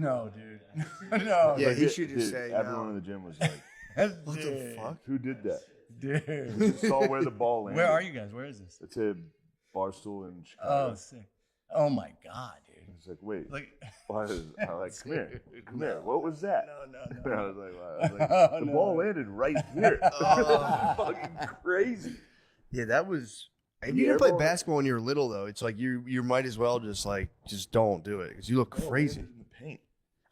No, dude. No. Yeah, he should just say everyone no. in the gym was like, What the fuck? who did that? Dude. Just saw where the ball landed. Where are you guys? Where is this? It's a Barstool in Chicago. Oh, sick. Oh my God, dude. It's like, wait. Like, Why is, I'm like, come here. What was that? no. And I was like, wow. The ball landed right here. That's fucking crazy. Yeah, that was. If you didn't play basketball when you were little, though, it's like you might as well just don't do it because you look crazy. In the paint.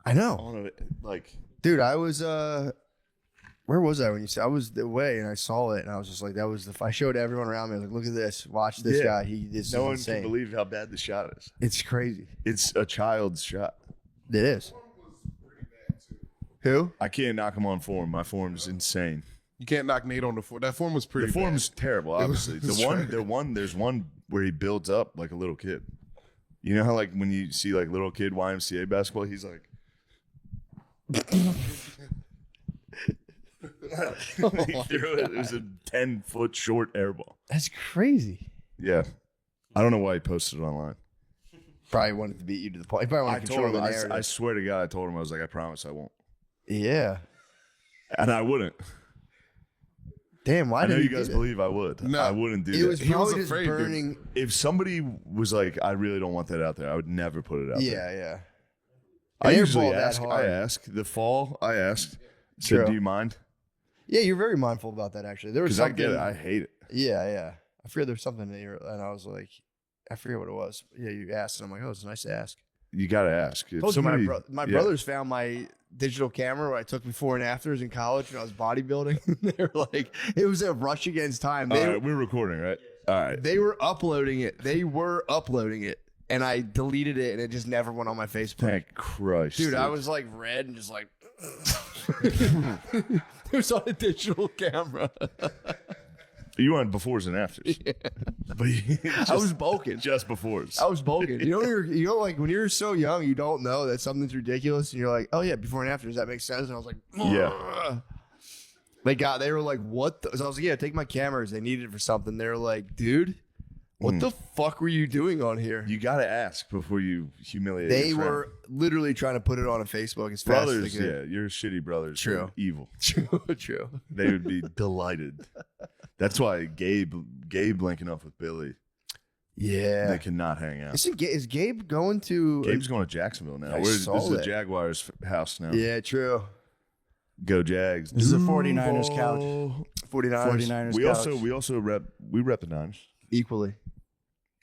I know, On it, like, dude. I was where was I when you said I was away and I saw it and I was just like, that was I showed everyone around me. I was like, look at this, watch this guy. This no one insane. can believe how bad the shot is. It's crazy. It's a child's shot. It is. Who? I can't knock him on form. My form's insane. You can't knock Nate on the form. That form was pretty The form's terrible, obviously. was There's one where he builds up like a little kid. You know how like when you see like little kid YMCA basketball, he's like he threw it. It was a 10-foot short air ball. That's crazy. Yeah. I don't know why he posted it online. Probably wanted to beat you to the point. He probably wanted to control the narrative. I swear to God, I told him, I was like, I promise I won't. Yeah. And I wouldn't. Damn, why I know did you guys believe I would. No. I wouldn't do it? that. Was He was probably just afraid, dude. burning. If somebody was like, I really don't want that out there, I would never put it out there. Yeah. I An air usually ball that ask. hard. I ask. The fall, I asked. Said, True. do you mind? Yeah, you're very mindful about that. Actually, there was Because I something. get it. I hate it. Yeah. I forget there's something that and I was like, I forget what it was. Yeah, you asked, and I'm like, oh, it's nice to ask. You got to ask. If Told you somebody, my brothers found my digital camera where I took before and afters in college when I was bodybuilding. They were like, it was a rush against time. All right, we're recording, right? All right. They were uploading it. And I deleted it, and it just never went on my Facebook. Thank Christ. Dude, I was like red and just like. It was on a digital camera. You went befores and afters. Yeah. But I was bulking. Just befores. I was bulking. You know, like when you're so young, you don't know that something's ridiculous, and you're like, "Oh yeah, before and after, does that make sense?" And I was like, Yeah. They were like, "What?" So I was like, "Yeah, take my cameras." They needed it for something. They were like, "Dude, what the fuck were you doing on here?" You got to ask before you humiliate They your friend. were literally trying to put it on a Facebook as fast Brothers, as they could. yeah. Your shitty brothers. True. Are evil. True. They would be delighted. That's why Gabe linking up with Billy. Yeah. They cannot hang out. Is Gabe going to? Gabe's going to Jacksonville now. I This saw is the that. Jaguars' house now. Yeah, true. Go Jags. This is a 49ers couch. 49ers. 49ers We couch. also rep the Niners. Equally.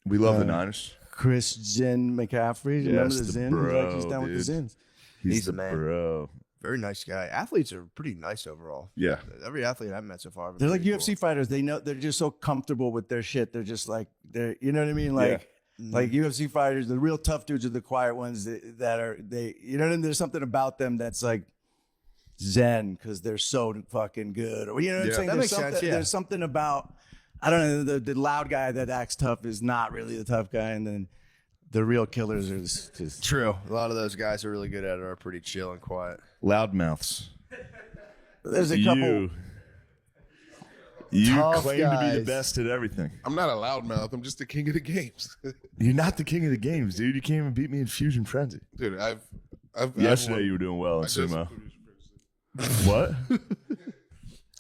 We love the Niners. Chris Zin McCaffrey. Remember Yes, the the Zin? bro, He's down with the dude. Zins. He's the man. Bro. Very nice guy. Athletes are pretty nice overall. Yeah. Every athlete I've met so far. They're like UFC fighters. They know they're just so comfortable with their shit. They're just like you know what I mean? Like like UFC fighters, the real tough dudes are the quiet ones that are you know what I mean? There's something about them that's like zen because they're so fucking good. Or you know what I'm saying? That There's makes sense, something- yeah. There's something about I don't know, the loud guy that acts tough is not really the tough guy, and then the real killers are just True. A lot of those guys who are really good at it are pretty chill and quiet. Loudmouths. there's a couple You Tough claim to be guys. the best at everything. I'm not a loudmouth. I'm just the king of the games. You're not the king of the games, dude. You can't even beat me in Fusion Frenzy. Dude, I've Yesterday won- you were doing well in I did sumo. some Fusion Frenzy. What?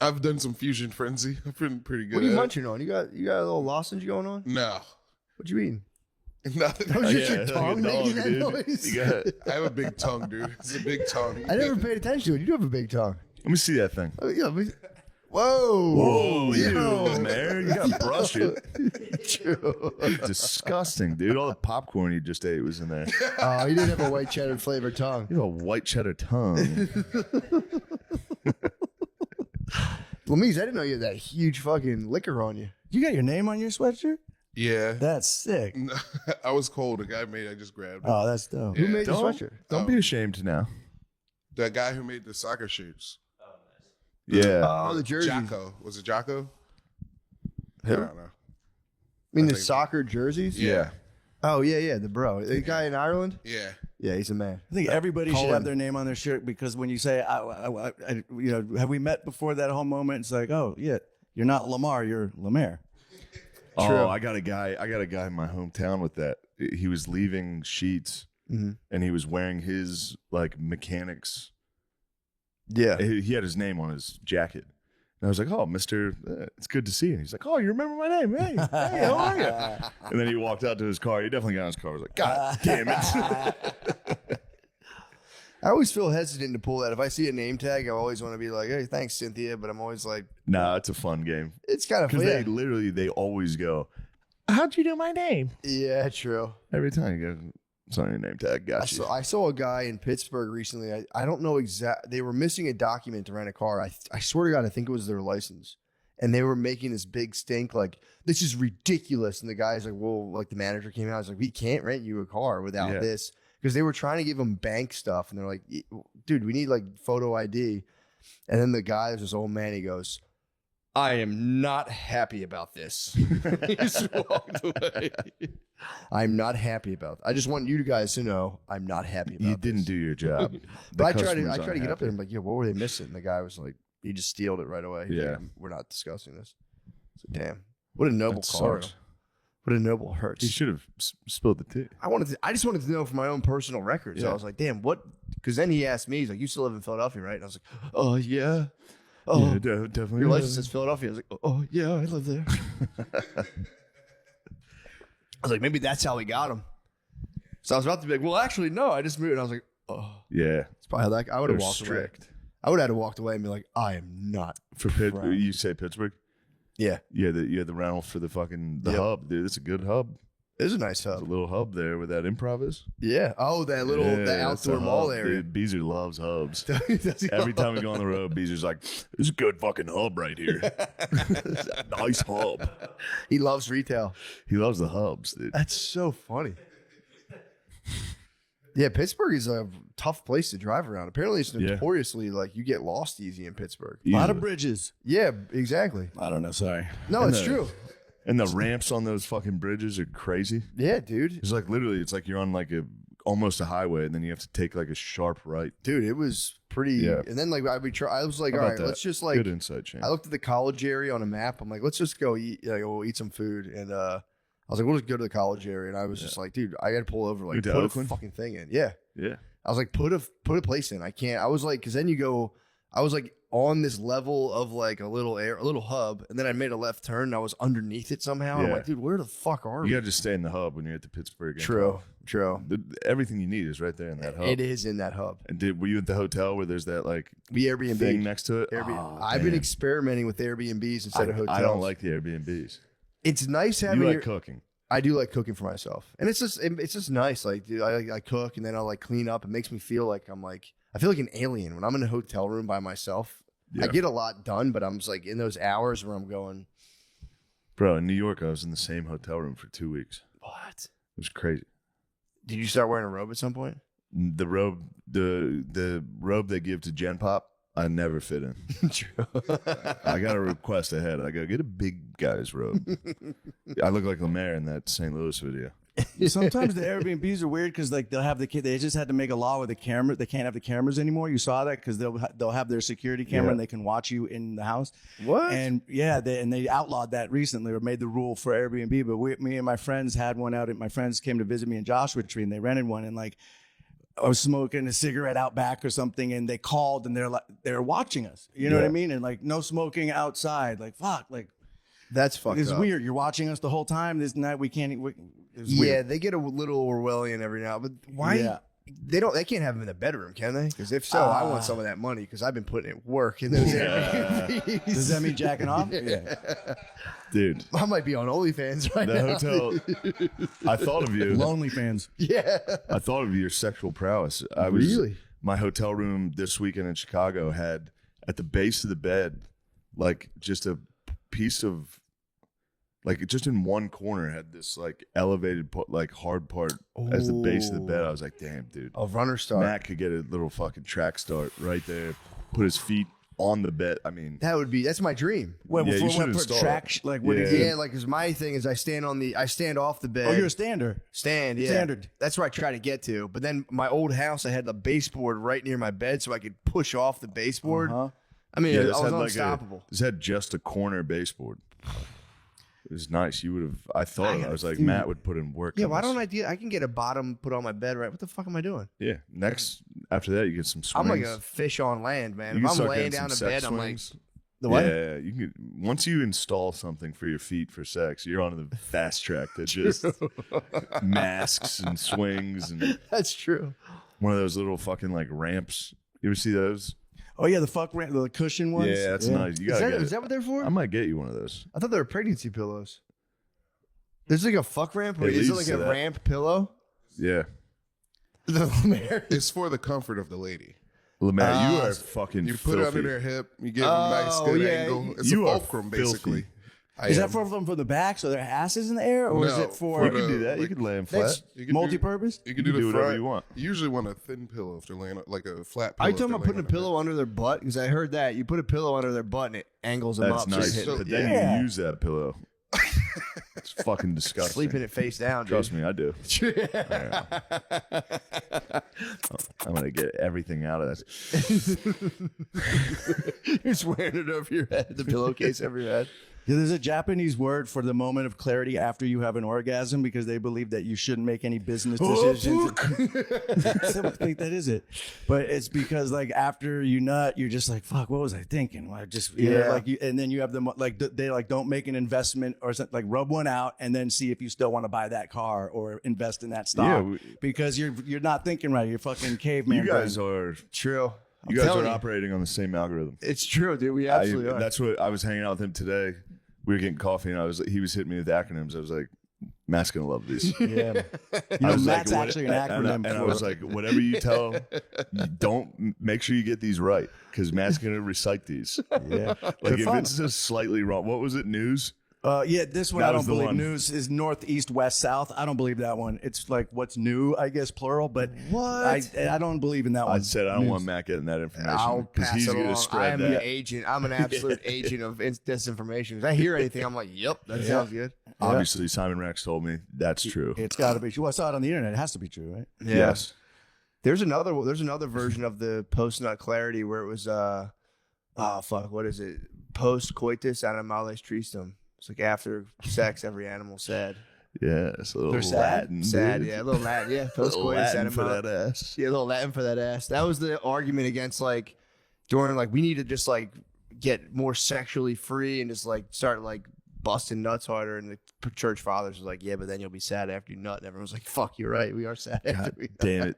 I've done some Fusion Frenzy. I've been pretty good What are you at munching on? You got a little lozenge going on? it. No. What you eating? Nothing. Was just Yeah, your like tongue a dog, making that dude. noise? You got- I have a big tongue, dude. It's a big tongue. I never paid attention to it. You do have a big tongue. Let me see that thing. Oh, yeah. Whoa. Whoa, you Yo. man. You got to brush it. True. Disgusting, dude. All the popcorn you just ate was in there. Oh, you didn't have a white cheddar flavored tongue. You have a white cheddar tongue. Lamese, I didn't know you had that huge fucking liquor on you. You got your name on your sweatshirt? Yeah. That's sick. I was cold. A guy made it. I just grabbed it. Oh, that's dope. Who made the Don't, sweatshirt? don't be ashamed now. That guy who made the soccer shirts. Yeah. Oh, the jersey. Jocko. Was it Jocko? Who? I don't know. I mean, I the think- soccer jerseys? Yeah. Oh, yeah, the bro. The guy in Ireland? Yeah. Yeah, he's a man. I think everybody Call should have him. their name on their shirt because when you say, you know, have we met before that whole moment? It's like, oh, yeah, you're not Lamar, you're Lemaire. Oh, I got a guy in my hometown with that. He was leaving Sheets and he was wearing his like mechanics. Yeah. He had his name on his jacket. And I was like, "Oh, Mister, it's good to see you." And he's like, "Oh, you remember my name? Hey, how are you?" And then he walked out to his car. He definitely got in his car. I was like, "God damn it!" I always feel hesitant to pull that. If I see a name tag, I always want to be like, "Hey, thanks, Cynthia," but I'm always like, Nah, it's a fun game it's kind of fun. because they always go, "How'd you know my name?" Yeah, true. Every time you go, "It's on your name tag." Got you. I saw a guy in Pittsburgh recently. I don't know exact. They were missing a document to rent a car. I swear to God, I think it was their license. And they were making this big stink like, this is ridiculous. And the guy's like, well, like the manager came out. I was like, we can't rent you a car without this. Because they were trying to give him bank stuff. And they're like, dude, we need like photo ID. And then the guy, there's this old man, he goes, I am not happy about this. He just walked away. I'm not happy about it. I just want you guys to know I'm not happy about You didn't do your job. But I tried to get up there and be like, yeah, what were they missing? The guy was like, he just stealed it right away. He's like, we're not discussing this. So damn. What a noble car. Sucks. What a noble Hertz. He should have spilled the tea. I just wanted to know for my own personal record. So I was like, damn, what? Because then he asked me, he's like, you still live in Philadelphia, right? And I was like, oh, yeah. Oh, Yeah, definitely. your license says Philadelphia. I was like, oh, yeah, I live there. I was like, maybe that's how he got him. So I was about to be like, well, actually, no, I just moved. And I was like, oh. Yeah. It's probably how that I would have They're walked away. strict. I would have had to walk away and be like, I am not. For you say Pittsburgh? Yeah. Yeah, you had the rental for the fucking hub, dude. It's a good hub. It is a nice There's a hub. little hub there where that improv is. Yeah. Oh, that little the that's outdoor a mall hub, area. Dude, Beezer loves hubs. Does he Every love- time we go on the road, Beezer's like, "This is a good fucking hub right here. Nice hub." He loves retail. He loves the hubs, dude. That's so funny. Yeah, Pittsburgh is a tough place to drive around. Apparently, it's notoriously like you get lost easy in Pittsburgh. A lot of bridges. Yeah, exactly. I don't know. Sorry. No, it's true. And the ramps on those fucking bridges are crazy. Yeah, dude. It's like literally, it's like you're on like almost a highway, and then you have to take like a sharp right. Dude, it was pretty. Yeah. And then like I was like, How all about right, that? let's just like. Good insight, Shane. I looked at the college area on a map. I'm like, let's just go eat. We'll eat some food. And I was like, we'll just go to the college area. And I was just like, dude, I got to pull over. Like, to put Oakland? a fucking thing in. Yeah. Yeah. I was like, put a place in. I can't. I was like, because then you go. I was like on this level of like a little hub, and then I made a left turn, and I was underneath it somehow. And I'm Yeah. like, dude, where the fuck are You we? got to just stay in the hub when you're at the Pittsburgh. True. Everything you need is right there in that hub. It is in that hub. And were you at the hotel where there's that like We Airbnb. thing next to it? Airbnb. Oh, I've been damn. experimenting with Airbnbs instead of hotels. I don't like the Airbnbs. It's nice having. You like cooking. I do like cooking for myself, and it's just nice. Like, dude, I cook and then I'll like clean up. It makes me feel like I feel like an alien when I'm in a hotel room by myself. I Yeah. get a lot done, but I'm just like in those hours where I'm going. Bro, in New York, I was in the same hotel room for 2 weeks. What? It was crazy. Did you start wearing a robe at some point? The robe, the robe they give to Gen Pop, I never fit in. True. I got a request ahead. I go, get a big guy's robe. I look like Lemaire in that St. Louis video. Sometimes the Airbnbs are weird because like they'll have the kid. They just had to make a law with the camera. They can't have the cameras anymore. You saw that because they'll have their security camera and they can watch you in the house. What? And yeah, they outlawed that recently or made the rule for Airbnb. But me and my friends had one out. My friends came to visit me in Joshua Tree and they rented one and like I was smoking a cigarette out back or something and they called and they're watching us. You know what I mean? And like no smoking outside. Like fuck. Like That's fucked it's up. weird. You're watching us the whole time. This night we can't. It's Yeah, weird. they get a little Orwellian every now, but why? Yeah. They can't have them in the bedroom, can they? Because if so, I want some of that money because I've been putting in work in those Airbnbs. Does that mean jacking off? Yeah. Dude, I might be on OnlyFans right the now. hotel, I thought of you. Lonely fans. Yeah. I thought of your sexual prowess. Really? My hotel room this weekend in Chicago had at the base of the bed, like just a piece of, like just in one corner had this like elevated, like hard part as the base of the bed. I was like, damn, dude. A runner start. Matt could get a little fucking track start right there, put his feet on the bed. I mean, That's my dream. Wait, Yeah, you before should we put install track, it. like what Yeah. do you do? Yeah, like because my thing is I stand off the bed. Oh, you're a stander. Stand, yeah. Standard. That's where I try to get to. But then my old house, I had the baseboard right near my bed so I could push off the baseboard. Uh-huh. I mean, yeah, I this was had like unstoppable. this had just a corner baseboard. It was nice. You would have. I thought. I was like, dude. Matt would put in work. Yeah, on why this. don't I can get a bottom put on my bed, right? What the fuck am I doing? Yeah. Next, after that, you get some swings. I'm like a fish on land, man. You If can I'm start laying getting down in some bed, sex I'm like, swings. the what? Yeah, you can. Once you install something for your feet for sex, you're on the fast track to just masks and swings and That's true. one of those little fucking like ramps. You ever see those? Oh yeah, the fuck ramp, the cushion ones. Yeah, that's nice. You gotta get Is it. that what they're for? I might get you one of those. I thought they were pregnancy pillows. There's like a fuck ramp. Wait, It is it leads like to a that. ramp pillow? Yeah, It's for the comfort of the lady. Lemaire, you are fucking. You put it under their hip. You give them a nice good angle. It's You a are fulcrum, filthy. basically. Is that for them from the back so their ass is in the air, or is No, it for You can do that. like, You can lay them that's flat. You can multi-purpose? You can You do can the do whatever front. you want. You usually want a thin pillow if they're laying like a flat pillow. Are you if talking they're about putting a laying on pillow under their butt? Because I heard that you put a pillow under their butt and it angles them That's up. nice. So But you then Yeah. you use that pillow. It's fucking disgusting. sleeping it face down. Trust dude. me, I do. I'm gonna get everything out of that. You're just wearing it over your head, the pillowcase over your head. Yeah, there's a Japanese word for the moment of clarity after you have an orgasm because they believe that you shouldn't make any business decisions. I think that is it. But it's because like after you nut, you're just like, fuck, what was I thinking? Well, I just, you know, Yeah. like you, and then you have them like, they like, don't make an investment or something, like rub one out and then see if you still want to buy that car or invest in that stock because you're not thinking right. You're fucking caveman. You guys brain. are. True. You guys are operating on the same algorithm. It's true, dude. We absolutely are. That's what I was hanging out with him today. We were getting coffee, and he was hitting me with acronyms. I was like, Matt's gonna love these. Yeah. You I know, was Matt's like, actually an acronym. and I for- was like, whatever you tell him, you don't make sure you get these right because Matt's gonna recite these. yeah. Like They're if fun. it's just slightly wrong, what was it? News? Yeah, this one That I don't was the believe. one. News is northeast, west, south. I don't believe that one. It's like what's new, I guess, plural. But I don't believe in that one. I said I don't News. want Matt getting that information I'll because pass he's it gonna along. I spread am an that. agent. I'm an absolute agent of disinformation. If I hear anything, I'm like, yep, that sounds good. Obviously, Simon Rex told me that's true. It's got to be true. Well, I saw it on the internet. It has to be true, right? Yeah. Yes. There's another version of the post nut clarity where it was what is it? Post coitus animales tristem. It's like after sex, every animal sad. Yeah, it's a little They're sad? Latin. Sad, dude. yeah, a little Latin, yeah. A Post little coitus Latin for animales. that ass. Yeah, a little Latin for that ass. That was the argument against like during like we need to just like get more sexually free and just like start like busting nuts harder. And the church fathers was like, yeah, but then you'll be sad after you nut. And everyone's like, fuck, you're right. We are sad after we nut. Damn it.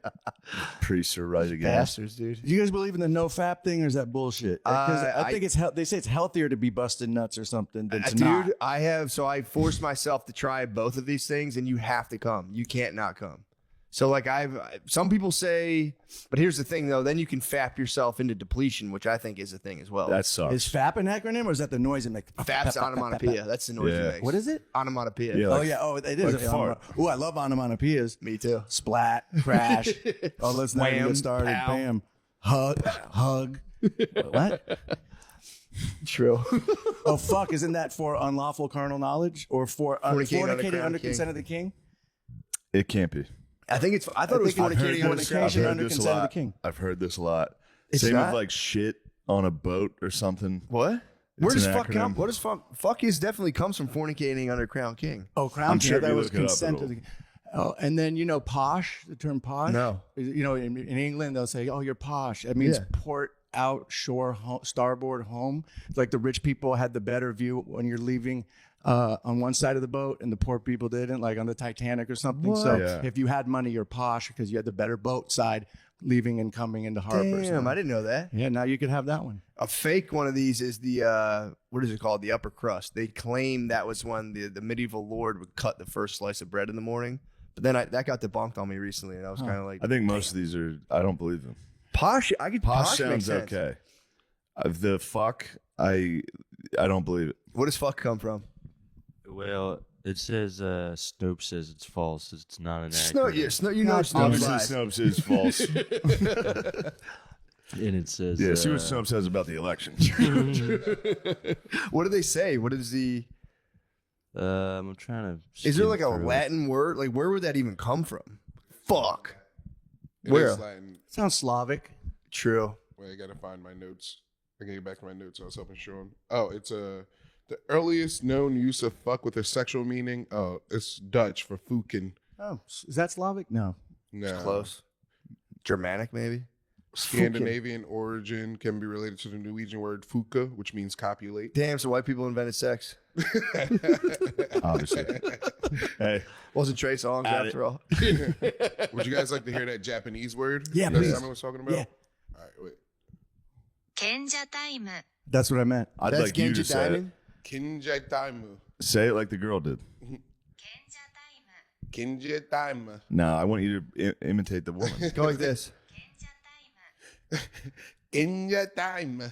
Priests are right again. Bastards, dude. Do you guys believe in the no fap thing, or is that bullshit? Because I think it's they say it's healthier to be busting nuts or something than to not. Dude, I forced myself to try both of these things, and you have to come. You can't not come. So like some people say, but here's the thing though, then you can fap yourself into depletion, which I think is a thing as well. That sucks. Is fap an acronym, or is that the noise it makes? Fap's onomatopoeia. That's the noise Yeah. it makes. What is it? Onomatopoeia. Yeah, Oh like- yeah. Oh, it is. like fart. Oh, I love onomatopoeias. Me too. Splat, crash. Oh, let's not even Wham, get started. pow. Bam, hug. What? True. Oh fuck! Isn't that for unlawful carnal knowledge or for fornicating under consent of the king? It can't be. I think it's. I thought it was think I've heard fornicating under this. crown. I've heard king. under consent of the king. I've heard this a lot. It's Same not? with like shit on a boat or something. What? Where It's does an fuck come? acronym. What does fuck is definitely comes from fornicating under crown king. Oh, crown I'm king. sure That if you was look it up, consent it'll- of the. Oh, and then posh. The term posh. No. You know, in England they'll say, "Oh, you're posh." It means Yeah. port out, shore, starboard, home. It's like the rich people had the better view when you're leaving on one side of the boat, and the poor people didn't, like on the Titanic or something. So Yeah. if you had money, you're posh because you had the better boat side, leaving and coming into harbor. Damn, I didn't know that. Yeah, now you could have that one. A fake one of these is the what is it called? The upper crust. They claim that was when the medieval lord would cut the first slice of bread in the morning. But then that got debunked on me recently, and I was kind of like, I think most of these are. I don't believe them. posh. I could Posh posh makes sounds sense. okay. The fuck, I don't believe it. Where does fuck come from? Well, it says Snopes says it's false. It's not an Snow, acronym. yeah, Snow, you know Snopes Obviously, lies. Snopes is false. And it says Yeah, see what Snopes says about the election. What do they say? What is the? I'm trying to. Is there skim like a through it. Latin word? Like where would that even come from? Fuck. It Where? is Latin. Sounds Slavic. True. Wait, I gotta find my notes. I gotta get back to my notes. I was helping show him. Oh, it's a The earliest known use of fuck with a sexual meaning, it's Dutch for fuken. Oh, is that Slavic? No. No. Close. Germanic, maybe. Scandinavian origin can be related to the Norwegian word fuka, which means copulate. Damn, so white people invented sex. Obviously. Hey, Wasn't Trey Songz after all? Would you guys like to hear that Japanese word? Yeah, that please. Simon was talking about? Yeah. All right, wait. 賢者タイム That's what I meant. I'd That's like you to Genji say it. Diamond? Kinja taimu. Say it like the girl did. 賢者タイム Kinja taimu. No, I want you to imitate the woman. Go like this. 賢者タイム Kinja taimu.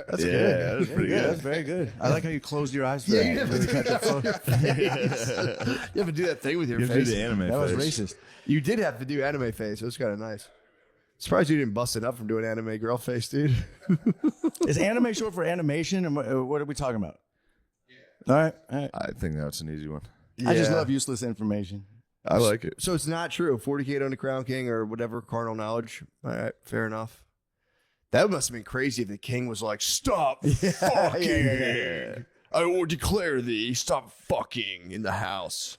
That's yeah, good. that was pretty Yeah, good. that's very good. I like how you closed your eyes for Yeah, that. you have to do that with your face. You have to do that thing with your You have to do face. the anime That was face. racist. You did have to do anime face. It was kind of nice. Surprised you didn't bust it up from doing anime girl face, dude. Is anime short for animation? And what are we talking about? All right. All right. I think that's an easy one. I just Yeah. love useless information. I like it. So it's not true. 40K on the Crown King or whatever carnal knowledge. All right, fair enough. That must have been crazy if the king was like, "Stop fucking! yeah. I will declare thee stop fucking in the house."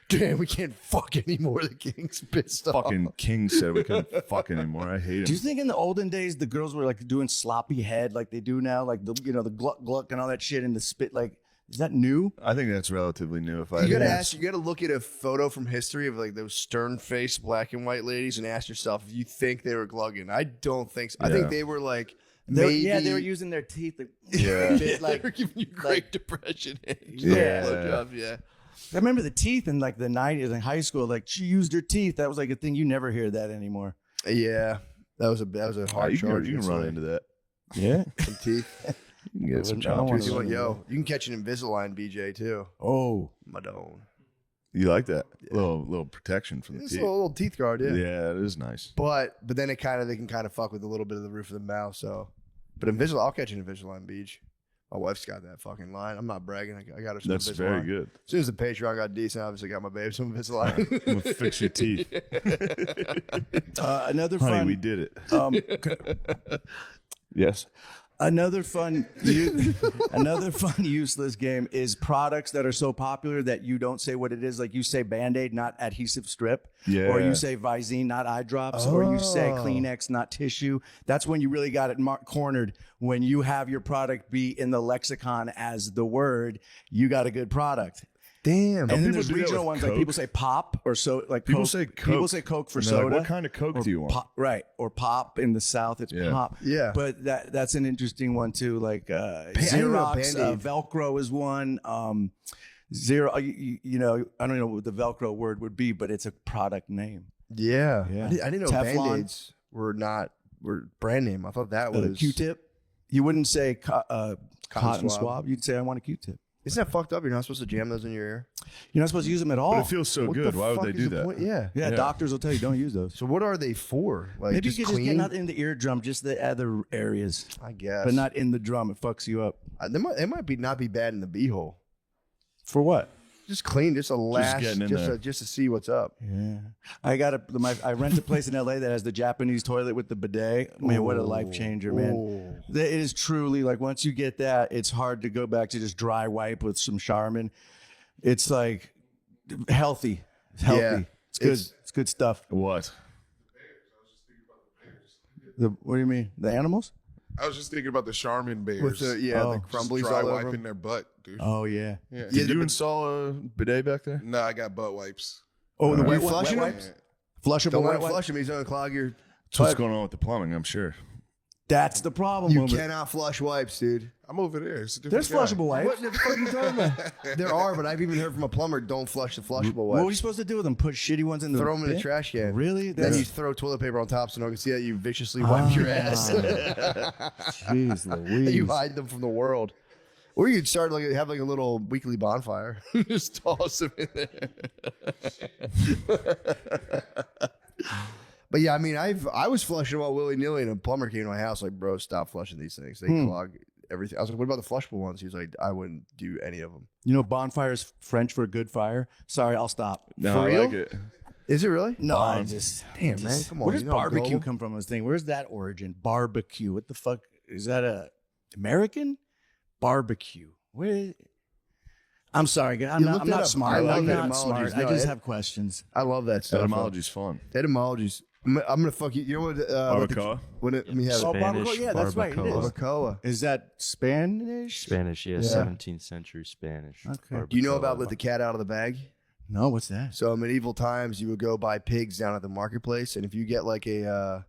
Damn, we can't fuck anymore. The king's pissed off. Fucking King said we couldn't fuck anymore. I hate Do you him. think in the olden days the girls were like doing sloppy head like they do now, like the the gluck gluck and all that shit and the spit? Like, is that new? I think that's relatively new. If I You gotta had to ask. You gotta look at a photo from history of like those stern-faced black and white ladies and ask yourself if you think they were glugging. I don't think so. I think Yeah. they were like They, maybe. yeah, they were using their teeth. Like, Yeah. They like, were giving you Great Depression. Yeah. Blowjobs, yeah. I remember the teeth in like the 90s in high school. Like she used her teeth. That was like a thing. You never hear that anymore. Yeah, that was a hard you charge. can run into that. Yeah. some teeth. You can get some I don't choppers. wanna You run want- yo, you can catch an Invisalign, BJ too. Oh. Madone. You like that little protection from the It's teeth? a little teeth guard, yeah. Yeah, it is nice. But then they can kind of fuck with a little bit of the roof of the mouth. So, but Invisalign, I'll catch an Invisalign, Beach. My wife's got that fucking line. I'm not bragging. I got her some That's Invisalign. very good. As soon as the Patreon got decent, I obviously got my babe some Invisalign. I'm gonna fix your teeth, Another honey. fun. We did it. c- Yes. Another fun, another fun useless game is products that are so popular that you don't say what it is. Like you say Band-Aid, not adhesive strip. Yeah. Or you say Visine, not eye drops. Or you say Oh. Kleenex, not tissue. That's when you really got it cornered. When you have your product be in the lexicon as the word, you got a good product. Damn. And then people there's do that regional with ones like Coke? people say pop or so like People Coke. say Coke. People say Coke for And they're like, soda. what kind of Coke or do you want? Pop, right. Or pop in the South, it's Yeah. pop. Yeah. But that's an interesting one too. Like I didn't know Xerox, Band-Aid. Velcro is one. Zero, you know, I don't know what the Velcro word would be, but it's a product name. Yeah. Yeah. I didn't know Teflon. Band-Aids were brand name. I thought that was Q-tip. You wouldn't say cotton swab. swab. You'd say I want a Q-tip. Isn't that fucked up? You're not supposed to jam those in your ear. You're not supposed to use them at all. But it feels so What good. the Why would fuck they is do the that? point? Yeah. yeah, Yeah. doctors will tell you don't use those. So what are they for? Like Maybe you just could just clean? get not in the eardrum, just the other areas, I guess. but not in the drum. It fucks you up. It might not be bad in the beehole. For what? Just clean, just a last, getting in there. just to see what's up. Yeah, I rent a place in LA that has the Japanese toilet with the bidet. Man, what a life changer, man! Ooh. It is truly like once you get that, it's hard to go back to just dry wipe with some Charmin. It's like healthy. It's healthy. Yeah. It's good. It's- It's good stuff. What? What do you mean? The animals? I was just thinking about the Charmin bears. With the the Oh, Just crumblies dry all over wiping 'em. their butt, dude. Oh yeah. Yeah. Did you install a bidet back there? No, I got butt wipes. Oh, the Are wet, you wet flushing wipes. them? Flushable Don't wet let him wipes. flush him. He's gonna clog your. That's what's going on with the plumbing, I'm sure. That's the problem. You with it. cannot flush wipes, dude. I'm over there. It's a different There's guy. flushable wipes. What the fuck are you talking about? There are, but I've even heard from a plumber, don't flush the flushable What are you wipes. supposed to do with them? Put shitty ones in the Throw them in the bin? trash can. Really? Then you throw toilet paper on top so no one can see that you viciously wipe your ass. Jeez Louise. You hide them from the world. Or you'd start have a little weekly bonfire. Just toss them in there. But yeah, I mean, I was flushing them all willy nilly, and a plumber came to my house like, bro, stop flushing these things. They clog everything. I was like, what about the flushable ones? He was like, I wouldn't do any of them. You know, bonfire is French for good fire. Sorry, I'll stop. No, For I real? like it. Is it really? No, I just Damn, man, come on. Where does you know I'm barbecue global. come from? This thing. Where's that origin? Barbecue. What the fuck is that? A American? barbecue. What is? I'm sorry, guys. I'm You not, looked I'm it not up. smart. I love I'm not etymologies. smart. I No, just it- have questions. I love that stuff. Etymology's fun. Etymologies. I'm gonna fuck you. You know what? Barbacoa? Let me have Oh, it. barbacoa. Yeah, that's right. It is. barbacoa. Barbacoa. Is that Spanish? Spanish, yeah, 17th century Spanish. Okay. Do you know about barbacoa. let the cat out of the bag? No, what's that? So in medieval times, you would go buy pigs down at the marketplace, and if you get like an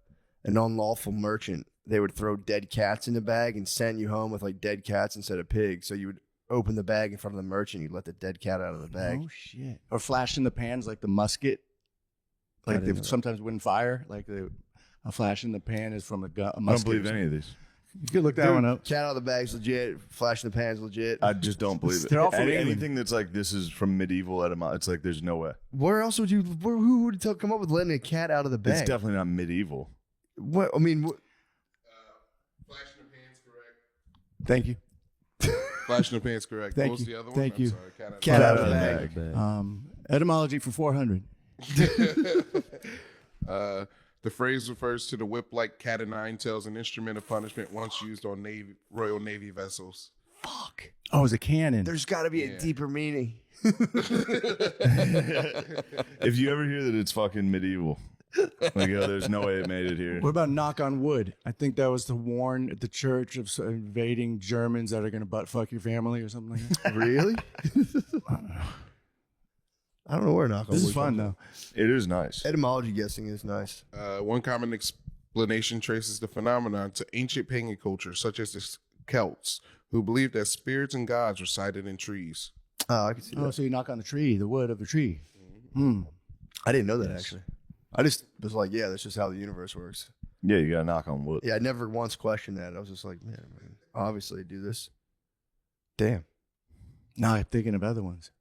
unlawful merchant, they would throw dead cats in the bag and send you home with like dead cats instead of pigs. So you would open the bag in front of the merchant, you'd let the dead cat out of the bag. Oh shit! Or flash in the pans like the musket, like didn't they know that. sometimes wouldn't fire. Like a flash in the pan is from a I don't musket. believe any of these. You could look that Dude, one up. Cat out of the bag's legit. Flash in the pan's legit. I just don't believe it. They're all from England. Anything that's like this is from medieval etymology. It's like there's no way. Where else would you? Who would come up with letting a cat out of the bag? It's definitely not medieval. What I mean, Flash in the pants, correct. Thank you. Flash in the pants, correct. Thank what was you. the other Thank one? you. I'm sorry, cat out Out of of the the bag. bag. Etymology for 400. The phrase refers to the whip-like cat o' nine tails, an instrument of punishment once used on Royal Navy vessels. Fuck. Oh, it's a cannon. There's got to be a deeper meaning. If you ever hear that it's fucking medieval, like, oh, there's no way it made it here. What about knock on wood? I think that was to warn the church of invading Germans that are going to butt fuck your family or something like that. Really? I don't know where knock on This is wood fun comes though. It is nice. from. Etymology guessing is nice. One common explanation traces the phenomenon to ancient pagan culture, such as the Celts, who believed that spirits and gods resided in trees. Oh, I can see Oh, that. so you knock on the tree, the wood of the tree. I didn't know that actually. I just was like, yeah, that's just how the universe works. Yeah, you gotta knock on wood. Yeah, I never once questioned that. I was just like, man, obviously do this. Damn. Now I'm thinking of other ones.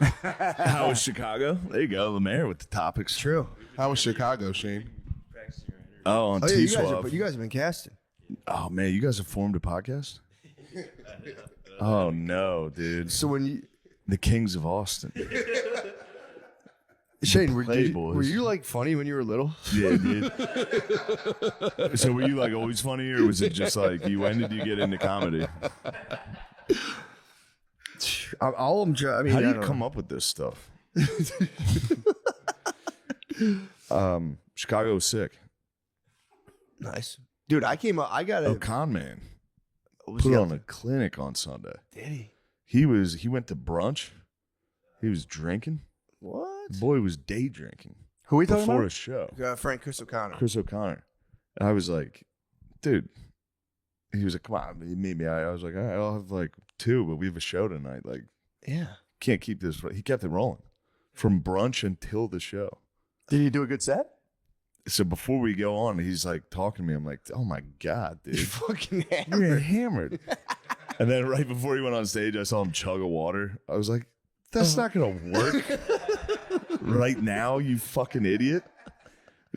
How was Chicago? There you go, Lemaire with the topics. True. How was Chicago, Shane? Oh, on Oh yeah, T-Swab. you guys have been casting. Oh man, you guys have formed a podcast? Oh no, dude. So when you The Kings of Austin. Shane, were Playboys. you like funny when you were little? Yeah, dude. So were you like always funny, or was it just like when did you get into comedy? All of them. I mean, How do I you don't come know. up with this stuff? Chicago's sick. Nice, dude. I came up. I got Oh, a. con man was put he on a clinic on Sunday. Did he? He went to brunch. He was drinking. What? The boy was day drinking Who are we talking before about? a show. Frank Chris O'Connor. Chris O'Connor. And I was like, dude. He was like, come on, meet me. I was like, all right, I'll have like 2, but we have a show tonight. Like, Yeah. can't keep this. He kept it rolling from brunch until the show. Did he do a good set? So before we go on, he's like talking to me. I'm like, oh my God, dude. You're fucking You're hammered. hammered. And then right before he went on stage, I saw him chug a water. I was like, that's not going to work right now, you fucking idiot.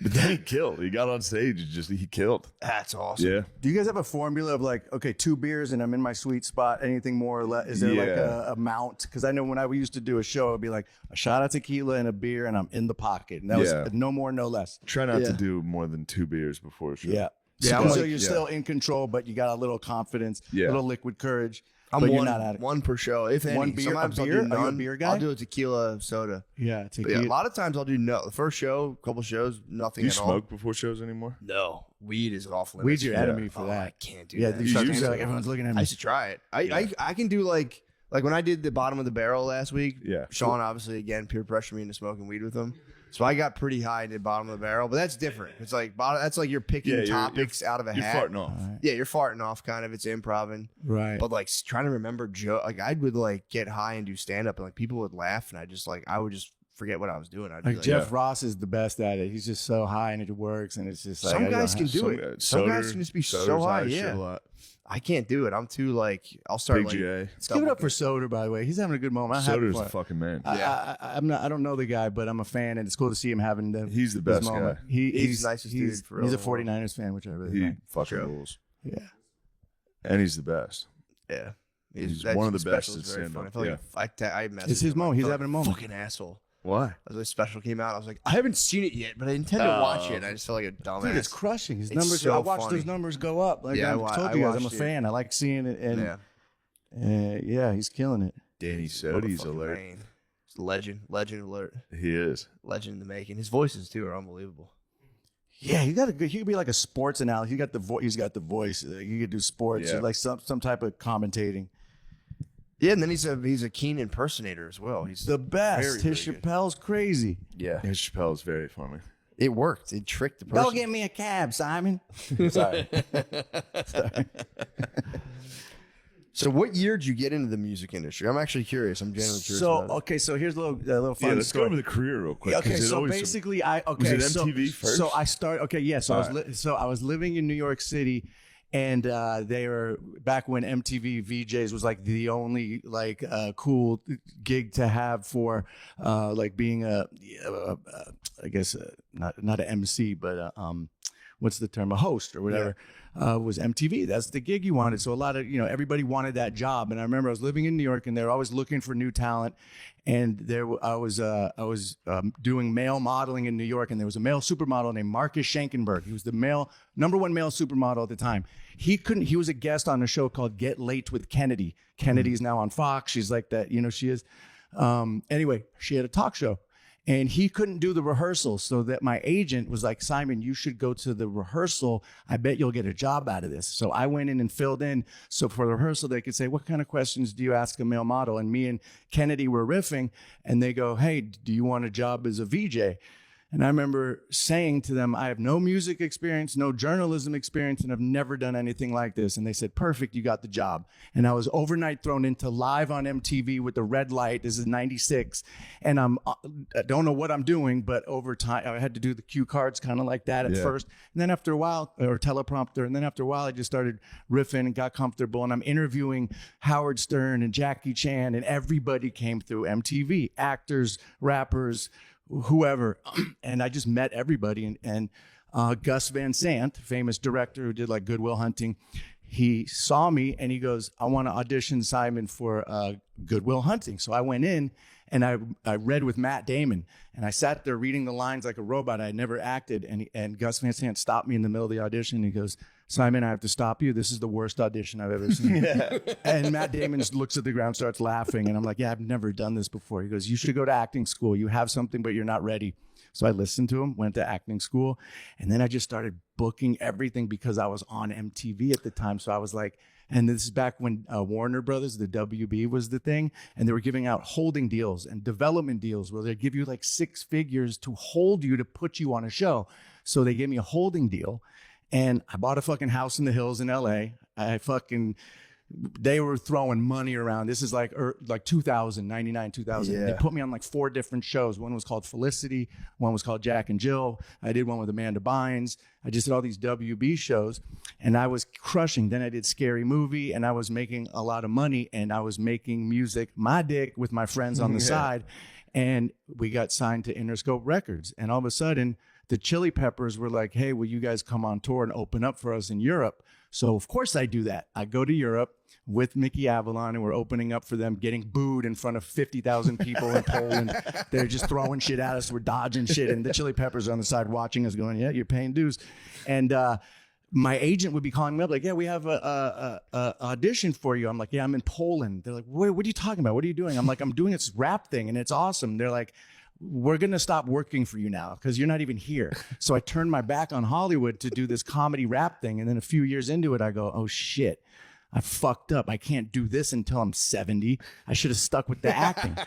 But then he killed. He got on stage and he killed. That's awesome. Yeah. Do you guys have a formula of like, okay, 2 beers and I'm in my sweet spot? Anything more or less? Is there like Yeah. a amount? Because I know when I used to do a show, it'd be like a shot of tequila and a beer and I'm in the pocket. And that Yeah. was no more, no less. Try not Yeah. to do more than 2 beers before a show. Yeah. Yeah, So, I'm so like- you're still in control, but you got a little confidence, a Yeah. little liquid courage. I'm but one, you're not at it. one per show, if any. One beer- Sometimes a I'll beer? do Are you a none. beer guy? I'll do a tequila soda. Yeah, But tequila. yeah, a lot of times I'll do no. The first show, couple shows, nothing Do you at all. smoke before shows anymore? No, weed is off limits. Weed's your Yeah. enemy for Oh, that. I can't do Yeah, that. you start You to used like to. everyone's looking at I me. used to try it. I can do like when I did the bottom of the barrel last week. Yeah. Sean obviously again peer pressured me into smoking weed with him, so I got pretty high in the bottom of the barrel. But that's different. It's like that's like you're picking Yeah, you're- topics out of a You're hat. farting off. Yeah, you're farting off kind of. It's improv. Right. But like trying to remember joke, like I would like get high and do stand up, and like people would laugh, and I would just forget what I was doing. I'd be Like Jeff Ross is the best at it. He's just so high and it works, and it's just like some I guys don't can have- do Some it. Some guys can just be so high. Yeah, I can't do it. I'm too like I'll start Big like. GA. Let's give it up for Soder, by the way. He's having a good moment. I'm happy Soder's for a him. fucking man. I'm not. I don't know the guy, but I'm a fan, and it's cool to see him having the. He's the this best moment. guy. He's the nicest he's, dude for he's a real. 49ers fan, which I really He like. fucking True. rules. Yeah. And he's the best. Yeah, He's that one of the special best is at very stand-up, funny. I feel like I messaged It's his him, moment. I He's feel having a like moment. Fucking asshole. Why? The special came out. I was like, I haven't seen it yet, but I intend to watch it. I just felt like a dumbass. Dude, it's crushing. His It's numbers. so I watched funny. those numbers go up. Like Yeah, I told you guys, I'm a watched it. fan. I like seeing it, and yeah, he's killing it. Danny Sodi's Fucking alert. man. It's legend alert. He is. Legend in the making. His voices too are unbelievable. Yeah, he got a good. He could be like a sports analyst. He got the voice. He's got the voice. He could do sports, Yeah. like some type of commentating. Yeah, and then he's a keen impersonator as well. He's The best. very, His very good. Chappelle's crazy. Yeah, His Chappelle's very funny. it worked. It tricked the person. Go get me a cab, Simon. Sorry. So, what year did you get into the music industry? I'm actually curious. I'm genuinely curious. So about it. okay, so here's a little fun Yeah, let's go story. over the career real quick. Okay, 'cause it so always- basically, I Was it MTV first? So I started. Okay, yeah. So All so I was living in New York City, and they were back when MTV VJs was like the only like cool gig to have for like being I guess not an MC, but what's the term, a host or whatever. Was MTV. That's the gig you wanted. So a lot of, everybody wanted that job. And I remember I was living in New York and they were always looking for new talent. And I was doing male modeling in New York, and there was a male supermodel named Marcus Schenkenberg. He was the number one male supermodel at the time. He was a guest on a show called Get Late with Kennedy. Kennedy's now on Fox. She's like that, she is. Anyway, she had a talk show. And he couldn't do the rehearsal, so that my agent was like, Simon, you should go to the rehearsal. I bet you'll get a job out of this. So I went in and filled in. So for the rehearsal, they could say, what kind of questions do you ask a male model? And me and Kennedy were riffing, and they go, hey, do you want a job as a VJ? And I remember saying to them, I have no music experience, no journalism experience, and I've never done anything like this. And they said, perfect, you got the job. And I was overnight thrown into live on MTV with the red light. This is 96. And I don't know what I'm doing, but over time, I had to do the cue cards kind of like that at first. And then after a while, or teleprompter, and then after a while, I just started riffing and got comfortable. And I'm interviewing Howard Stern and Jackie Chan, and everybody came through MTV, actors, rappers, whoever. And I just met everybody. And Gus Van Sant, famous director who did like Good Will Hunting, he saw me and he goes, I want to audition Simon for Good Will Hunting. So I went in and I read with Matt Damon, and I sat there reading the lines like a robot. I had never acted. And Gus Van Sant stopped me in the middle of the audition. He goes, Simon, I have to stop you. This is the worst audition I've ever seen. And Matt Damon just looks at the ground, starts laughing. And I'm like, yeah, I've never done this before. He goes, you should go to acting school. You have something, but you're not ready. So I listened to him, went to acting school. And then I just started booking everything because I was on MTV at the time. So I was like, and this is back when Warner Brothers, the WB was the thing. And they were giving out holding deals and development deals where they'd give you like 6 figures to hold you to put you on a show. So they gave me a holding deal. And I bought a fucking house in the hills in LA. They were throwing money around. This is like 2000, 99, 2000. Yeah. They put me on like 4 different shows. One was called Felicity. One was called Jack and Jill. I did one with Amanda Bynes. I just did all these WB shows, and I was crushing. Then I did Scary Movie, and I was making a lot of money, and I was making music, my dick, with my friends on the side. And we got signed to Interscope Records. And all of a sudden, the Chili Peppers were like, hey, will you guys come on tour and open up for us in Europe? So of course I do that. I go to Europe with Mickey Avalon, and we're opening up for them, getting booed in front of 50,000 people in Poland. They're just throwing shit at us. We're dodging shit. And the Chili Peppers are on the side watching us going, yeah, you're paying dues. And my agent would be calling me up like, yeah, we have a audition for you. I'm like, yeah, I'm in Poland. They're like, what are you talking about? What are you doing? I'm like, I'm doing this rap thing and it's awesome. They're like, we're going to stop working for you now because you're not even here. So I turned my back on Hollywood to do this comedy rap thing. And then a few years into it, I go, oh shit, I fucked up. I can't do this until I'm 70. I should have stuck with the acting.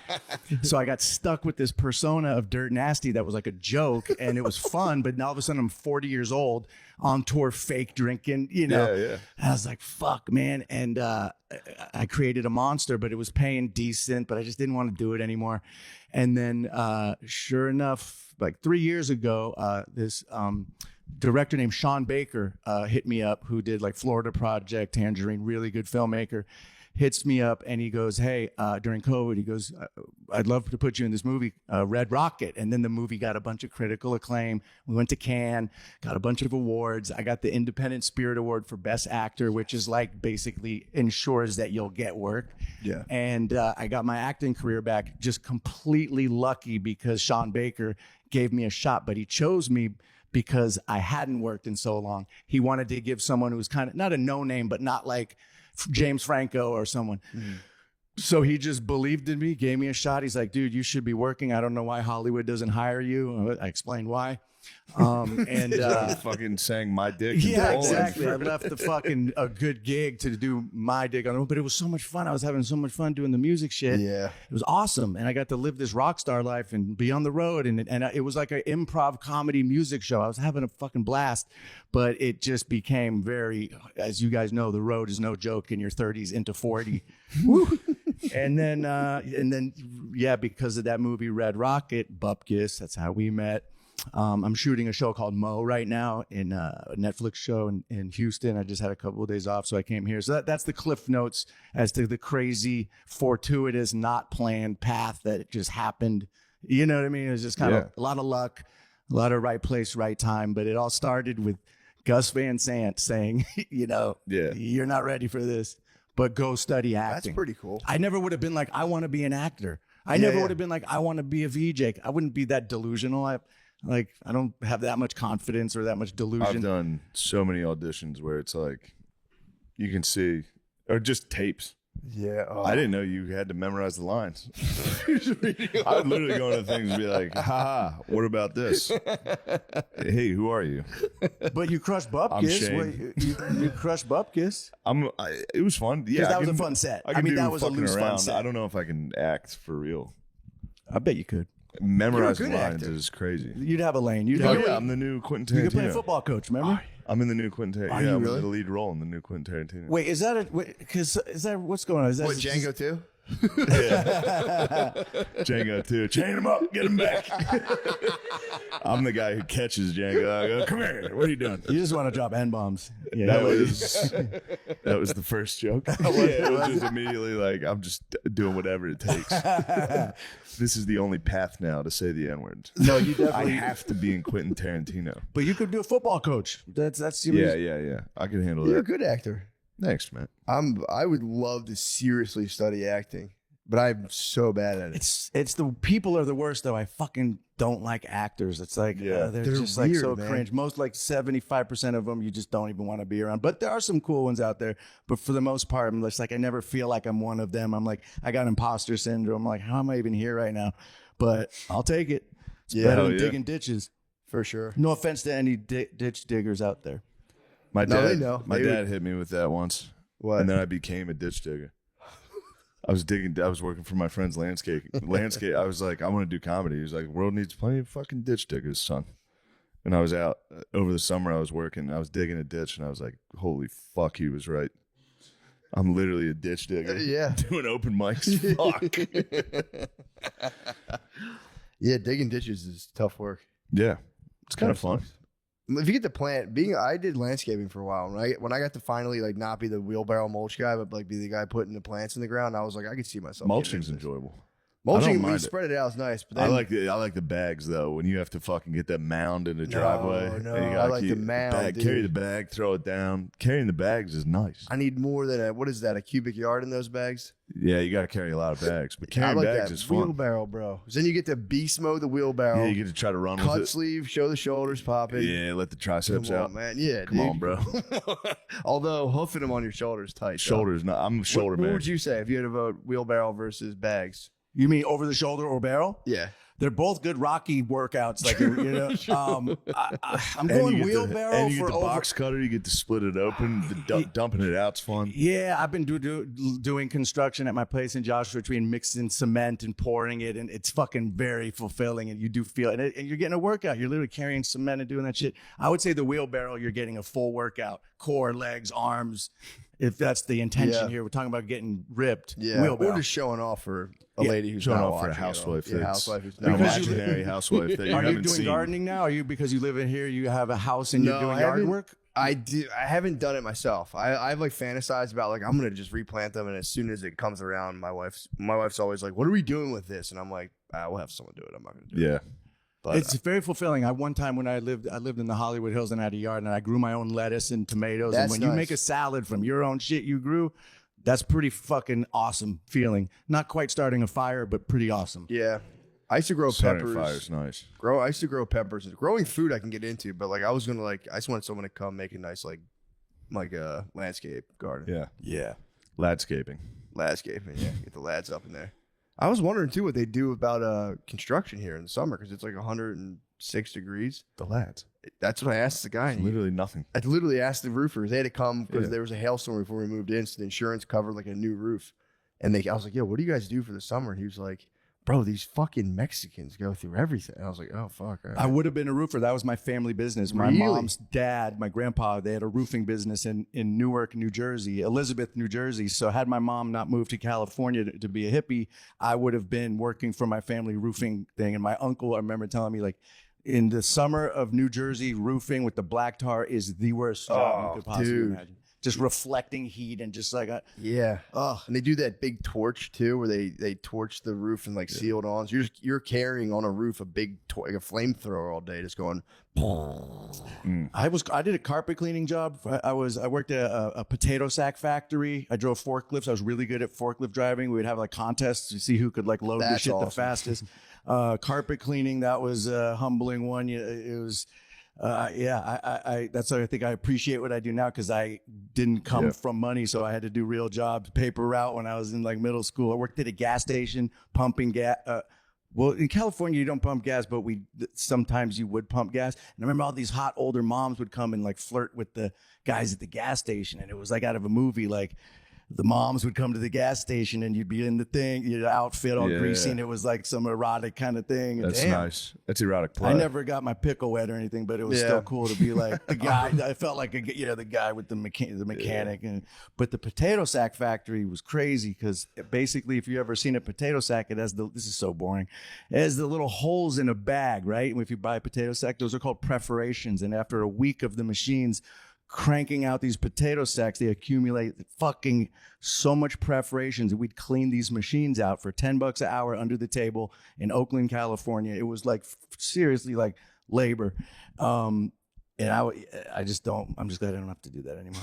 So I got stuck with this persona of Dirt Nasty that was like a joke, and it was fun. But now all of a sudden I'm 40 years old on tour, fake drinking, Yeah. And I was like, fuck, man. And I created a monster, but it was paying decent, but I just didn't want to do it anymore. And then sure enough, like 3 years ago, this director named Sean Baker hit me up, who did like Florida Project, Tangerine, really good filmmaker. hits me up and he goes, hey, during COVID, he goes, I'd love to put you in this movie, Red Rocket. And then the movie got a bunch of critical acclaim. We went to Cannes, got a bunch of awards. I got the Independent Spirit Award for Best Actor, which is like basically ensures that you'll get work. Yeah. And I got my acting career back just completely lucky because Sean Baker gave me a shot, but he chose me because I hadn't worked in so long. He wanted to give someone who's kind of not a no name, but not like James Franco or someone. So he just believed in me, gave me a shot. He's like, dude, you should be working. I don't know why Hollywood doesn't hire you. I explained why. And fucking sang my dick. yeah, exactly. I left the fucking a good gig to do my dick on it, but it was so much fun. I was having so much fun doing the music shit. Yeah. It was awesome, and I got to live this rock star life and be on the road, and it was like an improv comedy music show. I was having a fucking blast, but it just became very, as you guys know, the road is no joke in your 30s into 40. And then, yeah, because of that movie Red Rocket, DAWGZ, that's how we met. I'm shooting a show called Mo right now in a Netflix show in Houston. I just had a couple of days off, so I came here. So that's the cliff notes as to the crazy, fortuitous, not planned path that just happened. You know what I mean? It was just kind of a lot of luck, a lot of right place, right time. But it all started with Gus Van Sant saying, you're not ready for this, but go study acting. That's pretty cool. I never would have been like, I want to be an actor. I never would have been like, I want to be a VJ. I wouldn't be that delusional. I don't have that much confidence or that much delusion. I've done so many auditions where it's like you can see, or just tapes. Yeah. Oh. I didn't know you had to memorize the lines. I would literally go into things and be like, haha, what about this? Hey, who are you? But you crushed DAWGZ. You crushed DAWGZ. It was fun. Yeah, that was a fun set. I mean, that was a loose fun set. I don't know if I can act for real. I bet you could. Memorizing lines is crazy. You'd have a lane. I'm the new Quentin Tarantino. You could play football coach, remember? I'm in the new Quentin Tarantino. Are you I'm really? the lead role in the new Quentin Tarantino. Wait, is that what's going on? Is that What, Django too? Django too. Chain him up, get him back. I'm the guy who catches Django. I go, come here. What are you doing? You just want to drop N-bombs. Yeah, that was the first joke. It was just immediately like, I'm just doing whatever it takes. This is the only path now to say the N-word. No, you definitely I have to be in Quentin Tarantino. But you could do a football coach. That's Yeah. I can handle You're a that. good actor. Thanks, man. I would love to seriously study acting, but I'm so bad at it. It's the people are the worst though. I fucking don't like actors. It's like they're just like weird, so man. cringe. Most like 75% of them you just don't even want to be around. But there are some cool ones out there. But for the most part, I'm just like I never feel like I'm one of them. I'm like I got imposter syndrome. I'm like how am I even here right now? But I'll take it. It's better than digging ditches. For sure. No offense to any ditch diggers out there. My they know. My dad hit me with that once. What? And then I became a ditch digger. I was working for my friend's landscape. I was like, I want to do comedy. He was like, world needs plenty of fucking ditch diggers, son. And I was out over the summer. I was working. I was digging a ditch, and I was like, holy fuck, he was right. I'm literally a ditch digger. Yeah. Doing open mics. Fuck. Yeah, digging ditches is tough work. Yeah. It's kind of fun. If you get the plant, I did landscaping for a while. When I got to finally like not be the wheelbarrow mulch guy, but like be the guy putting the plants in the ground, I was like, I could see myself. Mulching's enjoyable. Mulching, I don't when you mind spread it out is nice, but I then, like the bags though. When you have to fucking get that mound in the driveway. No, and you I gotta like the mound, bag, dude. carry the bag, throw it down. Carrying the bags is nice. I need more than a cubic yard in those bags. Yeah, you got to carry a lot of bags, but I carrying like bags that is fun. wheelbarrow, bro. 'Cause then you get to beast mode the wheelbarrow. Yeah, you get to try to run cut with sleeve, show the shoulders popping. it. Yeah, let the triceps Come out. on, man. Yeah, Come dude. on, bro. Although hoofing them on your shoulders tight. though. Shoulders, no, I'm a shoulder What man. would you say if you had to vote wheelbarrow versus bags? You mean over the shoulder or barrel? Yeah. They're both good Rocky workouts. Like I'm And going you get wheelbarrow and you for get the over. box cutter. You get to split it open. Dumping it out's fun. Yeah, I've been doing construction at my place in Joshua Tree and mixing cement and pouring it, and it's fucking very fulfilling. And you do feel it, and you're getting a workout. You're literally carrying cement and doing that shit. I would say the wheelbarrow, you're getting a full workout: core, legs, arms. If that's the intention here, we're talking about getting ripped. Yeah. Wheelbarrow. Or just showing off for a lady who's Showing not off for a watching at all. housewife. Yeah, that's- housewife who's an not Because you- imaginary housewife that you Are you haven't doing seen. gardening now? Are you because you live in here? You have a house and you're doing I yard haven't- work. I do. I haven't done it myself. I've like fantasized about like I'm gonna just replant them, and as soon as it comes around, my wife's always like, "What are we doing with this?" And I'm like, "We'll have someone do it. I'm not gonna do it." Yeah. But It's very fulfilling. One time when I lived in the Hollywood Hills and had a yard, and I grew my own lettuce and tomatoes. That's and when you nice. make a salad from your own shit you grew, that's pretty fucking awesome feeling. Not quite starting a fire, but pretty awesome. yeah, I used to grow Starting peppers. fire's nice. I used to grow peppers. Growing food I can get into, but like I was gonna I just wanted someone to come make a nice like a landscape garden. Yeah. Yeah. Landscaping. Landscaping, yeah. Get the lads up in there. I was wondering too what they do about construction here in the summer because it's like 106 degrees. The lads. That's what I asked the guy. and he- Literally nothing. I literally asked the roofers. They had to come because Yeah. there was a hailstorm before we moved in, so the insurance covered like a new roof. And I was like, "Yo, what do you guys do for the summer?" And he was like, "Bro, these fucking Mexicans go through everything." And I was like, "Oh fuck." all right." I would have been a roofer. That was my family business. My Really? mom's dad, my grandpa, they had a roofing business in Newark, New Jersey, Elizabeth, New Jersey. So had my mom not moved to California to be a hippie, I would have been working for my family roofing thing. And my uncle, I remember telling me like, in the summer of New Jersey, roofing with the black tar is the worst job you could possibly dude. imagine. Just reflecting heat and just like, Yeah. And they do that big torch too, where they torch the roof and like seal it on. So you're carrying on a roof a big like a flamethrower all day, just going. I did a carpet cleaning job. I worked at a potato sack factory. I drove forklifts. I was really good at forklift driving. We would have like contests to see who could like load the That's shit the awesome. fastest. Carpet cleaning, that was a humbling one. It was, that's why I think I appreciate what I do now because I didn't come from money, so I had to do real jobs, paper route when I was in like middle school. I worked at a gas station pumping gas. Well, in California, you don't pump gas, but sometimes you would pump gas. And I remember all these hot older moms would come and like flirt with the guys at the gas station, and it was like out of a movie. Like the moms would come to the gas station, and you'd be in the thing, your outfit all greasy, and it was like some erotic kind of thing. That's Damn. nice. That's erotic play. I never got my pickle wet or anything, but it was still cool to be like the guy. I felt like the guy with the mechanic. But the potato sack factory was crazy because basically, if you ever seen a potato sack, this is so boring. It has the little holes in a bag, right? And if you buy a potato sack, those are called perforations. And after a week of the machines cranking out these potato sacks, they accumulate fucking so much perforations. We'd clean these machines out for $10 an hour under the table in Oakland, California. It was like seriously like labor. And I'm just glad I don't have to do that anymore.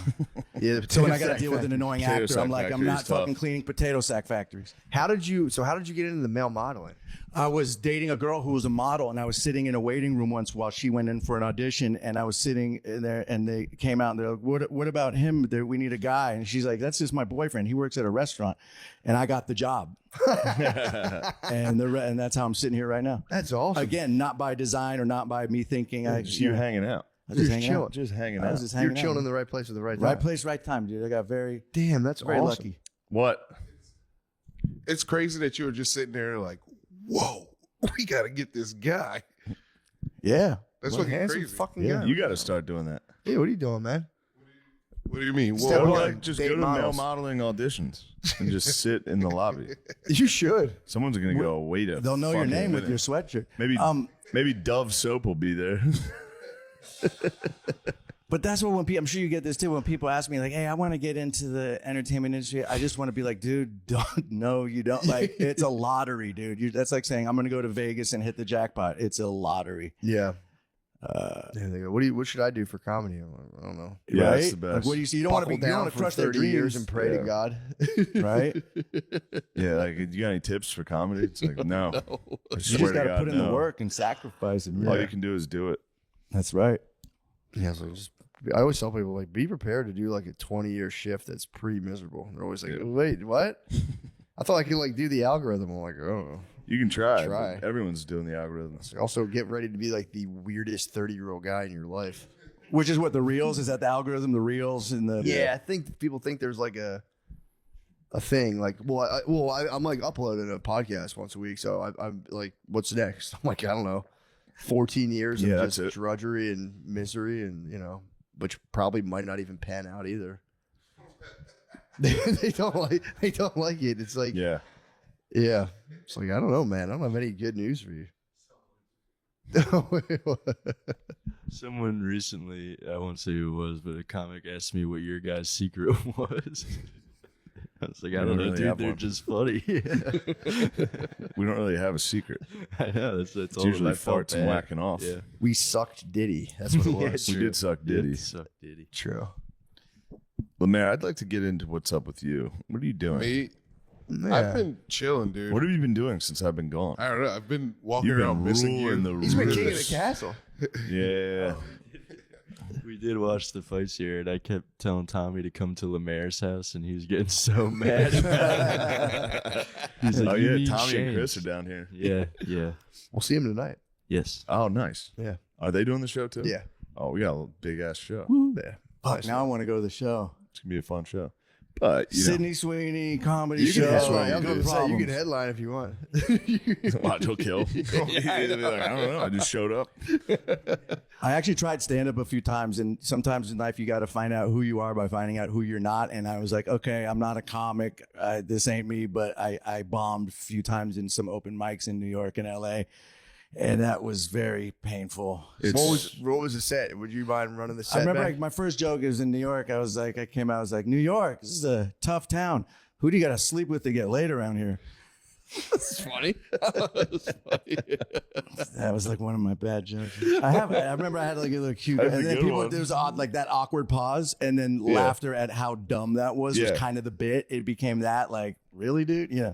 Yeah. So when I got to deal with an annoying Potato actor, sack I'm like, I'm factory not is tough. fucking cleaning potato sack factories. How did you get into the male modeling? I was dating a girl who was a model, and I was sitting in a waiting room once while she went in for an audition, and I was sitting in there, and they came out, and they're like, what about him? We need a guy. And she's like, that's just my boyfriend. He works at a restaurant. And I got the job. and that's how I'm sitting here right now. That's awesome. Again, not by design or not by me thinking. Just you hanging out. I was just You're hanging chilling. out. Just hanging I out. was just You're hanging chilling out. in the right place at the right time. Right place, right time, dude. I got very Damn, that's very awesome. lucky. What? It's crazy that you were just sitting there like, whoa, we got to get this guy. Yeah. That's What a fucking handsome crazy. fucking Yeah, guy. you got to start doing that. Yeah, what are you doing, man? What do you mean? Step Whoa, one. Like, just date go to models. male modeling auditions and just sit in the lobby. You should. Someone's gonna go, wait a They'll know your fucking name with minute." your sweatshirt. Maybe Dove soap will be there. But that's what I'm sure you get this too. When people ask me like, "Hey, I want to get into the entertainment industry," I just want to be like, "Dude, you don't. Like, it's a lottery, dude. That's like saying I'm going to go to Vegas and hit the jackpot. It's a lottery, Yeah. There they go. What should I do for comedy? I'm like, I don't know. Yeah, right? that's the best. Like, what do you see? You don't want to Buckle be. You don't down want to for crush their 30 dreams, years and pray Yeah. to God. right? Yeah, like, you got any tips for comedy? It's like, no. I You swear just got to to God, put in the no. work and sacrifice. And All you can do is do it. That's right. Yeah, so I always tell people like, be prepared to do like a 20-year shift that's pretty miserable. They're always like, Yeah. wait, what? I thought I could like do the algorithm. I'm like, oh. You can try. Try. but Everyone's doing the algorithms. Also, get ready to be like the weirdest 30-year-old guy in your life. Which is what the reels is that the algorithm, the reels and the Yeah, I think people think there's like a thing like, I'm like uploading a podcast once a week, so I'm like, what's next? I'm like, I don't know, 14 years Yeah, of that's just it. drudgery and misery, and which probably might not even pan out either. they don't like it. It's like, Yeah. yeah, it's like, I don't know, man. I don't have any good news for you. Someone recently, I won't say who it was, but a comic asked me what your guys' secret was. I was like, I don't know, really dude. have They're one. just funny. We don't really have a secret. I know. That's It's all of usually I felt farts and bad. whacking off. Yeah. We sucked Diddy. That's what it was. We did suck Diddy. Suck Diddy. True. Lemaire, I'd like to get into what's up with you. What are you doing? Me, Yeah. I've been chilling, dude. What have you been doing since I've been gone? I don't know. I've been walking You've around been missing you. ruling the He's been roost. king of the castle. Yeah. We did watch the fights here, and I kept telling Tommy to come to Lemaire's house, and he was getting so mad. He's like, Oh "You yeah, mean Tommy and Shane?" Chris are down here. Yeah, yeah, We'll see him tonight. yes. Oh, nice. Yeah. Are they doing the show too? Yeah. Oh, we got a big ass show. Yeah. Fuck, now I want to go to the show. It's gonna be a fun show. But you Sydney Sweeney comedy You can show. headline, I was dude. going to say, you Problems. can headline if you want. know, watch he'll kill. I don't know. I just showed up. I actually tried stand up a few times, and sometimes in life you got to find out who you are by finding out who you're not. And I was like, okay, I'm not a comic. This ain't me. But I bombed a few times in some open mics in New York and LA, and that was very painful. What was the set? Would you mind running the set? I remember back? like, my first joke was in New York. I came out, I was like, New York, this is a tough town. Who do you got to sleep with to get laid around here? That's funny. That was like one of my bad jokes. I remember I had like a little cute, That's a and then good people, one. there was odd, like that awkward pause, and then laughter at how dumb that was Yeah. kind of the bit. It became that, like, really, dude? Yeah.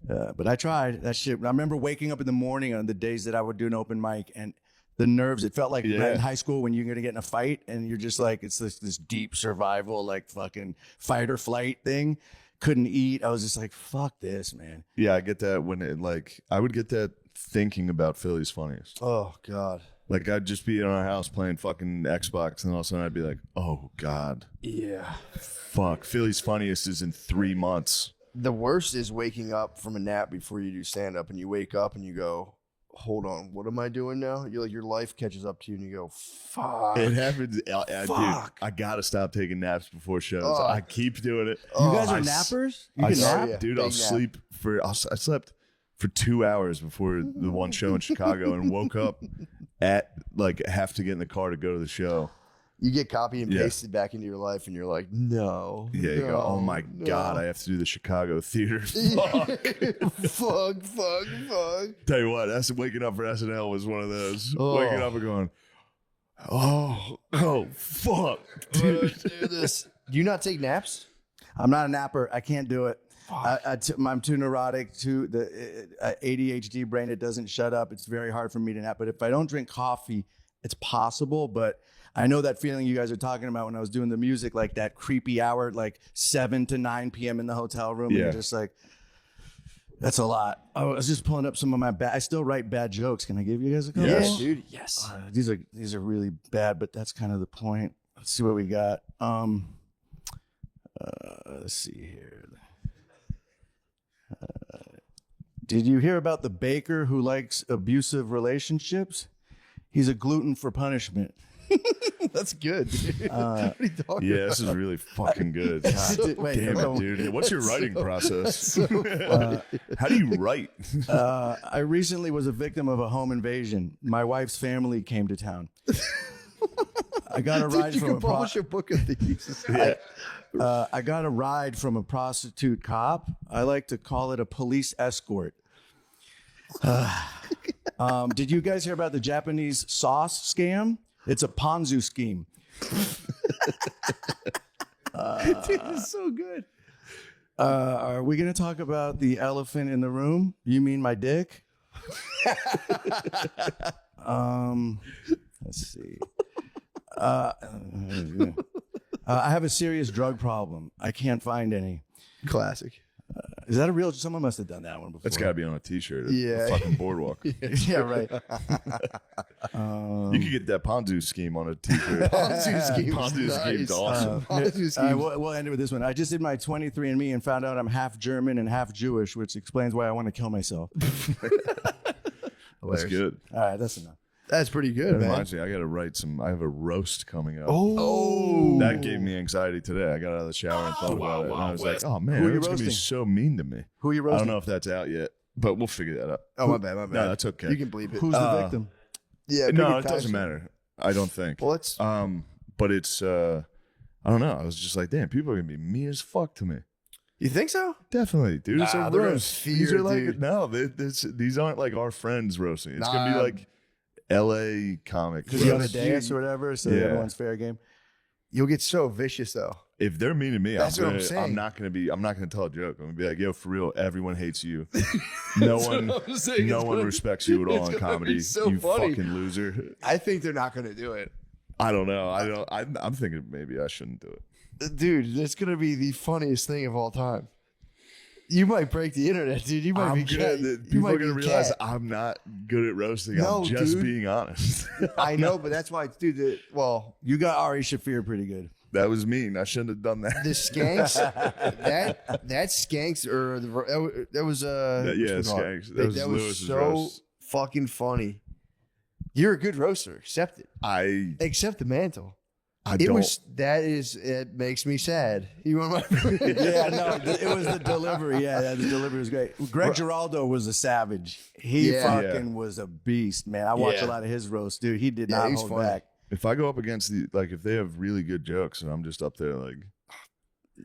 But I tried that shit. I remember waking up in the morning on the days that I would do an open mic, and the nerves, it felt like Yeah. in high school when you're going to get in a fight and you're just like, it's this deep survival, like fucking fight or flight thing. Couldn't eat. I was just like, fuck this, man. Yeah, I get that when it like I would get that thinking about Philly's funniest. Oh, God. Like I'd just be in our house playing fucking Xbox, and all of a sudden I'd be like, "Oh God, Yeah. fuck! Philly's funniest is in 3 months." The worst is waking up from a nap before you do stand up, and you wake up and you go, hold on, what am I doing now? You're like, your life catches up to you and you go, fuck. It happens, dude. Fuck. I gotta stop taking naps before shows. Oh. I keep doing it. You guys Oh, are I s- nappers? You I can s- nap? yeah. dude. I'll Big nap. sleep for. I slept for 2 hours before the one show in Chicago, and woke up at like have to get in the car to go to the show. You get copy and Yeah. pasted back into your life and you're like, no. Yeah, you go. Oh my no. God, I have to do the Chicago theater. Fuck. fuck. Tell you what, that's waking up for SNL was one of those. Oh. Waking up and going, oh, fuck, dude. Do this. Do you not take naps? I'm not a napper. I can't do it. I'm too neurotic, the ADHD brain. It doesn't shut up. It's very hard for me to nap. But if I don't drink coffee, it's possible. But I know that feeling you guys are talking about when I was doing the music, like that creepy hour, like 7 to 9 p.m. in the hotel room. And Yeah. you're just like, that's a lot. I was just pulling up some of my I still write bad jokes. Can I give you guys a couple? Yes. dude. Yes. These are really bad, but that's kind of the point. Let's see what we got. Let's see here. Did you hear about the baker who likes abusive relationships? He's a gluten for punishment. That's good. Dude. What are you talking Yeah, about? this is really fucking good. Wait, Damn no. it, dude. What's your writing process? How do you write? I recently was a victim of a home invasion. My wife's family came to town. I got a ride You from can a publish a book of these. I got a ride from a prostitute cop. I like to call it a police escort. Did you guys hear about the Japanese sauce scam? It's a Ponzi scheme. Dude, it's so good. Are we going to talk about the elephant in the room? You mean my dick? Let's see. I have a serious drug problem. I can't find any. Classic. Is that a real? Someone must have done that one before. That's got to be on a t-shirt. at Yeah. the fucking boardwalk. yeah, right. You could get that Ponzu scheme on a t-shirt. Ponzi scheme's Ponzu nice. scheme's awesome. Ponzi scheme's- We'll end it with this one. I just did my 23andMe and found out I'm half German and half Jewish, which explains why I want to kill myself. That's good. All right, that's enough. That's pretty good, That man. reminds me, I got to write some. I have a roast coming up. Oh. That gave me anxiety today. I got out of the shower and thought about it. And I was like, oh, man, Who are you it's going to be roasting? so mean to me. Who are you I roasting? don't know if that's out yet. but we'll figure that out. Oh, my bad. No, that's okay. You can bleep it. Who's the victim? Yeah, No, pick it a doesn't faction. matter. I don't think. Well, it's But it's I don't know. I was just like, damn, people are gonna be mean as fuck to me. you think so? Definitely, dude. It's Nah, a they're gonna roast. fear, These are like dude. no, these aren't like our friends roasting. It's gonna be Nah. like L.A. comic. Because you're on a roast. dance or whatever, so Yeah. everyone's fair game. You'll get so vicious though. If they're mean to me, That's what I'm saying. I'm not gonna tell a joke. I'm gonna be like, yo, for real, everyone hates you. No one respects you at all in comedy. so you funny. fucking loser. I think they're not going to do it. I don't know. I'm thinking maybe I shouldn't do it. Dude, that's going to be the funniest thing of all time. You might break the internet, dude. You might I'm be good. you People might are gonna be realize cat. I'm not good at roasting. No, I'm just dude. being honest. I know, but that's why, dude. You got Ari Shafir pretty good. That was mean. I shouldn't have done that. The skanks, that skanks, or that was Yeah, whatchamacallit? skanks. That was was Lewis's so roast. fucking funny. You're a good roaster. Accept it. I Accept the mantle. don't. It makes me sad. You want my Yeah, no, it was the delivery. Yeah, the delivery was great. Greg Giraldo was a savage. He Yeah. fucking was a beast, man. I watched Yeah. a lot of his roasts, dude. He did Yeah, not he's hold funny. back. If I go up against if they have really good jokes and I'm just up there like,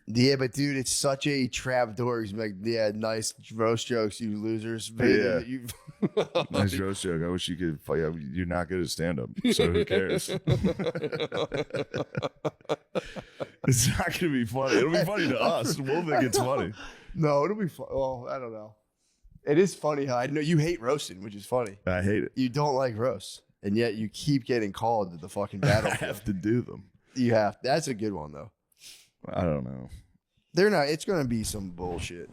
Yeah, but dude, it's such a trap door. He's like, yeah, nice roast jokes, you losers. Yeah. You- nice roast joke. I wish you could. You're not good at stand up, so who cares? It's not gonna be funny. It'll be funny to us. We'll think it's funny. No, it'll be fun. Well, I don't know. It is funny how I know you hate roasting, which is funny. I hate it. You don't like roasts, and yet you keep getting called to the fucking I battlefield. have to do them. You have. That's a good one though. I don't know. They're not. It's gonna be some bullshit.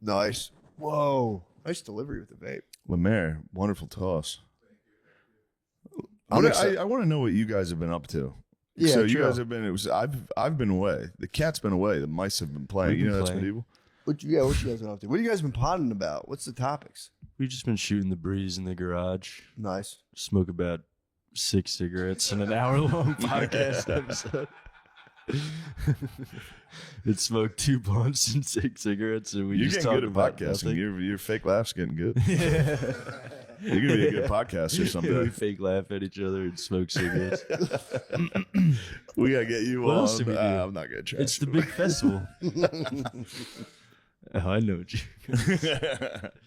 Nice. Whoa. Nice delivery with the vape. Lemaire, wonderful toss. I'm excited. I want to know what you guys have been up to. Yeah, so you true. guys have been. I've been away. The cat's been away. The mice have been playing. We've You been know that's playing. medieval. What you guys been up to? What you guys been potting about? What's the topics? We've just been shooting the breeze in the garage. Nice. Smoke about 6 cigarettes in an hour-long podcast episode. It smoked 2 blunts and 6 cigarettes, and we You're just getting talked good at about podcasting. nothing. Your fake laugh's getting good. You're gonna be a good podcaster We someday. fake laugh at each other and smoke cigarettes. We gotta get you What on. else did we do? I'm not gonna try. It's the big festival. Oh, I know what you.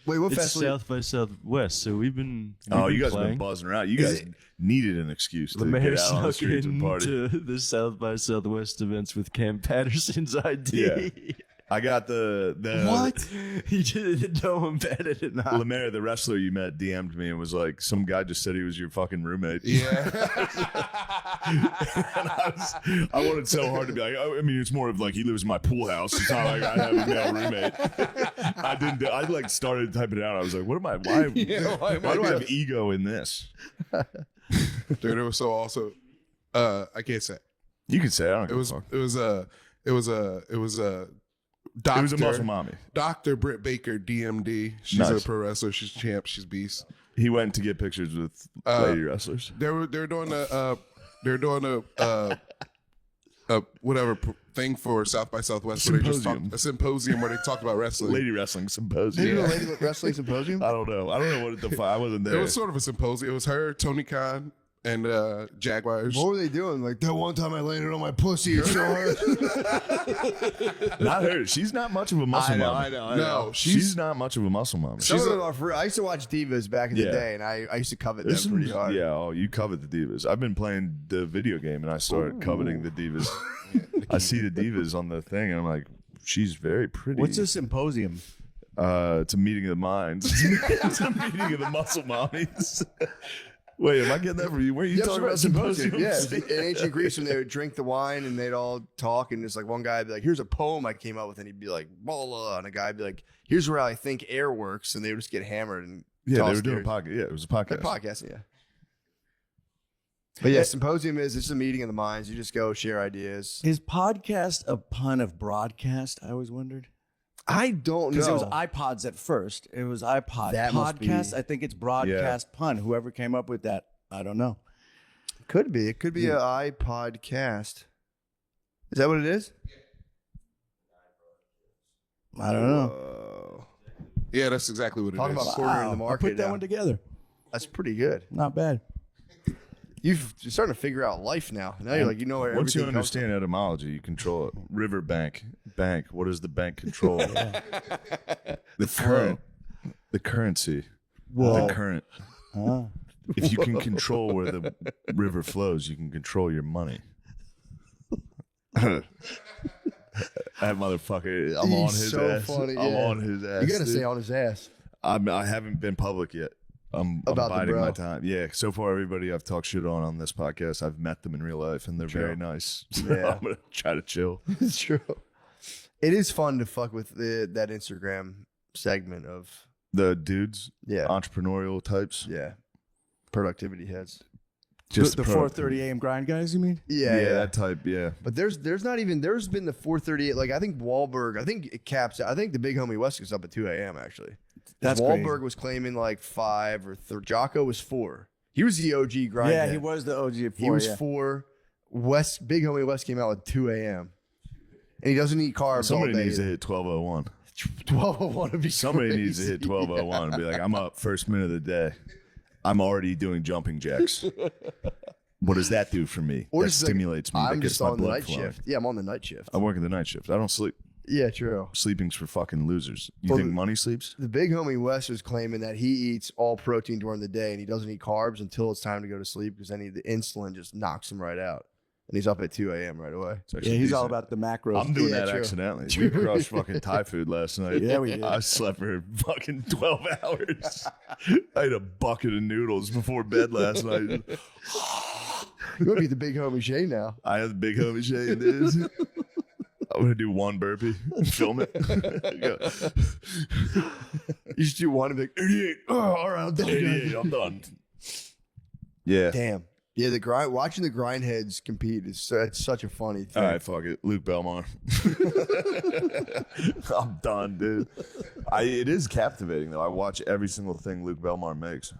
Wait, what It's festival? South by Southwest, so we've been. Oh, you guys have playing. been buzzing around. You Is guys needed an excuse to Lemaire get out on the snuck streets and party. into the South by Southwest events with Cam Patterson's ID. Yeah. I got the What? He just no one batted it not. Lemaire, the wrestler you met, DM'd me and was like, some guy just said he was your fucking roommate. Yeah. And I wanted so hard to be like, I mean, it's more of like he lives in my pool house. It's not like I have a male roommate. I didn't. I like started typing it out. I was like, what am I? Why? why Why do I have ego in this? Dude, it was so also. I can't say. You can say I don't. It give a was. fuck. It was a. It was a. It was a. Doctor, It was a muscle mommy. Dr. Britt Baker, DMD. She's Nice. a pro wrestler. She's champ. She's beast. He went to get pictures with lady wrestlers. They're doing a whatever thing for South by Southwest where they just Symposium. talk, a symposium where they talk about wrestling. Lady wrestling They symposium. do a lady wrestling symposium? I don't know. I don't know what it I wasn't It there. was sort of a symposium. It was her, Tony Khan, and Jaguars. What were they doing? Like that one time I landed on my pussy. It's so hard. Not her. She's not much of a muscle mommy. No, She's not much of a muscle mommy. Some of them are free. I used to watch Divas back in the Yeah. day, and I used to covet them There's some- pretty hard. Yeah, oh, you covet the divas. I've been playing the video game and I started coveting the divas. I see the divas on the thing and I'm like, she's very pretty. What's a symposium? It's a meeting of the minds. It's a meeting of the muscle mommies. Wait, am I getting that from you? Where are you talking about symposiums? Yeah, in ancient Greece, when they would drink the wine and they'd all talk, and just like one guy would be like, "Here's a poem I came up with," and he'd be like, "Blah, blah," and a guy would be like, "Here's where I think air works," and they would just get hammered and Yeah, they toss were doing a beers. podcast. Yeah, it was a Like podcast. podcasting, yeah. But yeah, symposium is it's a meeting of the minds. You just go share ideas. Is podcast a pun of broadcast? I always wondered. I don't Because know. it was iPods at first. It was iPod. That must be- Podcast, I think it's broadcast pun. Whoever came up with that, I don't know. Could be. It could be an iPodcast. Is that what it is? I don't know. Oh. Yeah, that's exactly what it Talking is. about cornering the I market. put that now. one together. That's pretty good. Not bad. You're starting to figure out life now. Now you're like, you know where Once you everything comes from. understand etymology, you control it. River bank. What does the bank control? The current. The currency. Whoa. The current. Huh? If you can control where the river flows, you can control your money. That motherfucker, I'm on He's his so ass. funny, I'm yeah. on his ass. You gotta dude. stay on his ass. I haven't been public yet. I'm About the biding bro. my time. Yeah. So far, everybody I've talked shit on this podcast, I've met them in real life, and they're very nice. So Yeah. I'm gonna try to chill. It's true. It is fun to fuck with that Instagram segment of The dudes, yeah, entrepreneurial types, yeah, productivity heads. The pro- 4:30 a.m. grind guys, you mean? Yeah, Yeah, that type. Yeah. But there's not even there's been the 4:38. Like I think Wahlberg. I think it caps. I think the big homie West is up at 2 a.m. Actually. That's Wahlberg crazy. was claiming like 5 or Jocko was 4. He was the OG grind. Yeah, head. he was the OG at 4. He was yeah. 4. West, big homie West came out at 2 a.m. And he doesn't eat carbs Somebody all day. needs to hit 12:01. 12:01 would be Somebody crazy. needs to hit 12:01 and be like, I'm up first minute of the day. I'm already doing jumping jacks. What does that do for me? Or That just like, stimulates me. I'm that gets just my on the blood night flowing. shift. Yeah, I'm on the night shift. I'm working the night shift. I don't sleep. Yeah, true. Sleeping's for fucking losers. You Well, think money sleeps? The big homie Wes was claiming that he eats all protein during the day and he doesn't eat carbs until it's time to go to sleep because then the insulin just knocks him right out. And he's up at 2 a.m. right away. It's actually Yeah, he's all decent. about the macros. I'm doing Yeah, that true. accidentally. We crushed fucking Thai food last night. Yeah, we did. I slept for fucking 12 hours. I ate a bucket of noodles before bed last night. You would be the big homie Shay now. I had the big homie shade, dude. I'm gonna do one burpee, film it. Go. You should do one and be like, 88. Oh, all right, I'm done. 88, I'm done. Yeah. Damn. Yeah, watching the grindheads compete it's such a funny thing. All right, fuck it. Luke Belmar. I'm done, dude. It is captivating though. I watch every single thing Luke Belmar makes.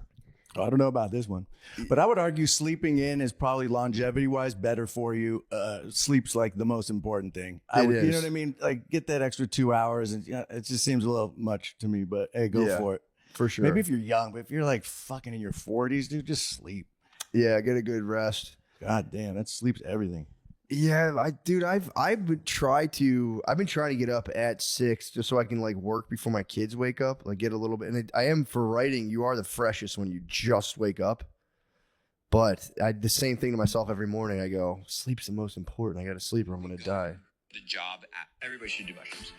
I don't know about this one, but I would argue sleeping in is probably longevity-wise better for you. Sleep's like the most important thing. You is. know what I mean? Like get that extra 2 hours, and it just seems a little much to me. But hey, go Yeah. for it. For sure. Maybe if you're young, but if you're like fucking in your 40s, dude, just sleep. Yeah, get a good rest. God damn, that sleep's everything. Yeah, I've been trying to get up at 6 just so I can like work before my kids wake up, like get a little bit. And I am for writing. You are the freshest when you just wake up. But the same thing to myself every morning. I go, sleep's the most important. I got to sleep or I'm gonna die. The job everybody should do mushrooms.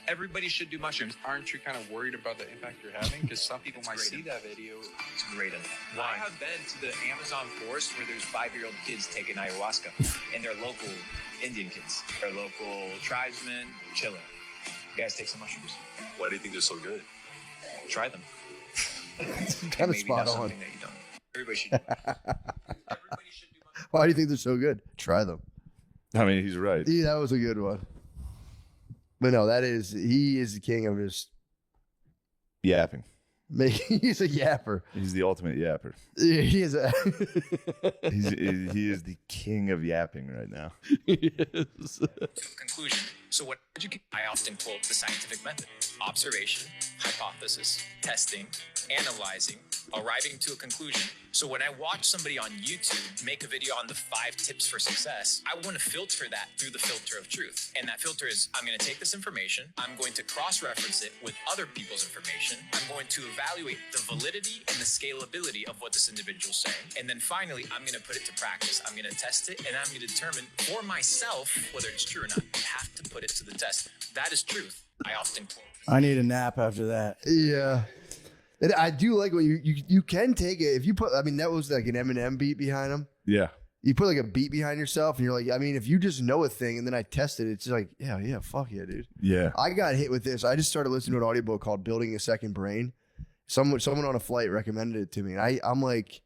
Everybody should do mushrooms. Aren't you kind of worried about the impact you're having? Because some people might see that video. It's great. I have been to the Amazon forest where there's 5-year-old kids taking ayahuasca, and they're local Indian kids. They're local tribesmen chilling. You guys take some mushrooms. Why do you think they're so good? Try them. Kind of Maybe spot that's on. something that you don't. Everybody should do Everybody should do mushrooms. Why do you think they're so good? Try them. I mean, he's right. Yeah, that was a good one. But no, he is the king of his. Yapping. He's a yapper. He's the ultimate yapper. He is a. He is the king of yapping right now. To a conclusion. So what I often quote the scientific method: observation, hypothesis, testing, analyzing, arriving to a conclusion. So when I watch somebody on YouTube make a video on the 5 tips for success, I want to filter that through the filter of truth. And that filter is, I'm going to take this information, I'm going to cross-reference it with other people's information, I'm going to evaluate the validity and the scalability of what this individual's saying. And then finally, I'm going to put it to practice. I'm going to test it, and I'm going to determine for myself whether it's true or not. You have to put it to the test. That is truth. I often quote. I need a nap after that. Yeah. And I do like when you can take it if you put. I mean, that was like an Eminem beat behind him. Yeah. You put like a beat behind yourself, and you're like, I mean, if you just know a thing, and then I test it, it's like, yeah, fuck yeah, dude. Yeah. I got hit with this. I just started listening to an audiobook called "Building a Second Brain." Someone on a flight recommended it to me, and I'm like,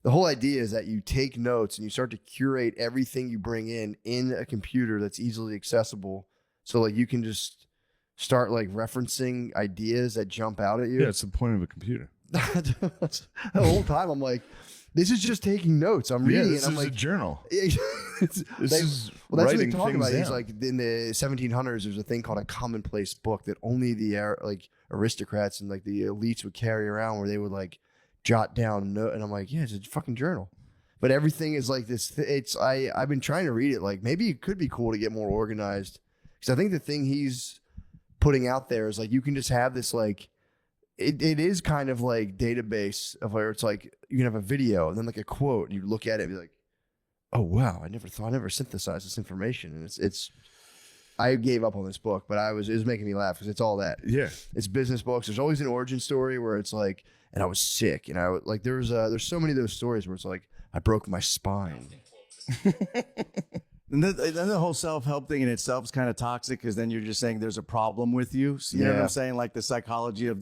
the whole idea is that you take notes and you start to curate everything you bring in a computer that's easily accessible, so like you can just start like referencing ideas that jump out at you. Yeah, it's the point of a computer. The whole time I'm like, This is just taking notes. I'm reading this it. I'm is like, a journal. this This is well, that's what they writing talk things about. He's down. like in the 1700s, there's a thing called a commonplace book that only the like aristocrats and like the elites would carry around, where they would like jot down note. And I'm like, yeah, it's a fucking journal. But everything is like this. I've been trying to read it. Like maybe it could be cool to get more organized, because I think the thing he's putting out there is like you can just have this like. It is kind of like database of where it's like you can have a video and then like a quote and you look at it and be like, oh wow, I never synthesized this information. And it's I gave up on this book, but it was making me laugh because it's all that. Yeah. It's business books. There's always an origin story where it's like, and I was sick, and I like there's so many of those stories where it's like I broke my spine. And then the whole self-help thing in itself is kind of toxic, because then you're just saying there's a problem with you. So you know what I'm saying? Like the psychology of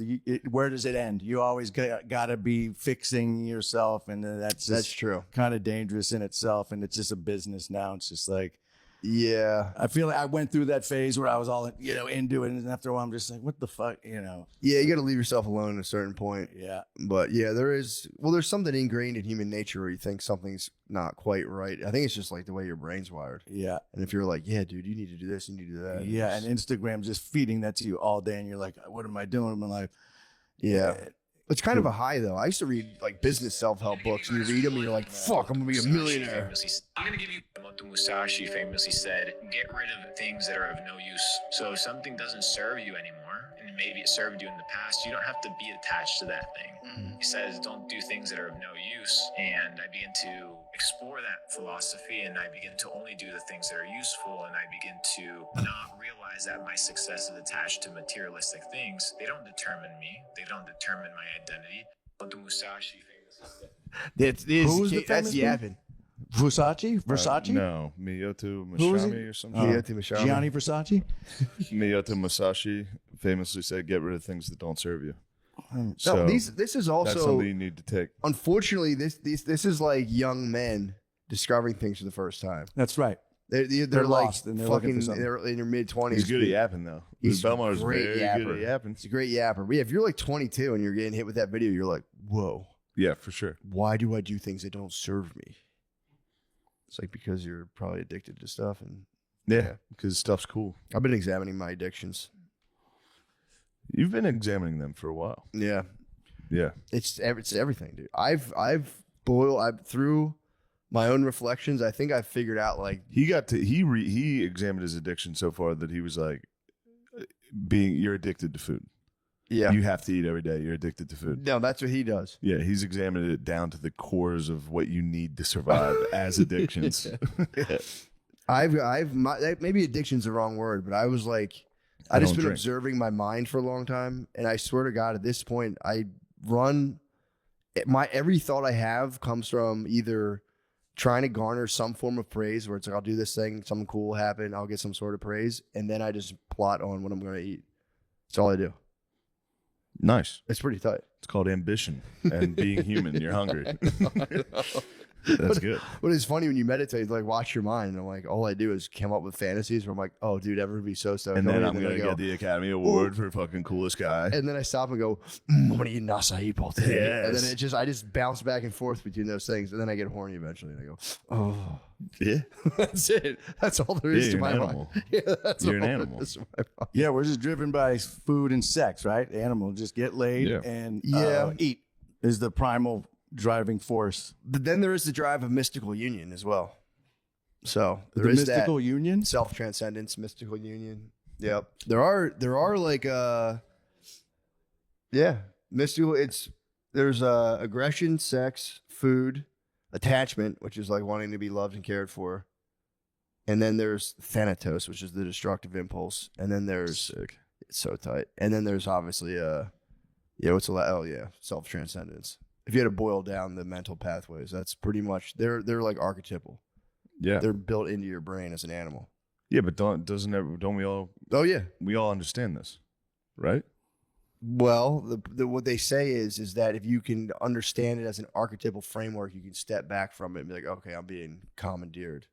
where does it end? You always got to be fixing yourself, and that's true. Kind of dangerous in itself, and it's just a business now. It's just like, yeah, I feel like I went through that phase where I was all into it, and after a while I'm just like, what the fuck, Yeah, you got to leave yourself alone at a certain point. Yeah, but yeah, there's something ingrained in human nature where you think something's not quite right. I think it's just like the way your brain's wired. Yeah, and if you're like, yeah, dude, you need to do this, you need to do that. Yeah, and Instagram's just feeding that to you all day, and you're like, what am I doing with my life? Yeah. It's kind of a high, though. I used to read like business self-help books, and you read them, and you're like, "Fuck, I'm gonna be a millionaire." I'm gonna give you what Musashi famously said: "Get rid of things that are of no use." So if something doesn't serve you anymore, and maybe it served you in the past, you don't have to be attached to that thing. He says, "Don't do things that are of no use." And I begin to explore that philosophy, and I begin to only do the things that are useful, and I begin to not realize that my success is attached to materialistic things. They don't determine me. They don't determine my identity. But the Musashi famously said, Who's the that's famous yapping. Versace? No, Miyoto Who was Musashi it? or something. Miyoto Musashi. Gianni Versace? Miyoto Musashi famously said, "Get rid of things that don't serve you." So No, this is also that's something you need to take. Unfortunately, this is like young men discovering things for the first time. That's right. They're lost like and they're looking fucking. for something. They're in their mid-20s. He's good at yapping, though. He's Belmar's great very yapper. good at yapping. He's a great yapper. But yeah, if you're like 22 and you're getting hit with that video, you're like, whoa, Yeah, for sure. why do I do things that don't serve me? It's like because you're probably addicted to stuff. And Yeah, because stuff's cool. I've been examining my addictions. You've been examining them for a while. Yeah, Yeah. it's everything, dude. I've through my own reflections, I think I figured out like He examined his addiction so far that he was like, you're addicted to food. yeah. You have to eat every day. You're addicted to food. No, that's what he does. Yeah, he's examined it down to the cores of what you need to survive as addictions. Maybe addiction's the wrong word, but I was like, I just don't been drink. observing my mind for a long time, and I swear to God, at this point, I run every thought I have comes from either trying to garner some form of praise, where it's like I'll do this thing, something cool will happen, I'll get some sort of praise, and then I just plot on what I'm going to eat. That's all I do. Nice. It's pretty tight. It's called ambition and being human. You're hungry. That's good. But it's funny when you meditate, like watch your mind. And I'm like, all I do is come up with fantasies where I'm like, oh, dude, everyone would be so stoked. And then on I'm me. going to I go, get the Academy Award for fucking coolest guy. and then I stop and go, I'm gonna eat an acai bowl today. And then Yes. I just bounce back and forth between those things, and then I get horny eventually, and I go, oh, Yeah. that's it. That's all there is Yeah, to you're my an mind. animal. Yeah, that's You're an all there animal. is to my mind. Yeah, we're just driven by food and sex, right? Animal, just get laid Yeah. and Yeah. eat is the primal driving force. But then there is the drive of mystical union as well. So The there is mystical that union. self transcendence, mystical union. Yep. There are like mystical. There's aggression, sex, food, attachment, which is like wanting to be loved and cared for. And then there's thanatos, which is the destructive impulse. And then there's it's so tight. And then there's obviously self transcendence. If you had to boil down the mental pathways, that's pretty much they're like archetypal. Yeah. They're built into your brain as an animal. Yeah, but don't we all understand this, right? Well, what they say is that if you can understand it as an archetypal framework, you can step back from it and be like, okay, I'm being commandeered.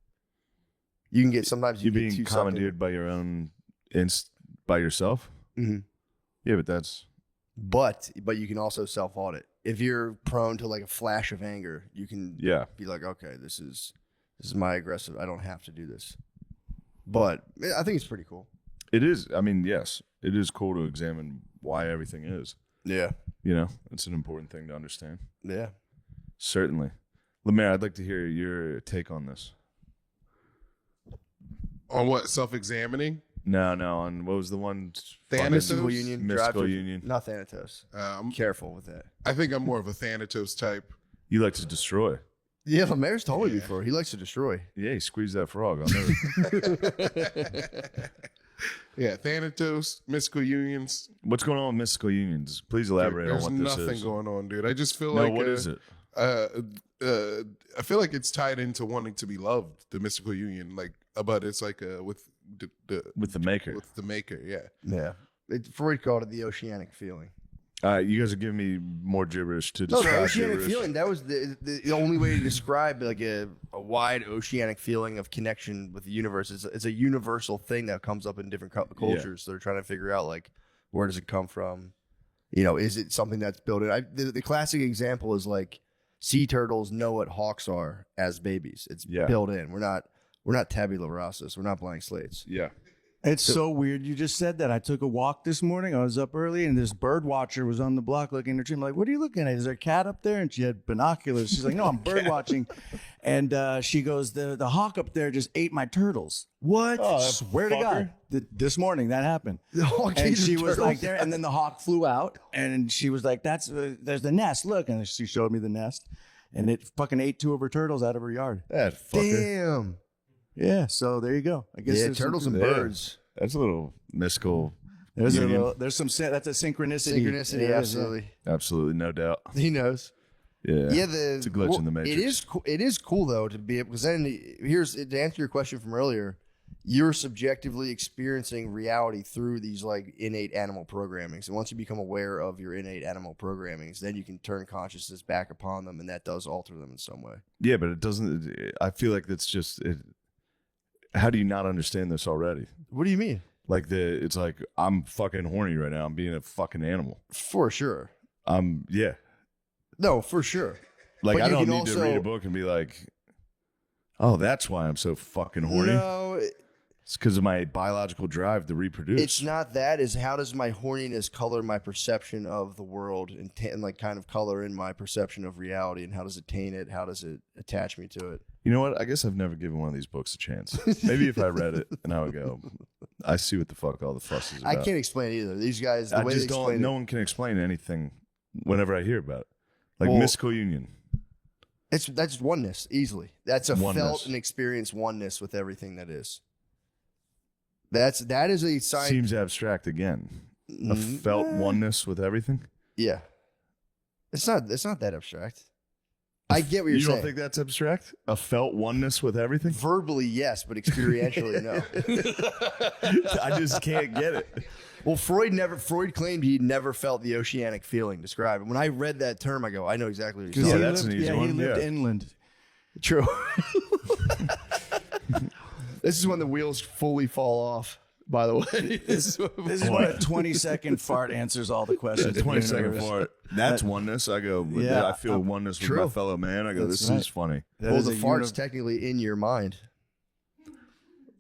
You can get sometimes You're get being too commandeered by your own by yourself. Mhm. Yeah, but that's but you can also self audit if you're prone to like a flash of anger, you can be like, okay, this is my aggressive. I don't have to do this. But I think it's pretty cool. It is. I mean, yes, it is cool to examine why everything is. Yeah. You know, it's an important thing to understand. Yeah. Certainly. Lemaire, I'd like to hear your take on this. On what? Self-examining? No, on what was the one? Thanatos? Mystical Union. Mystical Union. Not Thanatos. I'm Careful with that. I think I'm more of a Thanatos type. You like to destroy. Yeah, Lemaire's told me before. He likes to destroy. Yeah, he squeezed that frog. I'll never. Yeah, Thanatos, Mystical Unions. What's going on with Mystical Unions? Please elaborate on There's what this is. nothing going on, dude. I just feel No, like what is it? I feel like it's tied into wanting to be loved. The Mystical Union, but it's like with With the maker. with the maker. Yeah. Yeah. Freud called it the oceanic feeling. You guys are giving me more gibberish to No, describe the oceanic gibberish. feeling. That was the only way to describe like a wide oceanic feeling of connection with the universe. It's a universal thing that comes up in different cultures. So they're trying to figure out like where does it come from? You know, is it something that's built in? The classic example is like sea turtles know what hawks are as babies. It's built in. We're not tabula rasas. We're not blank slates. Yeah. It's so weird. You just said that. I took a walk this morning. I was up early, and this bird watcher was on the block looking at her tree. I'm like, what are you looking at? Is there a cat up there? And she had binoculars. She's like, no, I'm bird watching. And she goes, the hawk up there just ate my turtles. What? Oh, that Swear to God. This morning that happened. The hawk And ate she your was turtles? like there, and then the hawk flew out, and she was like, there's the nest. Look. And she showed me the nest, and it fucking ate 2 of her turtles out of her yard. That fucker. Damn. Yeah, so there you go. I guess Yeah, there's turtles and something there. birds. That's a little mystical. There's union. that's a synchronicity. Synchronicity, Yeah, absolutely. Absolutely, no doubt. He knows. Yeah. Yeah, it's a glitch in the matrix. It is cool though to be able, because then to answer your question from earlier, you're subjectively experiencing reality through these like innate animal programmings, and once you become aware of your innate animal programmings, then you can turn consciousness back upon them, and that does alter them in some way. Yeah, but it doesn't. I feel like that's just. How do you not understand this already? What do you mean? Like it's like I'm fucking horny right now. I'm being a fucking animal. For sure. Yeah. No, for sure. Like But I you don't can need to also- read a book and be like, oh, that's why I'm so fucking horny. No, It's because of my biological drive to reproduce. it's not that. Is how does my horniness color my perception of the world and like kind of color in my perception of reality, and how does it taint it? How does it attach me to it? You know what? I guess I've never given one of these books a chance. Maybe if I read it and I would go, I see what the fuck all the fuss is about. I can't explain it either. These guys, the I way just they don't. explain No it, one can explain anything whenever I hear about it. Like Well- mystical union. that's oneness easily. That's a Oneness. felt and experienced oneness with everything that is. That is a sign. Seems abstract again. A felt oneness with everything. Yeah, it's not that abstract. I get what you're You saying. don't think that's abstract? A felt oneness with everything? Verbally, yes, but experientially, no. I just can't get it. Well, Freud claimed he never felt the oceanic feeling described. And when I read that term, I go, I know exactly what you're Yeah, saying. that's an easy one, He lived yeah. inland. True. This is when the wheels fully fall off, by the way. This is when a 20-second fart answers all the questions. of the 20-second universe. fart. That's oneness. I go, Yeah, I feel oneness with true. my fellow man. I go, That's this right. is funny. That Well, is the a fart's univ- technically in your mind.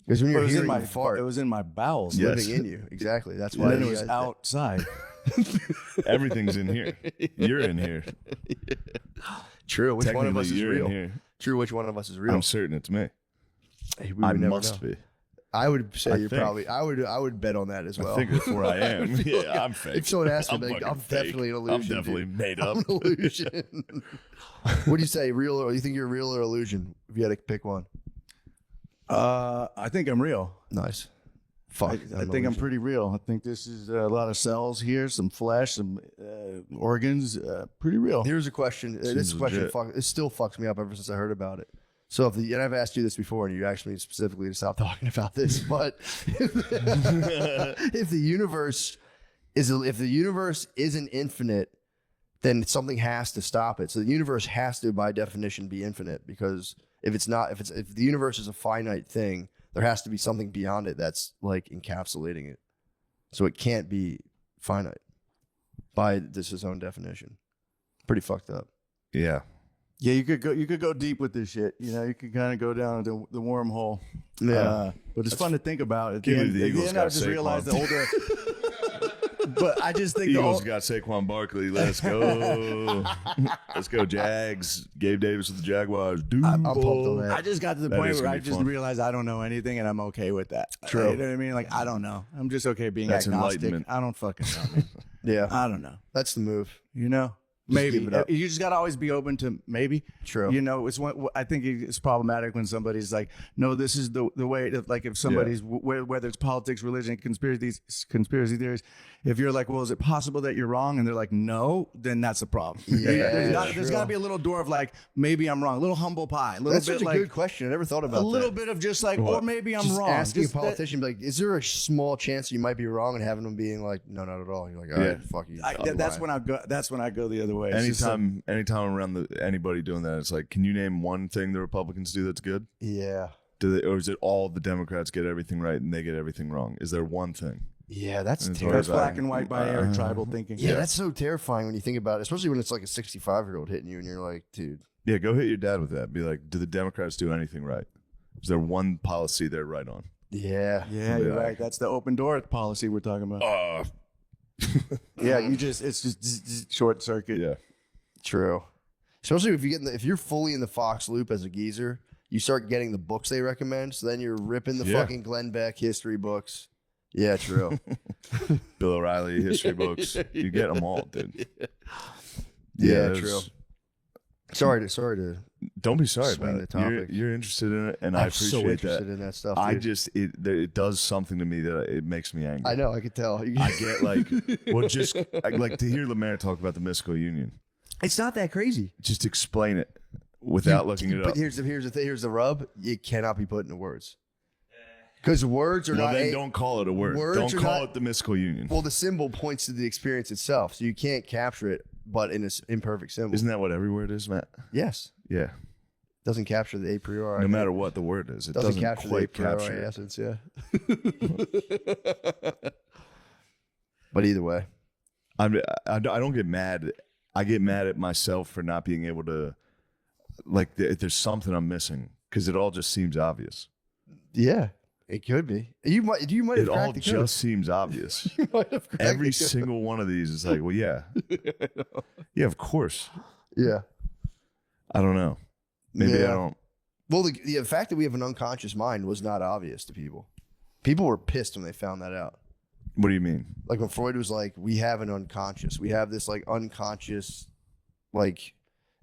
Because when It you're was in hearing my the fart, It was in my bowels. Yeah. living in you. Exactly. That's And why then it you was guys- outside. Everything's in here. You're in here. True. Which one of Technically, us is you're real? in here. True. Which one of us is real? I'm certain it's me. Hey, we I would never must know. be. I would say I you're think. probably. I would bet on that as well. I think that's where I am. feel Yeah, like I'm fake. if someone asked me, I'm they'd- fucking I'm fake. definitely an I'm illusion, definitely dude. made I'm up. an illusion. What do you say? Real or you think you're real or illusion? If you had to pick one. I think I'm real. Nice. Fuck. I think I'm pretty real. I think this is a lot of cells here, some flesh, some organs. Pretty real. Here's a question. This Seems question legit. it still fucks me up ever since I heard about it. So and I've asked you this before, and you asked me specifically to stop talking about this. But if the universe isn't infinite, then something has to stop it. So the universe has to, by definition, be infinite, because if the universe is a finite thing, there has to be something beyond it that's like encapsulating it. So it can't be finite by its own definition. Pretty fucked up. Yeah. Yeah, you could go deep with this shit. You know, you could kind of go down the wormhole. Yeah. But it's fun to think about. At the Can't end, believe the Eagles I got just realized the Saquon. older. But I just think Eagles got Saquon Barkley. Let's go. Let's go, Jags. Gabe Davis with the Jaguars. Dude, I'm pumped on that. I just got to the That point is where gonna I be just fun. realized I don't know anything, and I'm okay with that. True. You know what I mean? Like, I don't know. I'm just okay being That's agnostic. enlightenment. I don't fucking know, man. Yeah. I don't know. That's the move. You know? Just Maybe. give it up. You just got to always be open to maybe. True. You know, I think it's problematic when somebody's like, no, this is the way. Like if somebody's, whether it's politics, religion, conspiracy theories, if you're like, well, is it possible that you're wrong? And they're like, no, then that's a problem. Yeah, There's got to be a little door of like, maybe I'm wrong. A little humble pie. A little That's bit such a like, good question. I never thought about a that. little bit of just like, or maybe I'm Just wrong. asking Just a politician, be like, is there a small chance you might be wrong, and having them being like, no, not at all. You're like, all right, fuck you. that's when I go. That's when I go the other way. It's just Anytime around anybody doing that, it's like, can you name one thing the Republicans do that's good? Yeah. Or is it all the Democrats get everything right and they get everything wrong? Is there one thing? Yeah, that's It's terrifying. that's black and white binary tribal thinking. Yeah, that's so terrifying when you think about it, especially when it's like a 65-year-old hitting you and you're like, dude. Yeah, go hit your dad with that. Be like, do the Democrats do anything right? Is there one policy they're right on? Yeah. Yeah, you're right. That's the open door policy we're talking about. Yeah, it's just short circuit. Yeah. True. Especially if you're fully in the Fox loop as a geezer, you start getting the books they recommend. So then you're ripping the fucking Glenn Beck history books. Yeah, true. Bill O'Reilly history books. You get them all, dude. Yeah, there's- true. Sorry to. Don't be sorry Swing about the it. topic. You're interested in it, and I I'm appreciate so interested that. in that stuff. I dude. just it does something to me that it makes me angry. I know. I could tell. I get like, well, just like to hear Lemaire talk about the mystical union. It's not that crazy. Just explain it without looking it up. But here's the rub. It cannot be put into words. Because words are Well, not. then don't call it a word. words Don't are call not- it the mystical union. Well, the symbol points to the experience itself, so you can't capture it, but in an imperfect symbol. Isn't that what every word is, Matt? Yes. Yeah. Doesn't capture the a priori. No matter what the word is, it doesn't doesn't capture the a quite priori capture it. essence. Yeah. But either way, I don't get mad. I get mad at myself for not being able to, like, if there's something I'm missing, because it all just seems obvious. yeah, it could be. You might have It all cracked the code. just seems obvious. You might have cracked Every the code. single one of these is like, well, yeah. Yeah, of course. Yeah. I don't know. Maybe I Yeah. don't. Well, the fact that we have an unconscious mind was not obvious to people. People were pissed when they found that out. What do you mean? Like when Freud was like, we have an unconscious. We have this like unconscious, like,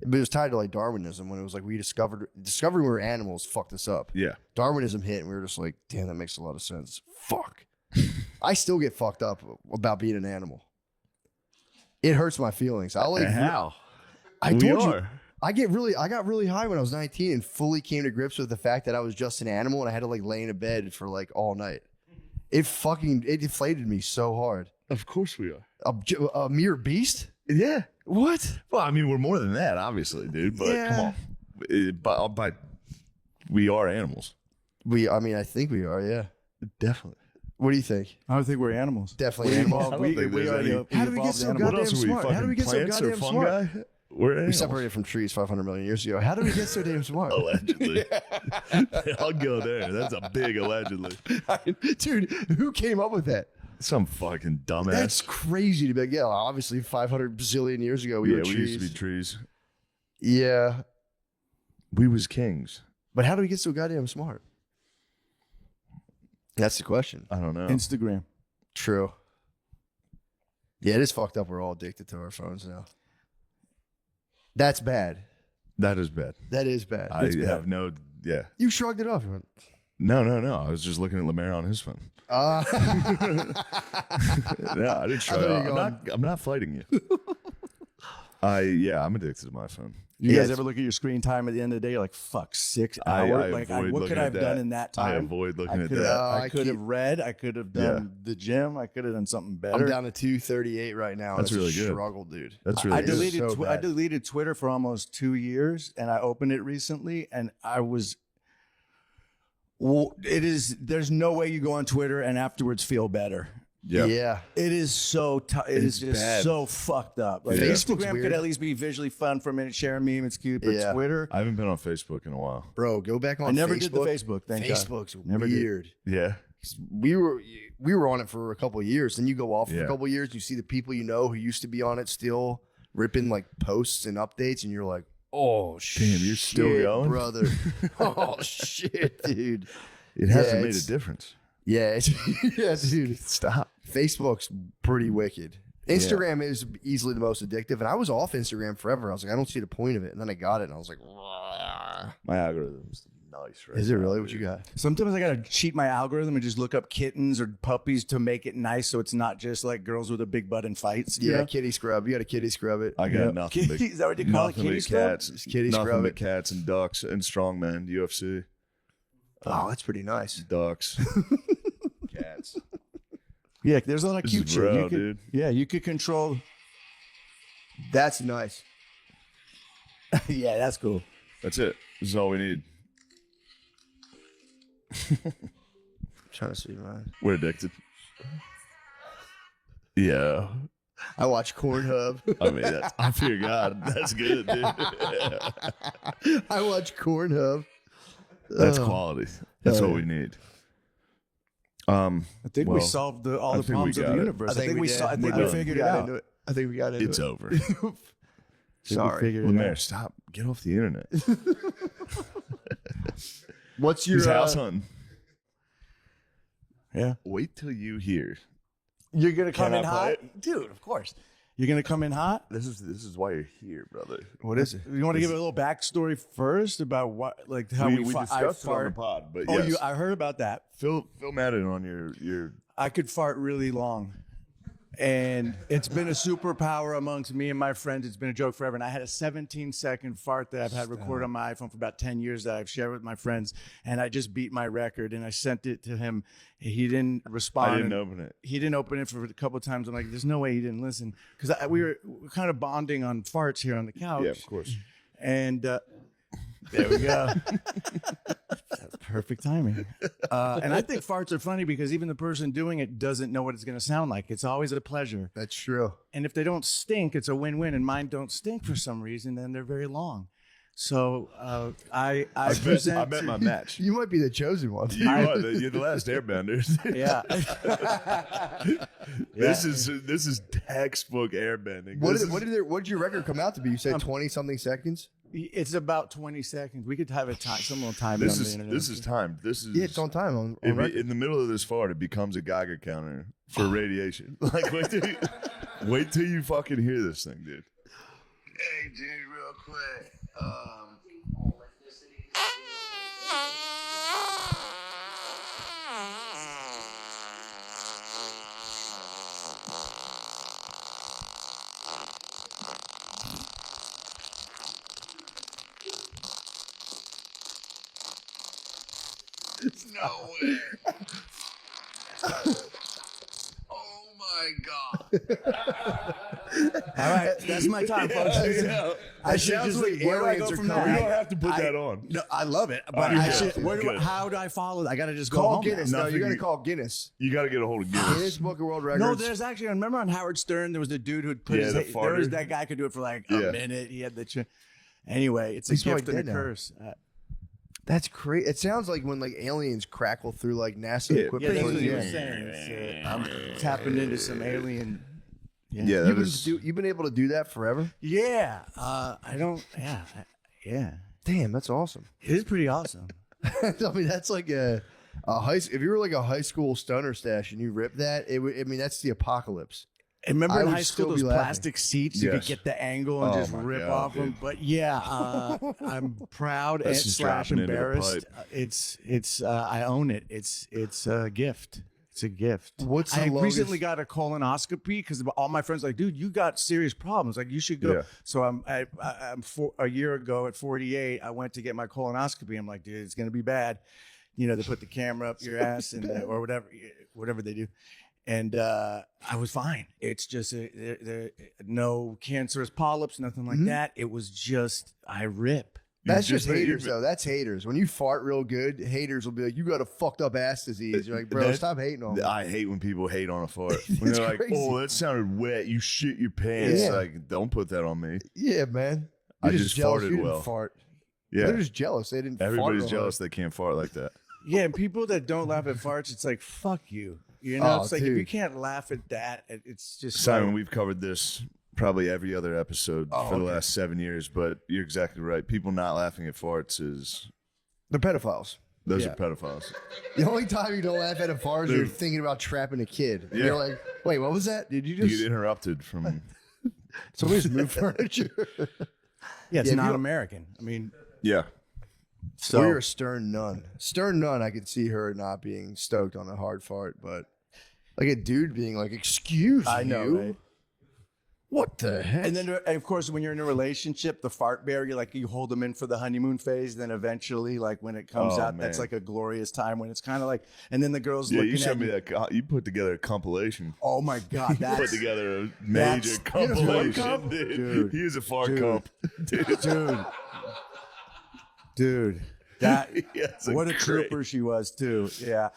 but it was tied to like Darwinism when it was like we discovering we were animals fucked us up. Yeah. Darwinism hit and we were just like, damn, that makes a lot of sense. Fuck. I still get fucked up about being an animal. It hurts my feelings. I like How? I We told you. are. I got really high when I was 19 and fully came to grips with the fact that I was just an animal and I had to like lay in a bed for like all night. It deflated me so hard. Of course we are. A mere beast? Yeah. What? Well, I mean, we're more than that, obviously, dude. But Yeah. come on. But we are animals. I think we are, yeah. Definitely. What do you think? I don't think we're animals. Definitely We animals. evolved- I don't think we there's already any- How do we get evolved so animals. What goddamn else are we? smart? Fucking How do we get so plants or goddamn smart? fungi? We're We animals. separated from trees 500 million years ago. How do we get so damn smart? Allegedly. I'll go there. That's a big allegedly. Dude, who came up with that? Some fucking dumbass. That's crazy to be like, yeah, obviously 500 bazillion years ago we were we trees. used to be trees. Yeah. We was kings. But how do we get so goddamn smart? That's the question. I don't know. Instagram. True. Yeah, it is fucked up. We're all addicted to our phones now. That's bad. That is bad. That is bad. I It's bad. have no. Yeah. You shrugged it off. You went, No. I was just looking at Lemaire on his phone. No, I didn't try. thought you were I'm not fighting you. I'm addicted to my phone. You Yeah, guys it's- ever look at your screen time at the end of the day? You're like, fuck, 6 I hours. Like, avoid what looking could I at have done that. in that I time? avoid looking at could that. have, I I could have keep- read. I could have done the gym. I could have done something better. I'm down to 238 right now. That's and it's really a good. struggle, dude. That's really I good. deleted. So I bad. deleted Twitter for almost 2 years, and I opened it recently, and I was. Well, it is. There's no way you go on Twitter and afterwards feel better. Yeah. It is so it is just bad. so fucked up. Like Yeah. Facebook's Instagram weird. could at least be visually fun for a minute, share a meme, it's cute. But Yeah. Twitter, I haven't been on Facebook in a while. Bro, go back on I never Facebook. did the Facebook. Thank God. Facebook's Never did. weird. Yeah. We were on it for a couple of years. Then you go off for Yeah. a couple of years. You see the people you know who used to be on it still ripping like posts and updates, and you're like, oh shit, you're still going? brother. Oh shit, dude. It hasn't made a it's- difference. Yeah, yeah, dude. Stop. Facebook's pretty wicked. Instagram is easily the most addictive, and I was off Instagram forever. I was like, I don't see the point of it, and then I got it, and I was like, "Wah." My algorithm's nice, right? Is it now, really what dude. you got? Sometimes I gotta cheat my algorithm and just look up kittens or puppies to make it nice, so it's not just like girls with a big butt and fights. You Yeah, know? kitty scrub. You got a kitty scrub it. I got nothing but, Kitty, is that what you call it? nothing Kitty but scrub? cats. Just kitty nothing scrub but it. cats and ducks and strongmen, UFC. Oh, that's pretty nice. Ducks. Cats. Yeah, there's a lot of This cute is shit. bro, You could, dude. Yeah, you could control. That's nice. Yeah, that's cool. That's it. This is all we need. I'm trying to see mine. We're addicted. Yeah. I watch Cornhub. I mean, that's, I fear God. That's good, dude. I watch Cornhub. That's Oh. quality. That's Oh, what yeah. we need. I think we Well, solved all I the think we problems of got the it. universe. I think we did. saw. I think We're we done. figured it got out. into it. I think we got into It's it. over. Sorry. Figured it Lemaire, out. stop. Get off the internet. What's your He's house hunting. Yeah, Wait till you hear. you're gonna come Can in I hot, play dude. Of course, you're gonna come in hot. This is why you're here, brother. What is it? You want to give a little backstory first about what, like how we I discussed it on the fart. pod, but Oh, yes. I heard about that. Phil Madden on your I could fart really long. And it's been a superpower amongst me and my friends. It's been a joke forever. And I had a 17-second fart that I've had recorded on my iPhone for about 10 years that I've shared with my friends. And I just beat my record and I sent it to him. He didn't respond. I didn't open it. He didn't open it for a couple of times. I'm like, there's no way he didn't listen. Because we were kind of bonding on farts here on the couch. Yeah, of course. And there we go. That's perfect timing. And I think farts are funny because even the person doing it doesn't know what it's going to sound like. It's always a pleasure. That's true. And if they don't stink, it's a win-win. And mine don't stink for some reason, then they're very long. So I present. I bet my match. You might be the chosen one. You are you're the last airbender. Yeah. This is textbook airbending. What did your record come out to be? You said 20 something seconds? It's about 20 seconds. We could have a time, some little time on the internet. This is timed. This is Yeah, it's on time on in record. the middle of this fart, it becomes a Geiger counter for radiation. Like wait till you fucking hear this thing, dude. Hey, dude, real quick. No way. Oh my God. All right, that's my time, folks. I should sounds just like where do I aliens go are from coming. there? You don't have to put that on. No, I love it, but You I have should. to. Where Good. how do I follow? I got to just go Call home. Guinness. No, Nothing you got to you- call Guinness. You got to get a hold of Guinness Guinness. Book of World Records. No, there's actually. I remember on Howard Stern, there was a dude who'd put Yeah, his. the There was farter. that guy could do it for like Yeah. a minute. He had the. Anyway, it's a He's probably gift and a dead now. curse. That's crazy. It sounds like when like aliens crackle through like NASA Yeah. equipment. Yeah, that's on what the you were air. saying. I'm tapping into some alien. Yeah, You've that been, is. you've been able to do that forever? Yeah. I don't. Yeah. Yeah. Damn, that's awesome. It is pretty awesome. I mean, that's like a high. If you were like a high school stunner stash and you ripped that, it would. I mean, that's the apocalypse. And remember I in would high school still be those laughing. plastic seats you could Yes. get the angle and Oh just my rip God, off dude. them. But yeah, I'm proud and That's just slash dropping into the embarrassed. pipe. It's I own it. It's a gift. It's a gift. What's the I longest- recently got a colonoscopy because all my friends are like, dude, you got serious problems. Like you should go. Yeah. So I'm a year ago at 48, I went to get my colonoscopy. I'm like, dude, it's gonna be bad. You know, they put the camera up your ass and or whatever they do. And I was fine. It's just no cancerous polyps, nothing like that. It was just I rip. That's just haters, though. That's haters. When you fart real good, haters will be like, "You got a fucked up ass disease." You're like, "Bro, stop hating on me." I hate when people hate on a fart. When they're like, crazy. "Oh, that sounded wet. You shit your pants." Yeah. Like, don't put that on me. Yeah, man. I You're just jealous farted you didn't well. Fart. Yeah, They're just jealous. They didn't. everybody's fart jealous they can't fart like that. Yeah, and people that don't laugh at farts, it's like fuck you. You know, Oh, it's like if dude. you can't laugh at that, it's just Simon, like, we've covered this probably every other episode for the last 7 years, but you're exactly right. People not laughing at farts They're pedophiles. those Yeah. are pedophiles. The only time you don't laugh at a fart is you're thinking about trapping a kid. And Yeah. You're like, wait, what was that? Did you You just get interrupted from. somebody just move furniture? yeah, it's Yeah, not you- American. I mean, Yeah. So so you're a stern nun. Stern nun, I could see her not being stoked on a hard fart, but like a dude being like, "Excuse I know, you, right? what the heck?" And then, of course, when you're in a relationship, the fart bear, you hold them in for the honeymoon phase. Then eventually, like when it comes Oh, out, that's man. like a glorious time when it's kind of like, and then the girl's Yeah, looking you showed at me you. that. You put together a compilation. Oh my god, Put that's together a major that's- compilation, dude. Dude. He is a fart Dude. comp. Dude. dude. That Yes, what a great. trooper she was too. Yeah,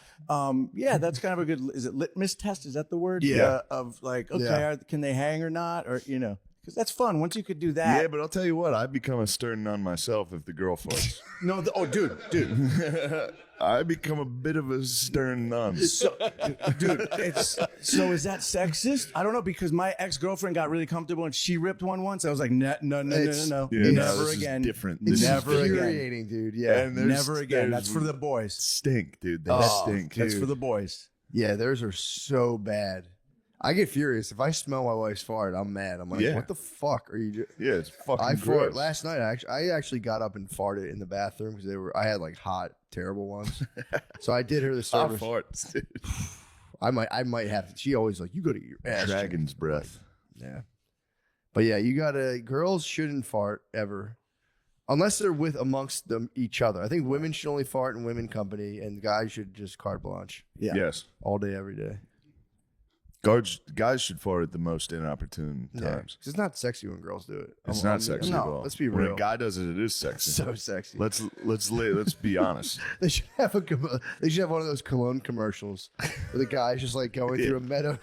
yeah. That's kind of a good. Is it litmus test? Is that the word? Yeah. Of like, okay, Yeah. can they hang or not, or because that's fun. Once you could do that. Yeah, but I'll tell you what, I'd become a stern nun myself if the girl farts. No. Dude. I become a bit of a stern nun. So, dude, so is that sexist? I don't know because my ex-girlfriend got really comfortable and she ripped one once. I was like, no, Yeah, never no, this again. is different. It's This is never again. infuriating, dude. Yeah, And there's- Never again. there's That's for the boys. Stink, dude. They Oh, stink. That's for the boys. yeah. Theirs are so bad. I get furious if I smell my wife's fart. I'm mad. I'm like, Yeah. what the fuck are you doing? Yeah, it's fucking I gross. fart last night. I actually got up and farted in the bathroom because I had like hot, terrible ones. So I did her the Hot service. farts, dude. I might have. She always like, you go to your ass. Dragon's breath. Yeah. But yeah, you gotta. Girls shouldn't fart ever, unless they're with amongst them each other. I think women should only fart in women company, and guys should just carte blanche Yeah. Yes. all day, every day. Guys should fart at the most inopportune Yeah. times. 'Cause it's not sexy when girls do it. It's not sexy no, at all. let's be When real. a guy does it, it is sexy. So sexy. Let's be honest. They should have they should have one of those cologne commercials where the guy's just like going through a meadow.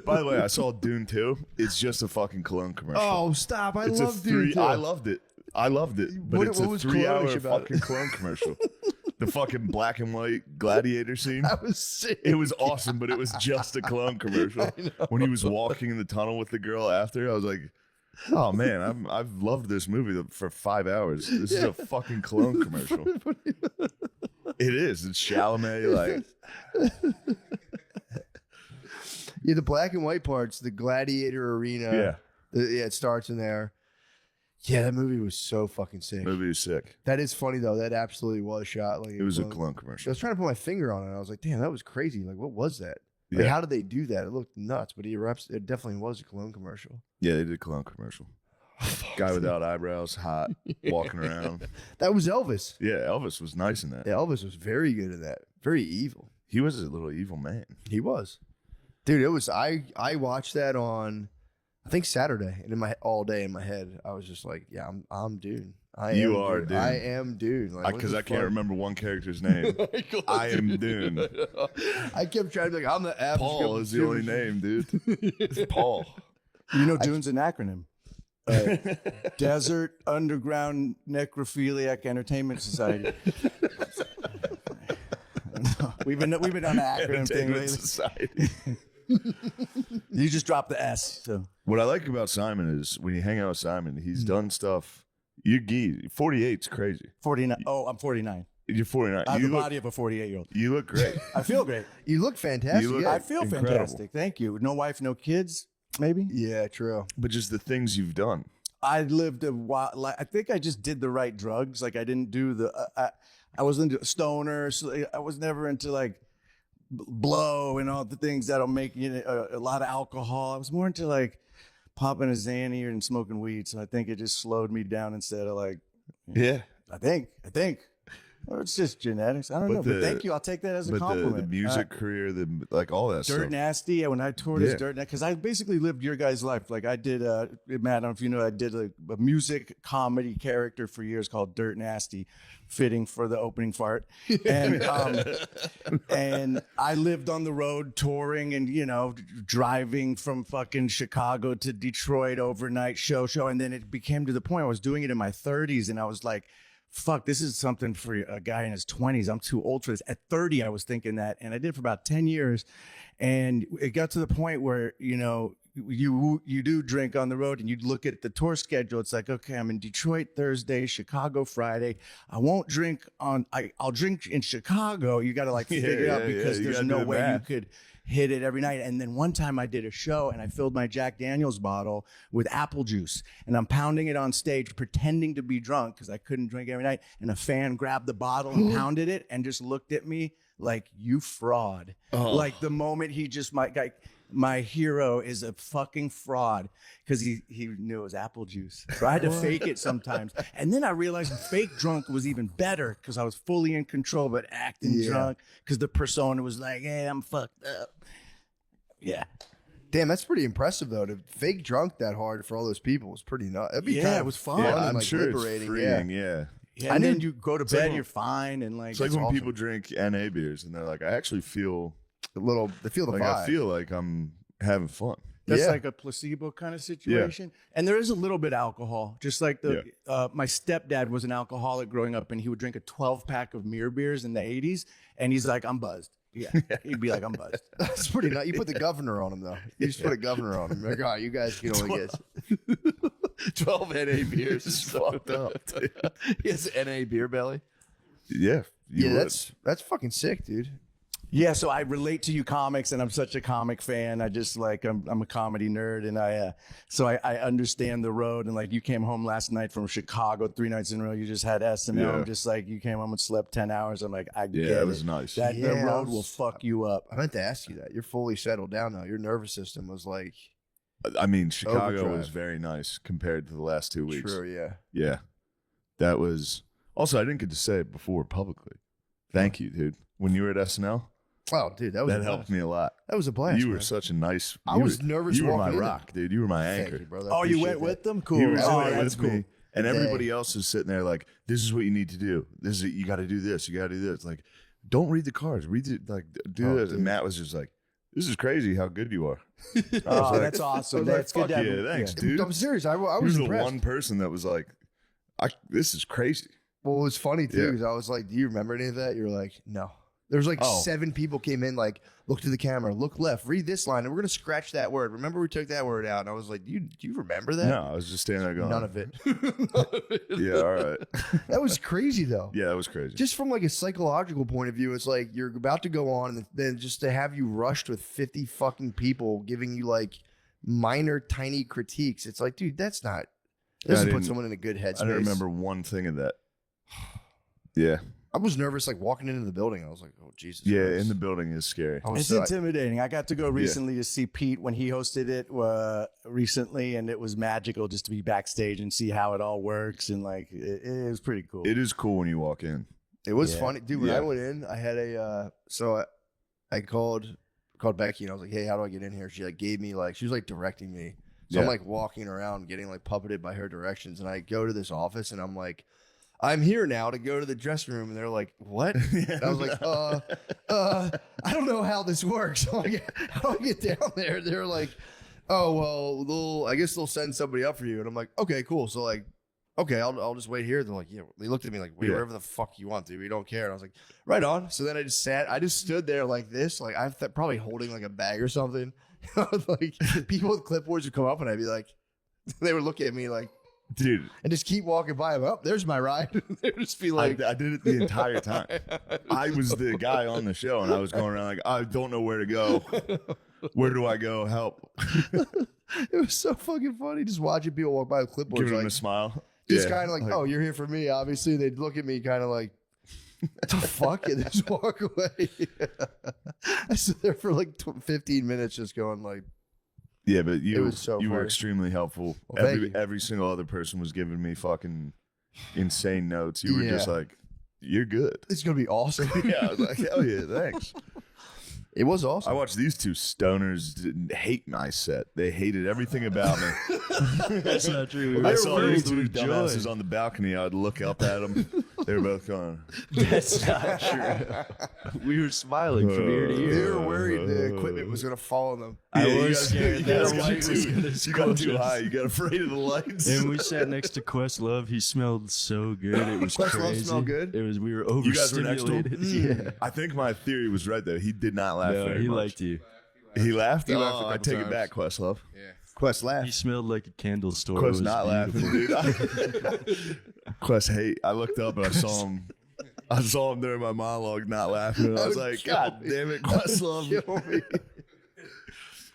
By the way, I saw Dune 2. It's just a fucking cologne commercial. Oh, stop! I it's love a three. Dude. I loved it. But What- it's what a was 3-hour cologne-ish about it? fucking cologne commercial. The fucking black and white gladiator scene. That was sick. It was awesome, but it was just a cologne commercial. When he was walking in the tunnel with the girl after, I was like, "Oh man, I've loved this movie for 5 hours. This is a fucking cologne commercial." It is. It's Chalamet. Like, Yeah, the black and white parts, the gladiator arena. yeah, It starts in there. Yeah, that movie was so fucking sick. movie was sick. That is funny though. That absolutely was shot like It was a cologne. cologne I commercial. was trying to put my finger on it. I was like, damn, that was crazy. Like, what was that? Like, Yeah. how did they do that? It looked nuts, but it definitely was a cologne commercial. Yeah, they did a cologne commercial. Guy without eyebrows, hot, walking around. That was Elvis. Yeah, Elvis was nice in that. Yeah, Elvis was very good at that. Very evil. He was a little evil man. He was. Dude, it was I watched that on I think Saturday, and in my all day in my head, I was just like, yeah, I'm Dune. You are Dune. Dune. I am Dune. Like, what Because the I can't fuck? remember one character's name. I am Dune. I kept trying to be like, I'm the app. Paul is the only name, dude. It's Paul. You know, Dune's an acronym. Desert Underground Necrophiliac Entertainment Society. we've been on the acronym thing Entertainment lately. Society. You just dropped the S. So What I like about Simon is when you hang out with Simon, he's done stuff. You're geez. 48's crazy. 49. Oh, I'm 49. You're 49. I have You the look, body of a 48-year-old. you look great. I feel great. You look fantastic. You look- yeah. I feel Incredible. fantastic. Thank you. No wife, no kids. Maybe. Yeah, true. But just the things you've done. I lived a while. Like, I think I just did the right drugs. Like I didn't do the. I was into stoner. So I was never into like blow and all the things that'll make you a lot of alcohol. I was more into like popping a Xanny and smoking weed. So I think it just slowed me down instead of like. Yeah. I think. Well, it's just genetics. I don't know, but thank you. I'll take that as a compliment. The music career, like all that stuff. Dirt Nasty. Yeah, when I toured as Dirt Nasty, because I basically lived your guys' life. Like I did, Matt, I don't know if you know, I did a music comedy character for years called Dirt Nasty, fitting for the opening fart. And and I lived on the road touring and, you know, driving from fucking Chicago to Detroit overnight show. And then it became to the point I was doing it in my 30s and I was like, fuck, this is something for a guy in his 20s. I'm too old for this. At 30, I was thinking that. And I did for about 10 years. And it got to the point where, you know, you do drink on the road and you look at the tour schedule. It's like, okay, I'm in Detroit Thursday, Chicago Friday. I won't drink I'll drink in Chicago. You got to like figure it out because there's no way you could hit it every night. And then one time I did a show and I filled my Jack Daniels bottle with apple juice and I'm pounding it on stage pretending to be drunk because I couldn't drink every night. And a fan grabbed the bottle and pounded it and just looked at me like, you fraud. Like the moment he just my hero is a fucking fraud because he knew it was apple juice. So I had to fake it sometimes. And then I realized fake drunk was even better because I was fully in control, but acting drunk because the persona was like, hey, I'm fucked up. Yeah. Damn, that's pretty impressive though. To fake drunk that hard for all those people was pretty nuts. It'd be kind of, it was fun. and, I'm like, sure liberating. it's freeing, yeah. Yeah, and then you go to bed, you're fine, and like It's like it's when awesome. people drink NA beers and they're like, I actually feel They feel the like vibe. I feel like I'm having fun. That's like a placebo kind of situation. And there is a little bit of alcohol. Just like my stepdad was an alcoholic growing up and he would drink a 12-pack of Mir beers in the 80s. And he's like, I'm buzzed. Yeah. He'd be like, I'm buzzed. That's pretty nice. You put the governor on him though. You just put a governor on him. Like, oh, you guys can only get 12 NA beers is fucked up. He has NA beer belly. Yeah. You would. that's fucking sick, dude. Yeah, so I relate to you comics, and I'm such a comic fan. I just like I'm a comedy nerd, and I understand the road. And like you came home last night from Chicago 3 nights in a row. You just had SNL. Yeah. I'm just like you came home and slept 10 hours. I'm like I get it was nice. That the road will fuck you up. I meant to ask you that. You're fully settled down now. Your nervous system was like, I mean, Chicago Overdrive. was very nice compared to the last 2 weeks. true, yeah. Yeah. That was also I didn't get to say it before publicly. Thank you, dude. When you were at SNL, Oh, dude, that helped me a lot. That was a blast. You were man. such a nice. I was nervous You were my walking in rock, dude. You were my Thank anchor. you, brother. Oh, you Appreciate went that. with them? Cool. You were Oh, sitting there that's with me, cool. and Dang. everybody else is sitting there like, "This is what you need to do. This is you got to do this. You got to do this." Like, don't read the cards. Read it. Like, do this. dude. And Matt was just like, "This is crazy how good you are." Oh, like, that's awesome. like, That's good to fuck have. yeah, thanks, yeah. dude. I'm serious. I You was were the impressed. one person that was like, "This is crazy." Well, it was funny too Yeah. because I was like, "Do you remember any of that?" You're like, "No." There's like 7 people came in, like, look to the camera, look left, read this line, and we're gonna scratch that word. Remember, we took that word out, and I was like, "Do you remember that?" No, I was just standing there going, None of it. Yeah, all right. That was crazy though. Yeah, that was crazy. Just from like a psychological point of view, it's like you're about to go on, and then just to have you rushed with 50 fucking people giving you like minor, tiny critiques. It's like, dude, that's not. Yeah, I Doesn't put didn't- someone in a good headspace. I don't remember one thing of that. Yeah, I was nervous, like walking into the building. I was like, "Oh Jesus!" yeah. Christ. In the building is scary. I was It's so- intimidating. I got to go recently to see Pete when he hosted it recently, and it was magical just to be backstage and see how it all works. And like, it was pretty cool. It is cool when you walk in. It was Yeah. funny, dude. When Yeah. I went in, I had a I called Becky and I was like, "Hey, how do I get in here?" She like gave me like she was like directing me. So I'm Yeah. like walking around, getting like puppeted by her directions, and I go to this office and I'm like, "I'm here now to go to the dressing room," and they're like, "What?" And I was like, I don't know how this works. I'm like, how do I get down there? They're like, "Oh well, I guess they'll send somebody up for you," and I'm like, "Okay, cool." So like, okay, I'll just wait here. They're like, yeah. They looked at me like, wait, Yeah. wherever the fuck you want to. We don't care. And I was like, right on. So then I just stood there like this, like I'm probably holding like a bag or something. Like people with clipboards would come up and I'd be like, they would look at me like, Dude, and just keep walking by. Oh, there's my ride. They'd just be like, I did it the entire time. I was the guy on the show, and I was going around like, I don't know where to go. Where do I go? Help! it was so fucking funny just watching people walk by with clipboards. Giving him Like, a smile. just Yeah. kind of like, oh, you're here for me, obviously. They'd look at me kind of like, what the fuck? And just walk away. I stood there for like 15 minutes just going like, Yeah, but It you was so you were funny. extremely helpful. Well, thank you. Every single other person was giving me fucking insane notes. You were just Yeah. like, you're good. It's gonna be awesome. Yeah, I was like, hell yeah, thanks. It was I awesome. watched these two stoners didn't hate my set. They hated everything about me. That's not true. I saw these two with joy. dumbasses on the balcony. I'd look up at them. They were both going. That's not true. We were smiling from ear to They ear. were worried the equipment was gonna fall on them. I Yeah, you was guys- scared you that guys a got light was too- gonna You got squish too us. high. You got afraid of the lights. And we sat next to Questlove. He smelled so good. It was Questlove crazy. smelled good? It was. We were You guys were next to him? overstimulated. Yeah. I think my theory was right though. He did not laugh. No, very he much. liked you. He laughed. He laughed a Oh, I couple take it times. back, Questlove. Quest laughed. He smelled like a candle store. It Quest was not beautiful. laughing, dude. Quest hate. I looked up and I saw him. I saw him during my monologue not laughing. And I was like, God damn it, Questlove. Kill me.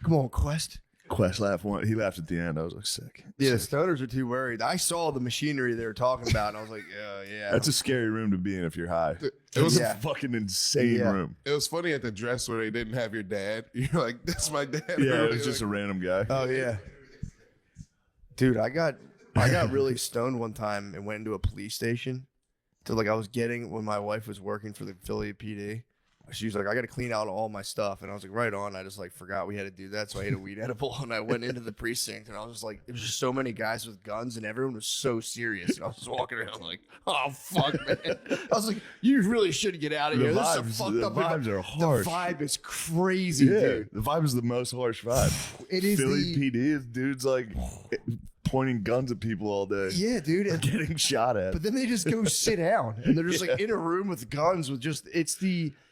Come on, Quest. Quest laughed one. He laughed at the end. I was like, sick. Yeah, the stoners are too worried. I saw the machinery they were talking about, and I was like, yeah. That's a scary room to be in if you're high. It was Yeah. A fucking insane Yeah. room. It was funny at the dress where they didn't have your dad. You're like, that's my dad. Yeah, it was just a random guy. Oh yeah, dude. I got really stoned one time and went into a police station. So like I was getting when my wife was working for the Philly PD. She was like, I got to clean out all my stuff, and I was like, right on. I just like forgot we had to do that, so I ate a weed edible, and I went into the precinct, and I was just like, there was just so many guys with guns, and everyone was so serious, and I was just walking around like, oh fuck, man. I was like, you really should get out of here. This is a fucked the up vibes are harsh. The vibe is crazy, Yeah, dude. the vibe is the most harsh vibe. It is Philly the- PD is dudes like pointing guns at people all day. Yeah, dude. And getting shot at. But then they just go sit down, and they're just like in a room with guns with just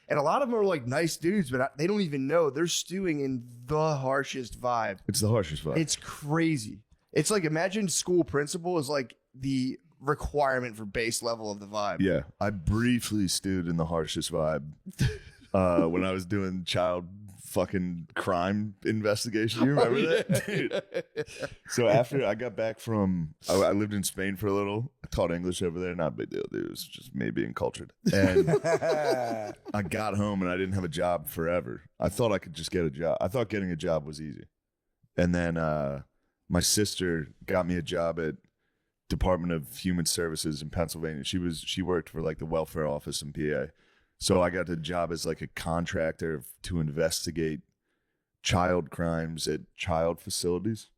and a lot of them are like nice dudes, but they don't even know they're stewing in the harshest vibe. It's the harshest vibe. It's crazy. It's like imagine school principal is like the requirement for base level of the vibe. Yeah, I briefly stewed in the harshest vibe when I was doing child fucking crime investigation. You remember that? Dude. So after I got back from, I lived in Spain for a little. I taught English over there. Not a big deal, dude. It was just me being cultured. And I got home and I didn't have a job forever. I thought I could just get a job. I thought getting a job was easy. And then my sister got me a job at Department of Human Services in Pennsylvania. She worked for like the welfare office in PA. So I got a job as like a contractor to investigate child crimes at child facilities.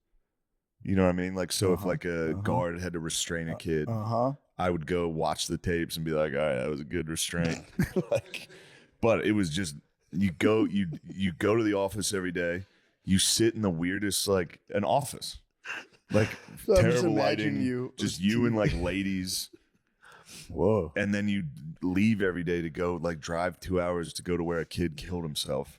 You know what I mean? Like, so if like a guard had to restrain a kid, I would go watch the tapes and be like, all right, that was a good restraint. Like, but it was just, you go to the office every day. You sit in the weirdest, like an office, like So I'm just terrible imagining lighting, you. just you and like ladies. Whoa. And then you leave every day to go like drive 2 hours to go to where a kid killed himself.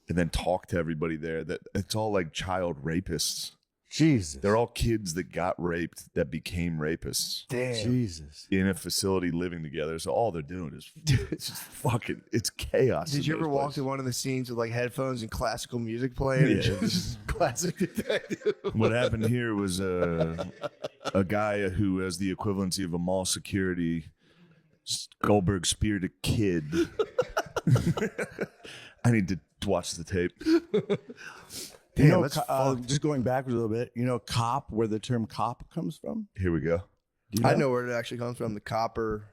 And then talk to everybody there. That it's all like child rapists. Jesus. They're all kids that got raped that became rapists Damn. Jesus. in a facility living together. So all they're doing is it's just fucking, it's chaos. Did in you ever those walk places. to one of the scenes with like headphones and classical music playing? Yeah. And just classic detective. What happened here was a guy who has the equivalency of a mall security. Goldberg speared a kid. I need to watch the tape. You know, that's just going backwards a little bit, you know, cop, where the term cop comes from? Here we go. Do you I know where it actually comes from. The copper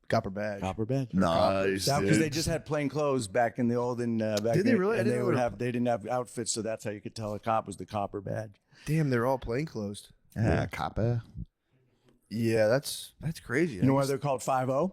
badge. Copper badge. Nice. Because they dude. just had plain clothes back in the olden. Back Did they then, really? I And they didn't would know. have. They didn't have outfits, so that's how you could tell a cop was the copper badge. Damn, they're all plainclothes. Yeah, copper. Yeah, that's crazy. You know why they're called 5.0?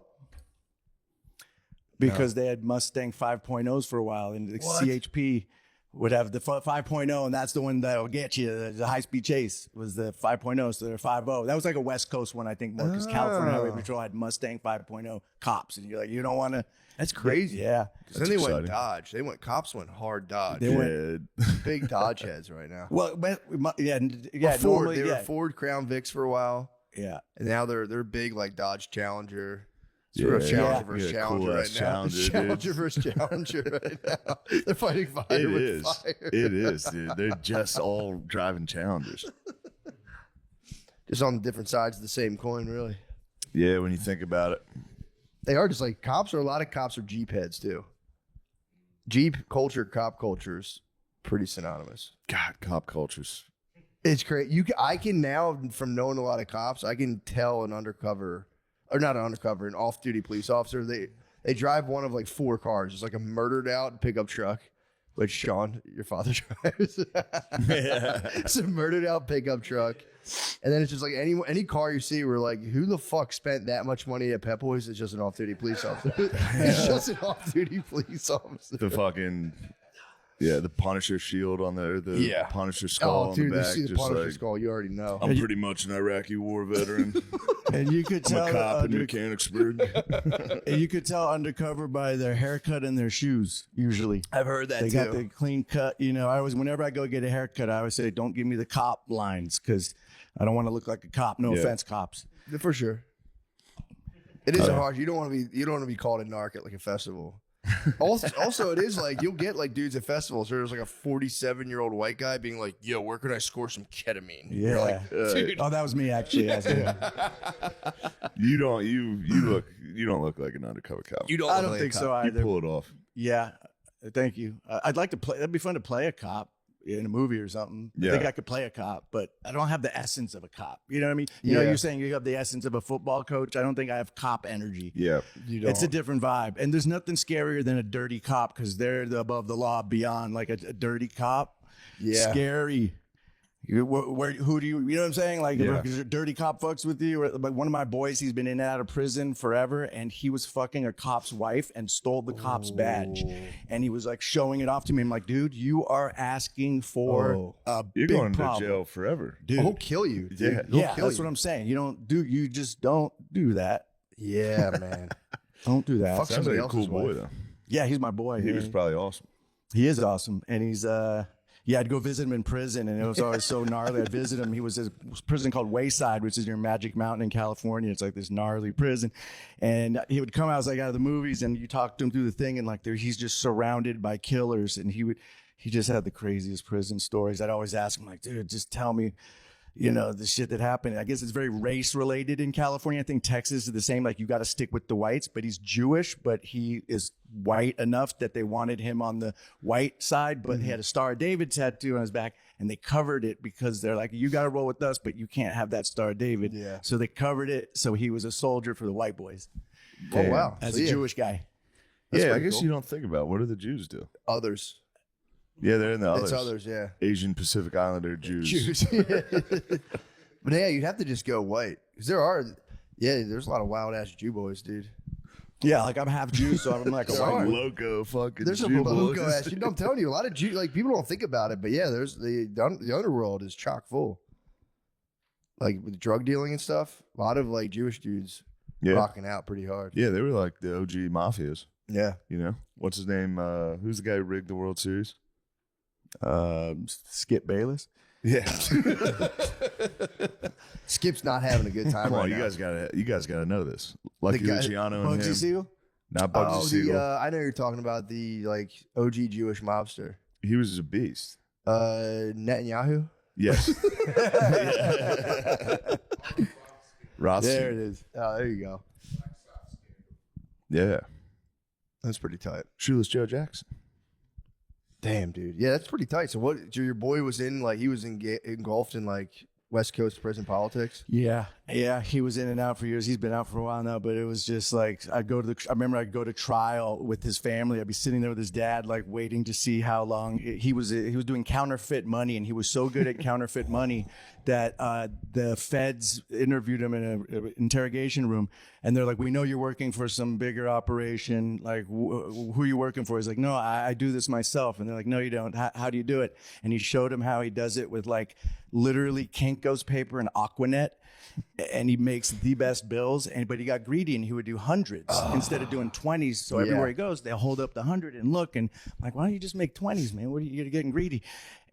Because they had Mustang 5.0s for a while, and the CHP would have the 5.0, and that's the one that'll get you. The high-speed chase was the 5.0, so they're 5.0. That was like a West Coast one, I think, more, because California Highway Patrol had Mustang 5.0 cops, and you're like, you don't want to. That's crazy. Yeah. Then they went exciting. Dodge. Cops went hard Dodge. They went- Big Dodge heads right now. Well, yeah. Or Ford. Normally, They were yeah. Ford Crown Vics for a while, Yeah. and now they're big like Dodge Challenger. It's Yeah. real Challenger Yeah. versus Yeah, Challenger cool-ass right now. Challenger, dude. Challenger versus Challenger right now. They're fighting fire It with is. fire. It is, dude. They're just all driving Challengers. Just on different sides of the same coin, really. Yeah, when you think about it. They are just like cops. Are a lot of cops are Jeep heads too. Jeep culture, cop culture is pretty synonymous. God, cop cultures. It's great. I can now, from knowing a lot of cops, I can tell an undercover or not an undercover, an off-duty police officer. They drive one of like 4 cars. It's like a murdered out pickup truck, which Sean, your father drives. It's a murdered out pickup truck. And then it's just like any car you see, we're like, who the fuck spent that much money at Pep Boys? It's just an off-duty police officer. It's just an off-duty police officer. The fucking the Punisher shield on the Punisher skull on dude, the you back. see the Just Punisher like, skull, you already know. I'm pretty much an Iraqi war veteran. And you could I'm tell a cop in Mechanicsburg. and you could tell undercover by their haircut and their shoes. Usually, I've heard that they too. got the clean cut. You know, whenever I go get a haircut, I always say, "Don't give me the cop lines," because I don't want to look like a cop. No offense, cops. For sure. It is hard. You don't want to be called a narc at like a festival. Also, it is like you'll get like dudes at festivals. There's like a 47-year-old white guy being like, "Yo, where can I score some ketamine?" Yeah. You're like, dude. Oh, that was me actually. You don't look like an undercover cop. You don't. I look don't like think a so cop. You either. pull it off. Yeah, thank you. I'd like to play. That'd be fun to play a cop in a movie or something. I think I could play a cop, but I don't have the essence of a cop. You know what I mean? You know, you're saying you have the essence of a football coach. I don't think I have cop energy. Yeah. You don't. It's a different vibe. And there's nothing scarier than a dirty cop because they're above the law beyond like a dirty cop. Yeah. Scary. Who do you know what I'm saying? Like, if a dirty cop fucks with you. Or, like, one of my boys, he's been in and out of prison forever, and he was fucking a cop's wife and stole the cop's badge. And he was like showing it off to me. I'm like, dude, you are asking for a You're big going problem. to jail forever. Dude. He'll kill you. Dude. Yeah. He'll kill That's you. what I'm saying. You just don't do that. Yeah, man. Don't do that. Fuck Sounds like somebody a cool else's boy wife. though. Yeah, he's my boy. He was probably awesome. He is awesome, and he's I'd go visit him in prison, and it was always so gnarly. I'd visit him. He was in a prison called Wayside, which is near Magic Mountain in California. It's like this gnarly prison, and he would come out like out of the movies, and you talk to him through the thing, and like he's just surrounded by killers, and he just had the craziest prison stories. I'd always ask him like, dude, just tell me, the shit that happened. I guess it's very race related in California. I think Texas is the same. Like, you got to stick with the whites, but he's Jewish, but he is white enough that they wanted him on the white side, but he had a Star of David tattoo on his back, and they covered it because they're like, you got to roll with us, but you can't have that Star of David. Yeah. So they covered it. So he was a soldier for the white boys Oh, wow. as So, a Jewish guy. Yeah, I pretty guess cool. you don't think about what do the Jews do? Others. Yeah, they're in the others. It's others, yeah. Asian Pacific Islander Jews. Jews. But yeah, you'd have to just go white. Because there's a lot of wild ass Jew boys, dude. Yeah, like I'm half Jewish, so I'm like a There white are. boy. Loco fucking There's some Jew loco boys. ass. I'm telling you, a lot of Jew, like people don't think about it, but yeah, there's the underworld is chock full. Like with drug dealing and stuff, a lot of like Jewish dudes Yeah. rocking out pretty hard. Yeah, they were like the OG mafias. Yeah. You know? What's his name? Who's the guy who rigged the World Series? Skip Bayless. Yeah. Skip's not having a good time Come on, right you now. guys gotta know this. Lucky guy- Luciano and Bugsy him. Siegel? Not Bugsy Oh, Siegel. I know you're talking about the like OG Jewish mobster. He was a beast. Netanyahu. Yes. Rossi. There it is. Oh, there you go. Yeah. That's pretty tight. Shoeless Joe Jackson. Damn, dude. Yeah, that's pretty tight. So what? So your boy was in like he was engulfed in like West Coast prison politics. Yeah, he was in and out for years. He's been out for a while now, but it was just like I remember I'd go to trial with his family. I'd be sitting there with his dad, like waiting to see how long he was doing counterfeit money, and he was so good at counterfeit money that the feds interviewed him in an interrogation room, and they're like, "We know you're working for some bigger operation. Like, who are you working for?" He's like, "No, I do this myself." And they're like, "No, you don't. How do you do it?" And he showed him how he does it with like literally Kinko's paper and Aquanet, and he makes the best bills. But he got greedy and he would do hundreds instead of doing 20s. So everywhere he goes, they'll hold up the 100 and look. And I'm like, why don't you just make 20s, man? What are you getting greedy?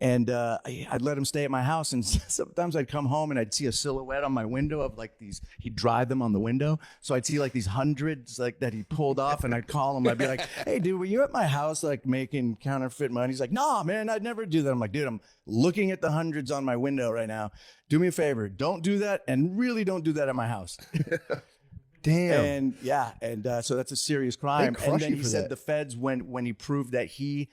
And I'd let him stay at my house, and sometimes I'd come home and I'd see a silhouette on my window of like these. He'd drive them on the window, so I'd see like these hundreds like that he pulled off, and I'd call him. I'd be like, "Hey, dude, were you at my house like making counterfeit money?" He's like, "Nah, man, I'd never do that." I'm like, "Dude, I'm looking at the hundreds on my window right now. Do me a favor, don't do that, and really don't do that at my house." Damn. And so that's a serious crime. crush And then you he for said that. the feds, when he proved that he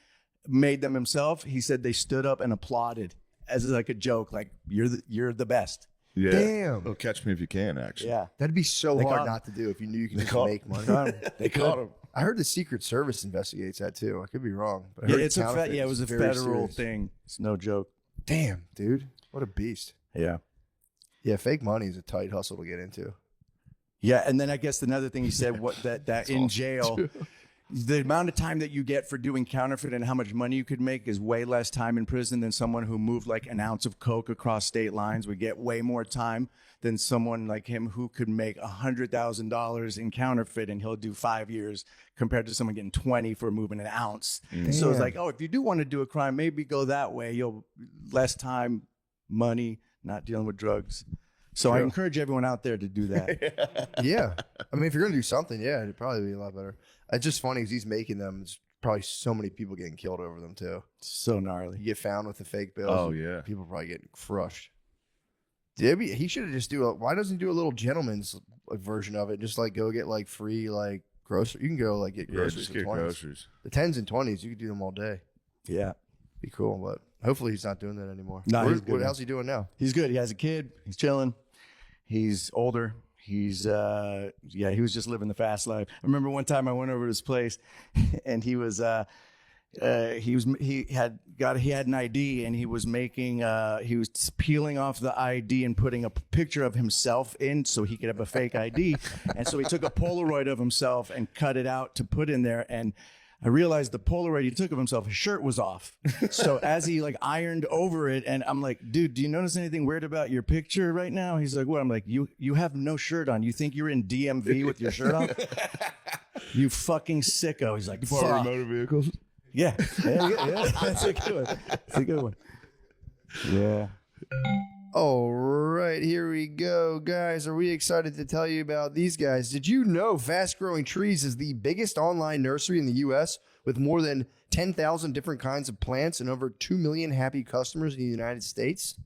made them himself, he said they stood up and applauded as like a joke, like you're the best. Yeah. Damn. Oh, Catch Me If You Can, actually. Yeah. That'd be so They hard caught- not to do if you knew you could just caught- make money. They Caught him. I heard the Secret Service investigates that too. I could be wrong. But I Yeah, heard it's a counterfeit it was a is very federal serious. thing. It's no joke. Damn, dude. What a beast. Yeah. Yeah, fake money is a tight hustle to get into. Yeah, and then I guess another thing he said that in jail, the amount of time that you get for doing counterfeit and how much money you could make is way less time in prison than someone who moved like an ounce of coke across state lines would get way more time than someone like him who could make $100,000 in counterfeit and he'll do 5 years compared to someone getting 20 for moving an ounce. So it's like, oh, if you do want to do a crime, maybe go that way. You'll less time, money, not dealing with drugs. So I encourage everyone out there to do that. Yeah. I mean, if you're going to do something, yeah, it'd probably be a lot better. It's just funny because he's making them. There's probably so many people getting killed over them, too. So gnarly. You get found with the fake bills. Oh, yeah. People probably getting crushed. He should have just why doesn't he do a little gentleman's version of it? Just like go get like free like groceries. You can go like get Yeah, groceries. just for get 20s. groceries. The 10s and 20s, you could do them all day. Yeah. Be cool, but hopefully he's not doing that anymore. No, he's good now. How's he doing now? He's good. He has a kid. He's chilling. He's older. He's he was just living the fast life. I remember one time I went over to his place and he had an ID and he was making he was peeling off the ID and putting a picture of himself in so he could have a fake ID. And so he took a Polaroid of himself and cut it out to put in there, and I realized the Polaroid he took of himself, his shirt was off. So as he like ironed over it, and I'm like, dude, do you notice anything weird about your picture right now? He's like, what? I'm like, you have no shirt on. You think you're in DMV with your shirt on? You fucking sicko. He's like, fuck. Motor vehicles. Yeah. Yeah, that's a good one. That's a good one. Yeah. All right, here we go. Guys, are we excited to tell you about these guys? Did you know Fast Growing Trees is the biggest online nursery in the U.S. with more than 10,000 different kinds of plants and over 2 million happy customers in the United States?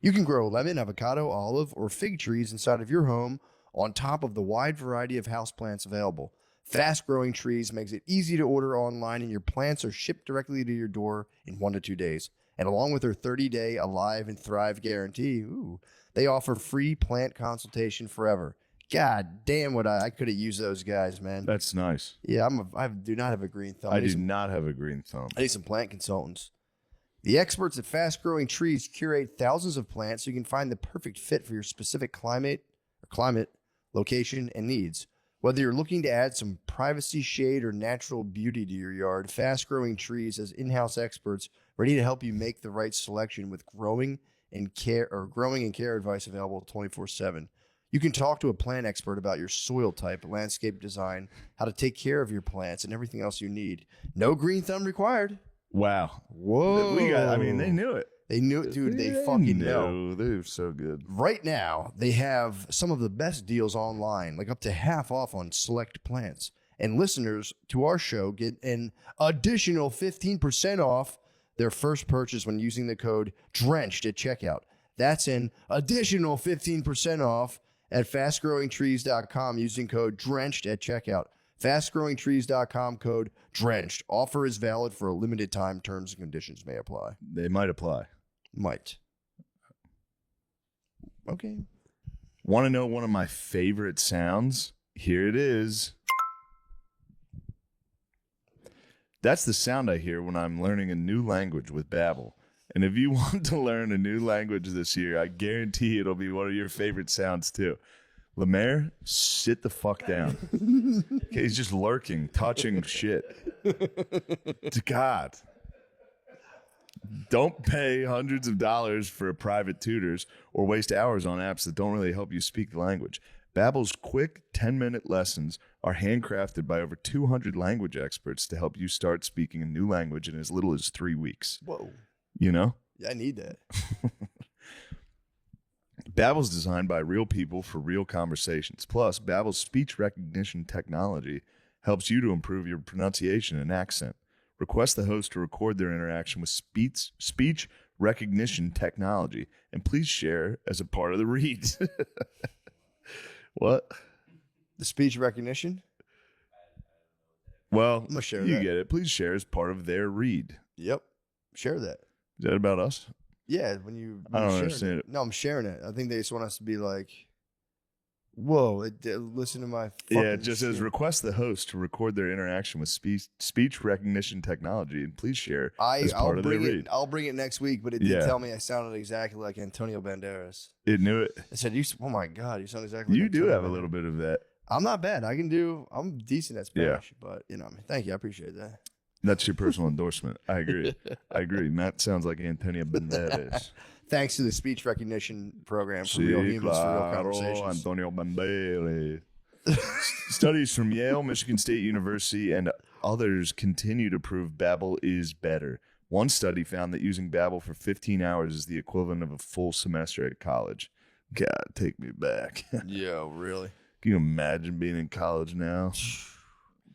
You can grow lemon, avocado, olive, or fig trees inside of your home on top of the wide variety of houseplants available. Fast Growing Trees makes it easy to order online, and your plants are shipped directly to your door in 1 to 2 days. And along with their 30-day Alive and Thrive guarantee, they offer free plant consultation forever. God damn, I could have used those guys, man. That's nice. Yeah, I do not have a green thumb. I do not have a green thumb. I need some plant consultants. The experts at Fast Growing Trees curate thousands of plants so you can find the perfect fit for your specific climate, location, and needs. Whether you're looking to add some privacy, shade, or natural beauty to your yard, Fast Growing Trees has in-house experts ready to help you make the right selection with growing and care advice available 24/7. You can talk to a plant expert about your soil type, landscape design, how to take care of your plants, and everything else you need. No green thumb required. Wow. Whoa. They knew it. They knew it, dude. They fucking know. No, they're so good. Right now, they have some of the best deals online, like up to half off on select plants. And listeners to our show get an additional 15% off their first purchase when using the code DRENCHED at checkout. That's an additional 15% off at fastgrowingtrees.com using code DRENCHED at checkout. Fastgrowingtrees.com code DRENCHED. Offer is valid for a limited time. Terms and conditions may apply. They might apply. Might. Okay. Want to know one of my favorite sounds? Here it is. That's the sound I hear when I'm learning a new language with Babbel. And if you want to learn a new language this year, I guarantee it'll be one of your favorite sounds too. Lemaire, sit the fuck down. Okay, he's just lurking, touching shit. God. Don't pay hundreds of dollars for private tutors or waste hours on apps that don't really help you speak the language. Babbel's quick 10-minute lessons are handcrafted by over 200 language experts to help you start speaking a new language in as little as 3 weeks. Whoa. You know? Yeah, I need that. Babbel's designed by real people for real conversations. Plus, Babbel's speech recognition technology helps you to improve your pronunciation and accent. Request the host to record their interaction with speech recognition technology, and please share as a part of the read. What? The speech recognition? Well, I'm gonna share you that. get it. Please share as part of their read. Yep. Share that. Is that about us? Yeah, when you. I don't sharing understand it. No, I'm sharing it. I think they just want us to be like, whoa, listen to my. Yeah, fucking it just says shit. request the host to record their interaction with speech recognition technology and please share as part of their read. I'll bring it next week, but it did tell me I sounded exactly like Antonio Banderas. It knew it. I said, "Oh my god, you sound exactly." You like do Antonio have a Banderas." little bit of that. I'm not bad. I'm decent at Spanish, but you know, thank you. I appreciate that. That's your personal endorsement. I agree. I agree. Matt sounds like Antonio Banderas. Thanks to the speech recognition program for real humans for real conversations. Antonio Banderas. Studies from Yale, Michigan State University, and others continue to prove Babbel is better. One study found that using Babbel for 15 hours is the equivalent of a full semester at college. God, take me back. Yo, really? Can you imagine being in college now?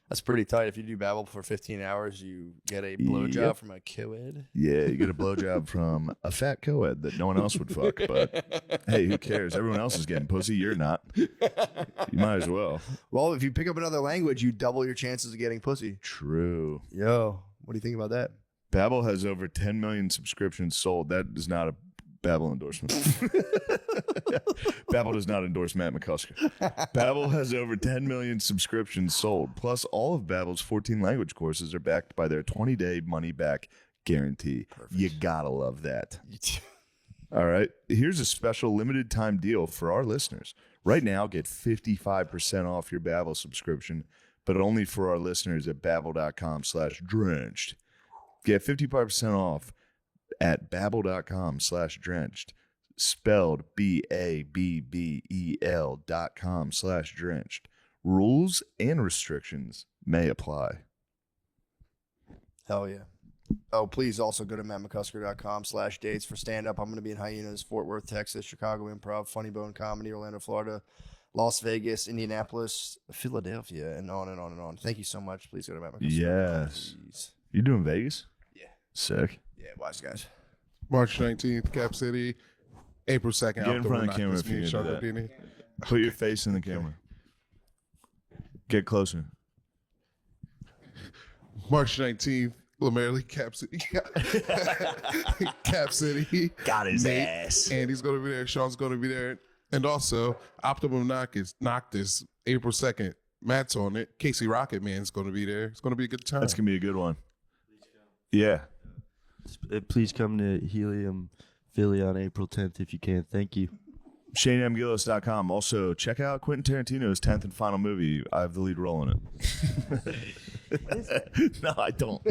That's pretty tight. If you do Babbel for 15 hours, you get a blowjob Yep. from a co-ed. Yeah, you get a blowjob from a fat co-ed that no one else would fuck. But hey, who cares? Everyone else is getting pussy. You're not. You might as well. Well, if you pick up another language, you double your chances of getting pussy. True. Yo, what do you think about that? Babbel has over 10 million subscriptions sold. That is not a Babbel endorsement. Babbel does not endorse Matt McCusker. Babbel has over 10 million subscriptions sold. Plus, all of Babbel's 14 language courses are backed by their 20-day money-back guarantee. Perfect. You gotta love that. All right. Here's a special limited time deal for our listeners. Right now, get 55% off your Babbel subscription, but only for our listeners at babbel.com/drenched. Get 55% off at babbel.com/drenched, spelled BABBEL.com/drenched. Rules and restrictions may apply. Hell yeah. Oh, please also go to mattmccusker.com/dates for stand-up. I'm going to be in Hyenas, Fort Worth, Texas, Chicago Improv, Funny Bone Comedy, Orlando, Florida, Las Vegas, Indianapolis, Philadelphia, and on and on and on. Thank you so much. Please go to mattmccusker.com. Yes. Please. You doing Vegas? Yeah. Sick. Yeah, wise guys. March 19th, Cap City. April 2nd, Get in front of the camera if you can do that. Put your face in the camera. Get closer. March 19th, Lamerly, Cap City. Cap City. Got his Nate, ass. Andy's going to be there. Sean's going to be there. And also, Optimum Noctis, April 2nd. Matt's on it. Casey Rocket Man's going to be there. It's going to be a good time. That's going to be a good one. Yeah. Please come to Helium Philly on April 10th if you can. Thank you. ShaneMGillis.com. Also, check out Quentin Tarantino's 10th and final movie. I have the lead role in it. No, I don't.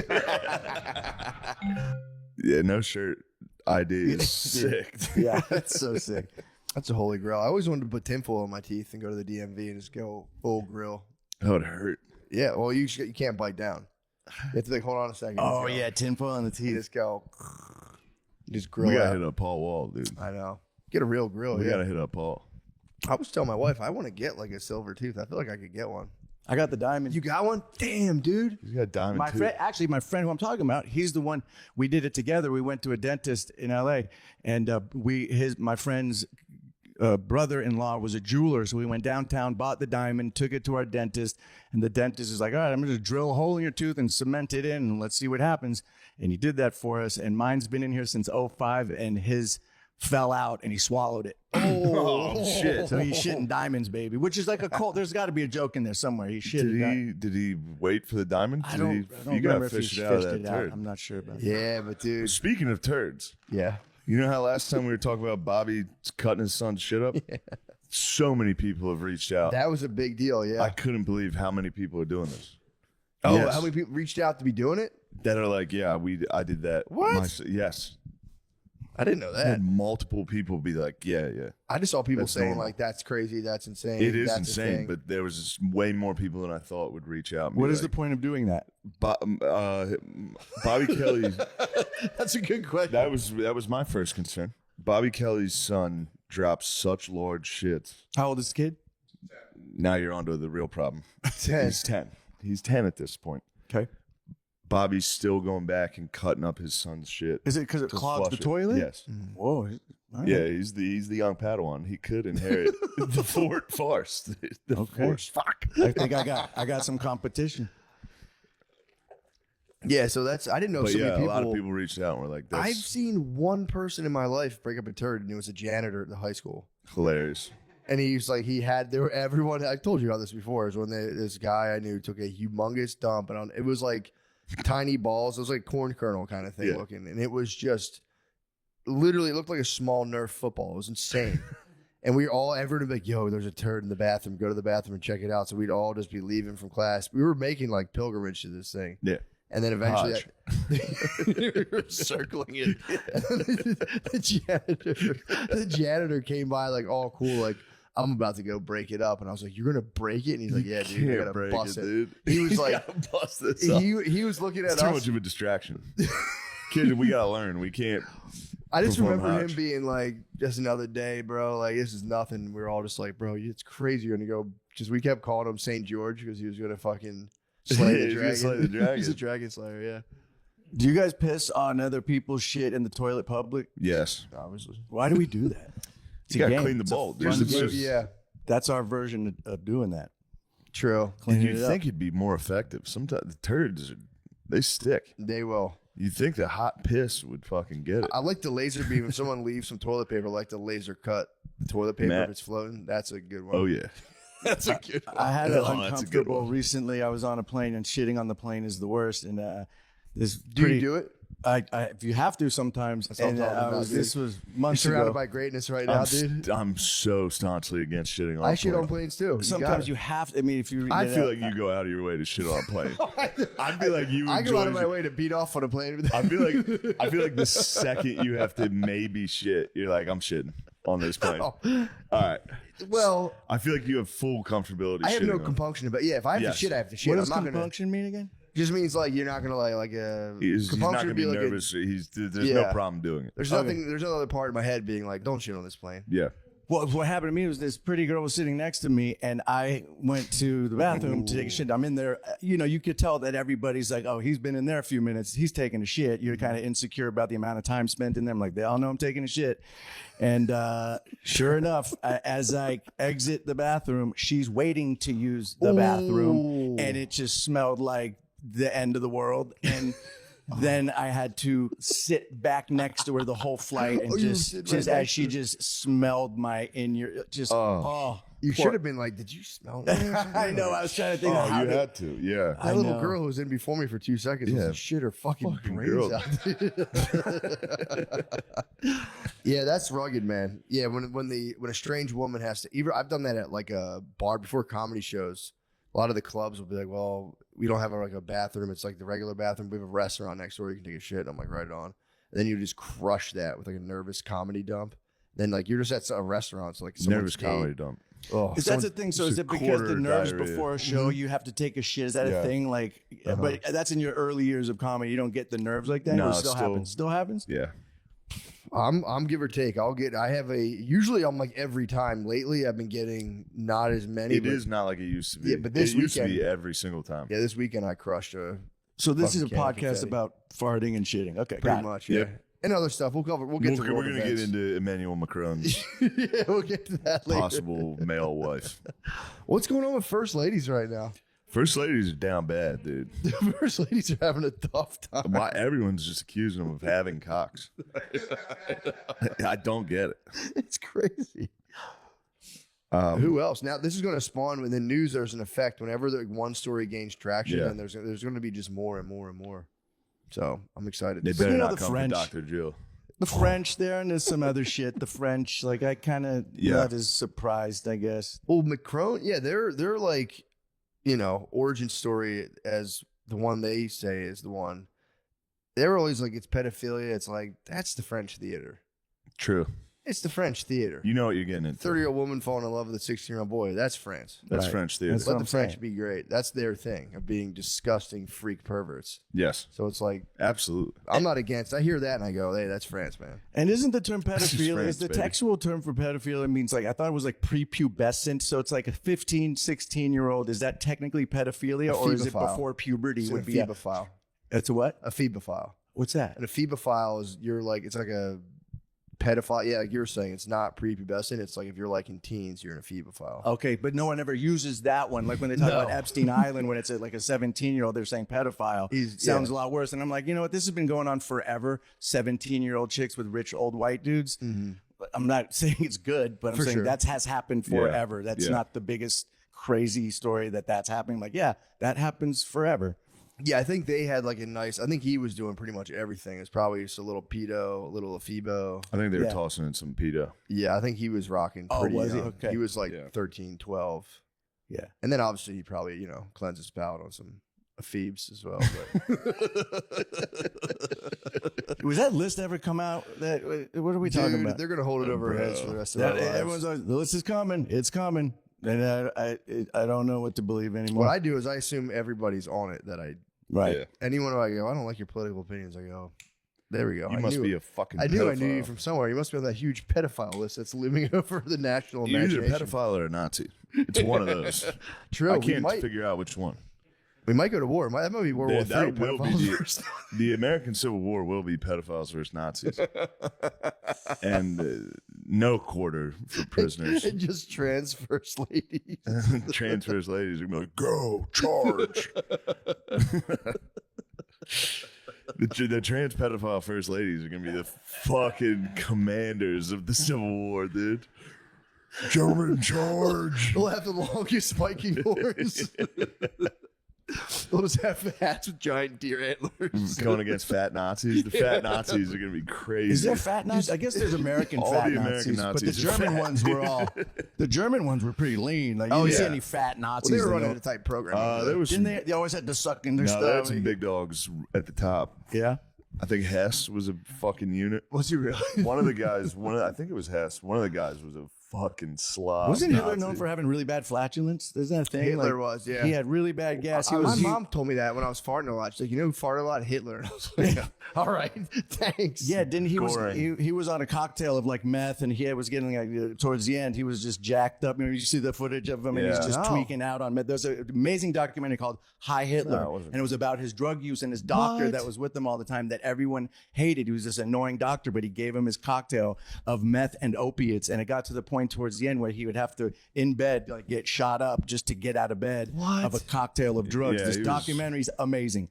Yeah, no shirt. ID is sick. Yeah, that's so sick. That's a holy grail. I always wanted to put tinfoil on my teeth and go to the DMV and just go full grill. That would hurt. Yeah, well, you can't bite down. You have to like, hold on a second. Oh, Just go. yeah, tinfoil on the You teeth. just go. You just grill We got to out. hit up Paul Wall, dude. I know. Get a real grill. We Yeah. got to hit up Paul. I was telling my wife I want to get like a silver tooth. I feel like I could get one. I got the diamond. You got one? Damn, dude. He's got a diamond My tooth. friend, actually, my friend who I'm talking about, he's the one. We did it together. We went to a dentist in LA, and my friend's brother-in-law was a jeweler, so we went downtown, bought the diamond, took it to our dentist, and the dentist is like, "All right, I'm going to drill a hole in your tooth and cement it in, and let's see what happens." And he did that for us. And mine's been in here since 2005, and his fell out, and he swallowed it. Oh, shit. So he's shitting diamonds, baby, which is like a cult. There's got to be a joke in there somewhere. He shit. Did he wait for the diamond? I don't you remember gotta if he fish it out of fished that it out. turd. I'm not sure about that. Yeah, but dude. Speaking of turds, Yeah. you know how last time we were talking about Bobby cutting his son's shit up? Yeah. So many people have reached out. That was a big deal. Yeah. I couldn't believe how many people are doing this. Oh, Yes. how many people reached out to be doing it? That are like, yeah, I did that. What? Yes. I didn't know I that. had multiple people be like, yeah. I just saw people That's saying normal. like, "That's crazy. That's insane." It is that's a insane, thing." but there was just way more people than I thought would reach out. And What be is the like, point of doing that? Bobby Kelly? That's a good question. That was my first concern. Bobby Kelly's son drops such large shits. How old is the kid? Now you're onto the real problem. 10. He's 10. He's 10 at this point. Okay. Bobby's still going back and cutting up his son's shit. Is it because it to clogs the flush it. toilet? Yes. Whoa. All right. Yeah, he's the young Padawan. He could inherit the force. The Okay. force. Fuck. I think I got some competition. Yeah, so that's I didn't know But so yeah, many people. a lot of people reached out and were like, I've "That's seen one person in my life break up a turd, and it was a janitor at the high school. hilarious." And he's like, there were everyone. I told you about this before. Is when this guy I knew took a humongous dump, and it was like tiny balls. It was like corn kernel kind of thing looking, and it was just literally it looked like a small Nerf football. It was insane. And everyone would be like, "Yo, there's a turd in the bathroom. Go to the bathroom and check it out." So we'd all just be leaving from class. We were making like pilgrimage to this thing. Yeah. And then eventually, we were circling it. the janitor came by like all cool, like I'm about to go break it up, and I was like, "You're gonna break it?" And he's like, "Yeah, dude, I gotta bust it." Dude. He was like, "Bust this up." he was looking at It's us. too much of a distraction. Kids, we gotta learn. We can't. I just perform remember him Hodge. being like, "Just another day, bro. Like this is nothing." We were all just like, "Bro, it's crazy. You're gonna go." Because we kept calling him Saint George because he was gonna fucking slay the He was dragon. gonna slay the dragon. He's a dragon slayer. Yeah, Do you guys piss on other people's shit in the toilet public? Yes. obviously. Why do we do that? It's You a gotta game. clean the It's a bowl. fun There's game. the- Yeah, That's our version of doing that. true. Cleaning You'd it up. think it'd be more effective. Sometimes the turds, they stick. They will. You think the hot piss would fucking get it? I like the laser beam. If someone leaves some toilet paper, I like to laser cut the toilet paper Matt. if it's floating. That's a good one. Oh yeah. That's a good one. I had Oh, an that's a good uncomfortable one. recently. I was on a plane and shitting on the plane is the worst. And this Do you do it? If you have to sometimes. That's what I'm And talking about, this dude. was You're months surrounded ago. by greatness right now, dude. I'm so staunchly against shitting on. I a shit plane. on planes too. Sometimes you have to. I mean, if you. I feel like you go out of your way to shit on a plane. I feel like you. I go out of enjoy- my way to beat off on a plane. I feel like the second you have to maybe shit, you're like, I'm shitting on this plane. All right. Well, I feel like you have full comfortability. I have no shitting on- compunction, but yeah, if I have Yes. to shit, I have to shit. What I'm does not gonna. compunction mean again? Just means like you're not gonna like He's not compunction gonna would be like nervous. There's no Yeah. problem doing it. there's nothing. There's no other part of my head being like, don't shit on this plane. Yeah. Well, what happened to me was this pretty girl was sitting next to me, and I went to the bathroom to take a shit. I'm in there. You know, you could tell that everybody's like, "Oh, he's been in there a few minutes. He's taking a shit." You're kind of insecure about the amount of time spent in there. I'm like, they all know I'm taking a shit. And sure enough, as I exit the bathroom, she's waiting to use the bathroom, and it just smelled like the end of the world. And then I had to sit back next to her the whole flight, and you just sit right as next she to her. just smelled my just You poor- should have been like, did you smell that? I know. I was trying to think. Oh, of how you to- had to. Yeah. That I little know. girl who was in before me for 2 seconds was Yeah. like, shit her fucking brains girl. out. Yeah, that's rugged, man. Yeah, when a strange woman has to. Even I've done that at like a bar before comedy shows. A lot of the clubs will be like, well, we don't have a bathroom. It's like the regular bathroom. We have a restaurant next door. You can take a shit. I'm like, right on. And then you just crush that with like a nervous comedy dump. Then like you're just at a restaurant. So like someone Nervous stayed. comedy dump. Oh, Is that the thing? So is just a it because the quarter nerves diarrhea. before a show you have to take a shit? Is that Yeah. a thing? Like, but that's in your early years of comedy. You don't get the nerves like that. No, or it it's still still- happens. Still happens. Yeah. I'm give or take. Usually I'm like every time. Lately I've been getting not as many. It but- is not like it used to be. Yeah, but this it used to be weekend- every single time. Yeah, this weekend I crushed a So this is a Fucking can of podcast confetti. about farting and shitting. Okay, pretty got it. much. Yeah. Yep. And other stuff. We'll cover. We'll get to We're world going to get events. into Emmanuel Macron's Yeah, we'll get to that later. possible male wife. What's going on with first ladies right now? First ladies are down bad, dude. First ladies are having a tough time. Why everyone's just accusing them of having cocks? I don't get it. It's crazy. Who else? Now this is going to spawn in the news. There's an effect whenever one story gains traction, Yeah. and there's going to be just more and more and more. So I'm excited. They to see. better you know not the come French- for Dr. Jill. The French there, and there's some other shit. The French, like I kind of not as surprised, I guess. Well, Macron, yeah, they're like, origin story as the one they say is the one. They're always like, it's pedophilia. It's like, that's the French theater. True. It's the French theater. You know what you're getting into. 30-year-old woman falling in love with a 16-year-old boy. That's France. That's Right. French theater. That's Let what the I'm French saying. be great. That's their thing of being disgusting freak perverts. Yes, So it's like, absolutely. I'm not against. I hear that and I go, hey, that's France, man. And isn't the term is pedophilia? France, Is the baby. textual term for pedophilia means like I thought it was like prepubescent. So it's like a 15, 16-year-old. Is that technically pedophilia, or is it phebophile. before puberty? It's Would a be a, phebophile. it's a what? A phebophile. What's that? And a phebophile is it's like a pedophile. Yeah, like you were saying, it's not prepubescent. It's like if you're like in teens, you're in a phoebophile. Okay, but no one ever uses that one. Like when they talk about Epstein Island, when it's like a 17-year-old, they're saying pedophile. Sounds a lot worse. And I'm like, you know what? This has been going on forever. 17-year-old chicks with rich old white dudes. Mm-hmm. I'm not saying it's good, but I'm saying that has happened forever. That's not the biggest crazy story that's happening. Like, yeah, that happens forever. Yeah, I think they had like a nice. I think he was doing pretty much everything. It's probably just a little pedo, a little ephebo. I think they were tossing in some pedo. Yeah, I think he was rocking pretty was he? young. Okay. He was like 13, 12. Yeah. And then obviously he probably, cleansed his palate on some ephebes as well. But. Was that list ever come out? What are we talking about? They're going to hold it over our heads for the rest of our lives. Everyone's always, the list is coming. It's coming. And I don't know what to believe anymore. What I do is I assume everybody's on it anyone who I go, I don't like your political opinions. I go, there we go. You must be a fucking I pedophile. knew you from somewhere. You must be on that huge pedophile list that's looming over the national You're either imagination. a pedophile or a Nazi. It's one of those. True. I can't figure out which one. We might go to war. That might be World War III. That will be pedophiles. the American Civil War will be pedophiles versus Nazis, and no quarter for prisoners. And just trans first ladies. Trans first ladies are gonna be like, "Go charge!" The trans pedophile first ladies are gonna be the fucking commanders of the Civil War, dude. Gentlemen, charge! They'll have the longest spiking horns. They'll just have hats with giant deer antlers. Going against fat Nazis. The fat Nazis are going to be crazy. Is there fat Nazis? I guess there's American All fat the American Nazis, but the Nazis are German fat. ones were the German ones were pretty lean. Like you didn't see any fat Nazis. They were in running them. a tight program. There was Didn't they? They always had to suck in their no, they had stuff. some big dogs at the top. Yeah. I think Hess was a fucking unit. Was he really? One of the guys, I think it was Hess. One of the guys was a fucking slob. Wasn't Hitler Nazi. known for having really bad flatulence? There's that thing. Hitler was, yeah. He had really bad gas. My mom told me that when I was farting a lot. She's like, who farted a lot? Hitler. And I was like, all right, thanks. Yeah, didn't he Goring. he was on a cocktail of like meth, and he was getting like towards the end, he was just jacked up. You see the footage of him, and he's just tweaking out on meth. There's an amazing documentary called Hi Hitler, No, it wasn't. and it was about his drug use and his doctor What? that was with him all the time that everyone hated. He was this annoying doctor, but he gave him his cocktail of meth and opiates, and it got to the point towards the end where he would have to in bed like get shot up just to get out of bed of a cocktail of drugs. Yeah, This he was- documentary's amazing.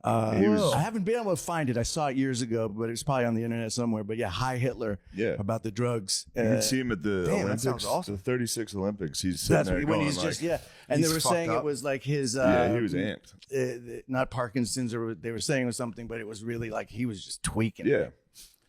I haven't been able to find it. I saw it years ago, but it's probably on the internet somewhere. But yeah, Hi Hitler. Yeah. About the drugs. You can see him at the Damn, that Olympics, sounds awesome. the 36 Olympics. He's sitting That's there when going he's like, just And they he's were fucked saying up. it was like his. yeah, he was amped. Not Parkinson's, or they were saying it was something, but it was really like he was just tweaking. Yeah.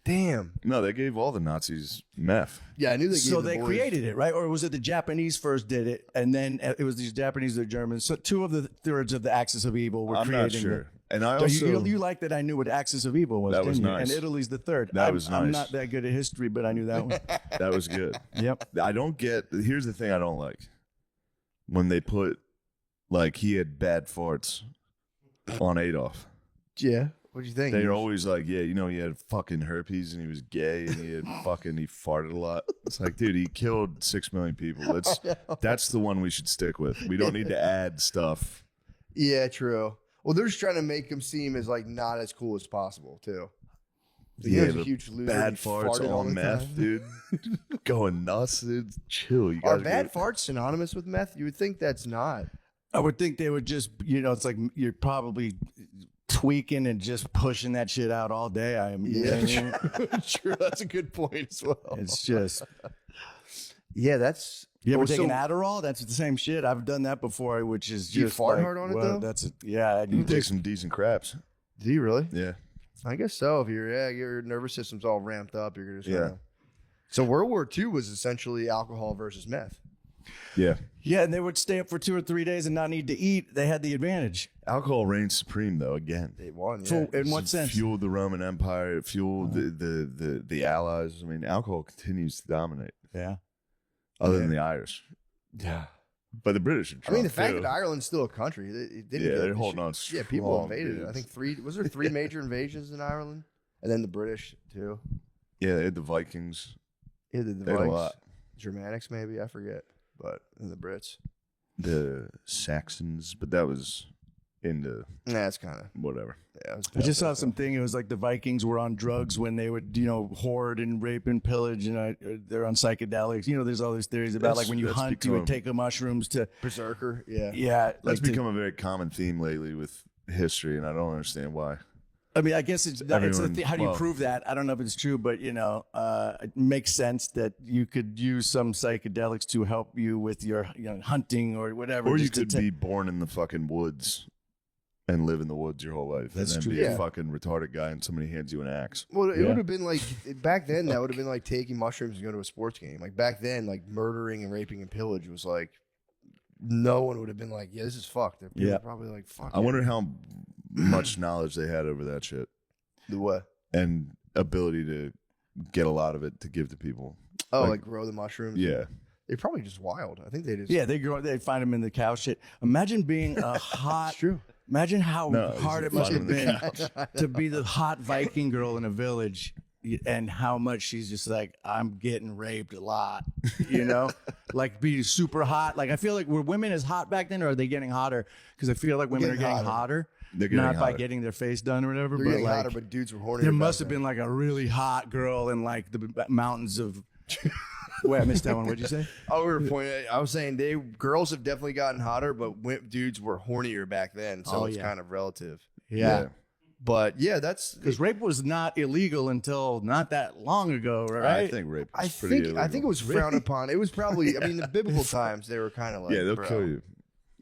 Damn. No, they gave all the Nazis meth. Yeah, I knew they gave So the they boys- created it, right? Or was it the Japanese first did it, and then it was these Japanese or Germans? So two of the thirds of the axis of evil were I'm not creating. sure. And I So also you like that I knew what axis of evil was. That was didn't you? nice. And Italy's the third. That was I'm nice. not that good at history, but I knew that one. that was good. Yep. I don't get. Here's the thing I don't like when they put like he had bad farts on Adolf. Yeah. What'd you think? They're always like, yeah, he had fucking herpes and he was gay and he farted a lot. It's like, dude, he killed 6 million people. That's the one we should stick with. We don't need to add stuff. Yeah, true. Well, they're just trying to make him seem as like not as cool as possible too. He was a but huge loser. bad He farts farted all the on meth, time. dude. Going nuts, dude. Chill. You Are gotta bad farts synonymous with meth? You would think that's not. I would think they would just, it's like you're probably tweaking and just pushing that shit out all day. I am. Yeah, true. That's a good point as well. It's just. Yeah, that's. You ever Oh, taken so- Adderall? That's the same shit. I've done that before, which is You just fart like, hard on it, well, though? That's yeah. You take some decent craps. Did you really? Yeah. I guess so. If your nervous system's all ramped up, you're just Yeah. gonna. So World War II was essentially alcohol versus meth. Yeah. Yeah, and they would stay up for 2 or 3 days and not need to eat. They had the advantage. Alcohol reigns supreme, though. Again, They won. So, Yeah. in what It sense? fueled the Roman Empire. It fueled the Allies. I mean, alcohol continues to dominate, Yeah. other than the Irish. Yeah. But the British are I mean, drunk, the fact too. that Ireland's still a country, it didn't. Yeah, get- they're holding on Yeah, people strong, invaded it. dude. I think was there 3 major invasions in Ireland, and then the British too. Yeah, they had the Vikings. Yeah, the They had a Vikings, lot. Germanics maybe, I forget, but and the Brits. The Saxons, but that was into That's kind of whatever. yeah. I just saw something. It was like the Vikings were on drugs when they would, hoard and rape and pillage, and they're on psychedelics. There's all these theories about like when you hunt, you would take the mushrooms to berserker. Yeah, yeah. That's become a very common theme lately with history, and I don't understand why. I mean, I guess it's how do you well- prove that? I don't know if it's true, but it makes sense that you could use some psychedelics to help you with your hunting or whatever. Or you just to could be born in the fucking woods and live in the woods your whole life. That's and then true. Be Yeah. a fucking retarded guy and somebody hands you an axe. Well, it would have been like back then. That would have been like taking mushrooms and going to a sports game. Like back then, like murdering and raping and pillage was like no one would have been like, yeah, this is fucked. They're probably like, fuck. I wonder how much knowledge they had over that shit The what? and ability to get a lot of it to give to people. Oh, Like- like grow the mushrooms. Yeah. They're probably just wild. I think they just they find them in the cow shit. Imagine being a hot. true. Imagine how No, hard he's it must have finding been the to be the hot Viking girl in a village, and how much she's just like, I'm getting raped a lot, like be super hot. Like I feel like were women as hot back then, or are they getting hotter? Because I feel like women are Getting getting hotter. They're getting Not by hotter. getting their face done or whatever, They're but getting like hotter, but dudes were horny. there must have been like a really hot girl in like the mountains of. Wait, I missed that one. What'd you say? Oh, we were pointing. I was saying girls have definitely gotten hotter, but dudes were hornier back then, so Oh, it's yeah. kind of relative. Yeah. But yeah, that's Because rape was not illegal until not that long ago, right? I think rape I is pretty think it illegal. was frowned upon. It was probably in the biblical times they were kind of like Yeah, they'll bro. kill you.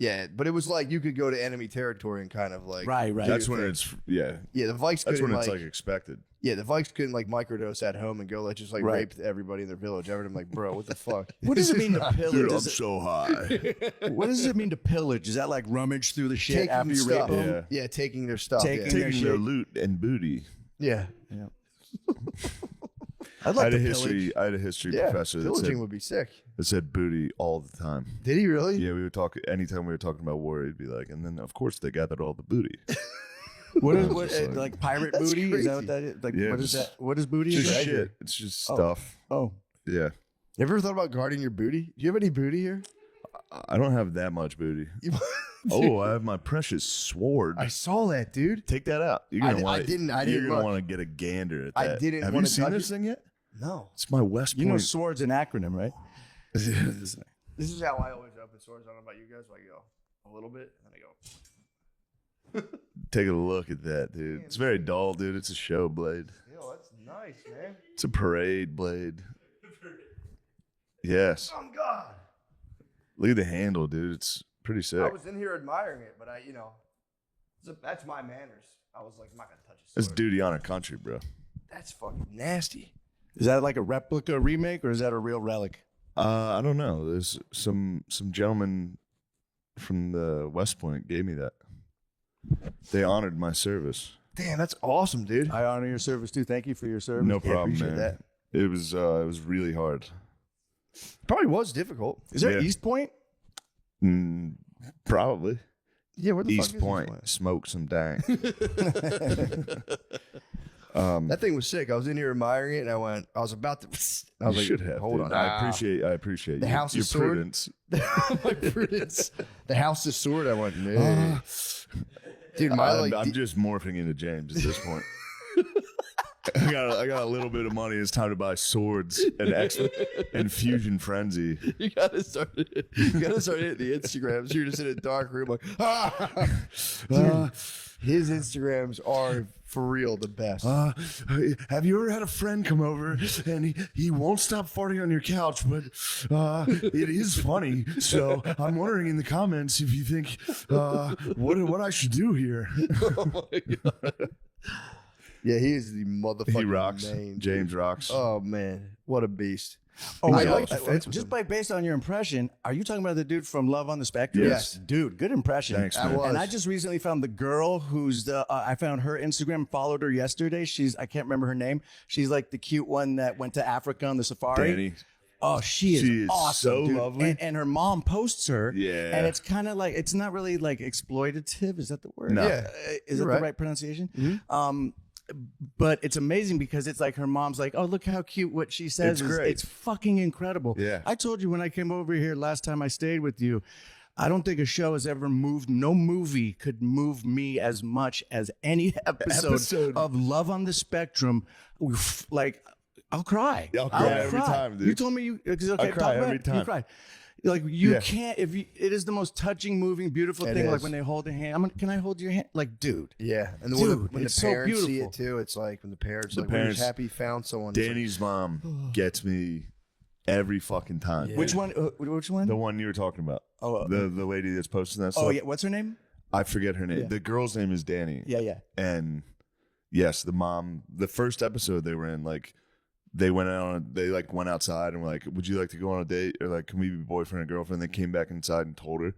Yeah, but it was like you could go to enemy territory and kind of like Right. That's when it's yeah the Vikes That's couldn't when it's like like expected. yeah the Vikes couldn't like microdose at home and go like just like Right. rape everybody in their village. I'm like, bro, what the fuck? What does it mean to pillage? Dude, I'm Is it- so high. what does it mean to pillage? Is that like rummage through the shit Taking after you rape stuff. them? Yeah, taking their stuff. Taking yeah. their Taking shit. their loot and booty. yeah. I'd I like had to a pillage. history. I had a history Yeah, professor that pillaging said, would be sick. booty all the time. Did he really? Yeah, we would talk anytime we were talking about war. He'd be like, and then of course they gathered all the booty. What is I was what, just like pirate That's booty? Is that what crazy. that is? Like Yeah, what is just- that? What is booty? Just again? shit. It's just Oh. stuff. Oh, Yeah, You ever thought about guarding your booty? Do you have any booty here? I don't have that much booty. Oh, I have my precious sword. I saw that, dude. Take that out. You're I gonna want. didn't You're gonna look. want to get a gander at I that. didn't Have wanna you seen touch this it. thing yet? No. It's my West Point. you know, sword's an acronym, right? This is how I always open swords. I don't know about you guys, but I go a little bit and then I go. Take a look at that, dude. It's very dull, dude. It's a show blade. Yo, that's nice, man. It's a parade blade. Yes. Oh God. Look at the handle, dude. It's pretty sick. I was in here admiring it, but that's my manners. I was like, I'm not gonna touch it. That's duty honor country, bro. That's fucking nasty. Is that like a replica remake or is that a real relic? I don't know. There's some gentleman from the West Point gave me that. They honored my service. Damn, that's awesome, dude. I honor your service too. Thank you for your service. No problem, appreciate man. that. It was really hard. Probably was difficult. Is there Yeah. East Point? Probably. Yeah, where the East fuck is Point. East Point? Smoke some dank. That thing was sick. I was in here admiring it, and I was about to. I was You like, should have. hold dude. on. I appreciate The your, House of your Sword? prudence. My prudence. The house is sword. I went, no. Dude, I'm just morphing into James at this point. I got a little bit of money. It's time to buy swords and Fusion Frenzy. you gotta start it. You gotta start hitting the Instagrams. You're just in a dark room, like, Dude, his Instagrams are for real the best. Have you ever had a friend come over and he won't stop farting on your couch, but it is funny. So I'm wondering in the comments if you think what I should do here. Oh my God. Yeah, he is the motherfucking He rocks. main. James rocks. Oh man, what a beast. Oh, I wait, like the fence with just him. by based on your impression, are you talking about the dude from Love on the Spectrum? Yes. Dude, good impression. Thanks, man. was. And I just recently found the girl who's the. I found her Instagram. Followed her yesterday. I can't remember her name. She's like the cute one that went to Africa on the safari. Danny. Oh, she is awesome, so dude. lovely. And her mom posts her. Yeah. And it's kind of like it's not really like exploitative. Is that the word? No. Yeah, Is that you're the right. right pronunciation? But it's amazing because it's like her mom's like, oh, look how cute what she says. It's great. It's fucking incredible. Yeah. I told you when I came over here last time I stayed with you, I don't think a show has ever moved. No movie could move me as much as any episode of Love on the Spectrum. Like, I'll cry. I'll cry every time, dude. You told me you. Okay, I cry every time. You cry. Like you can't. If you, it is the most touching, moving, beautiful thing. Like when they hold a hand. Can I hold your hand? Like, dude. Yeah, and Dude, when the it's so parents see beautiful. it too, it's like when the parents The like when you're parents- happy you found someone. it's like, Danny's mom gets me every fucking time. Which one? Which one? The one you were talking about. Oh, the lady that's posting that stuff. oh yeah. What's her name? I forget her name. Yeah. The girl's name is Danny. Yeah. And yes, the mom. The first episode they were in, like, they went out. They like went outside and were like, "Would you like to go on a date?" Or like, "Can we be boyfriend and girlfriend?" They came back inside and told her.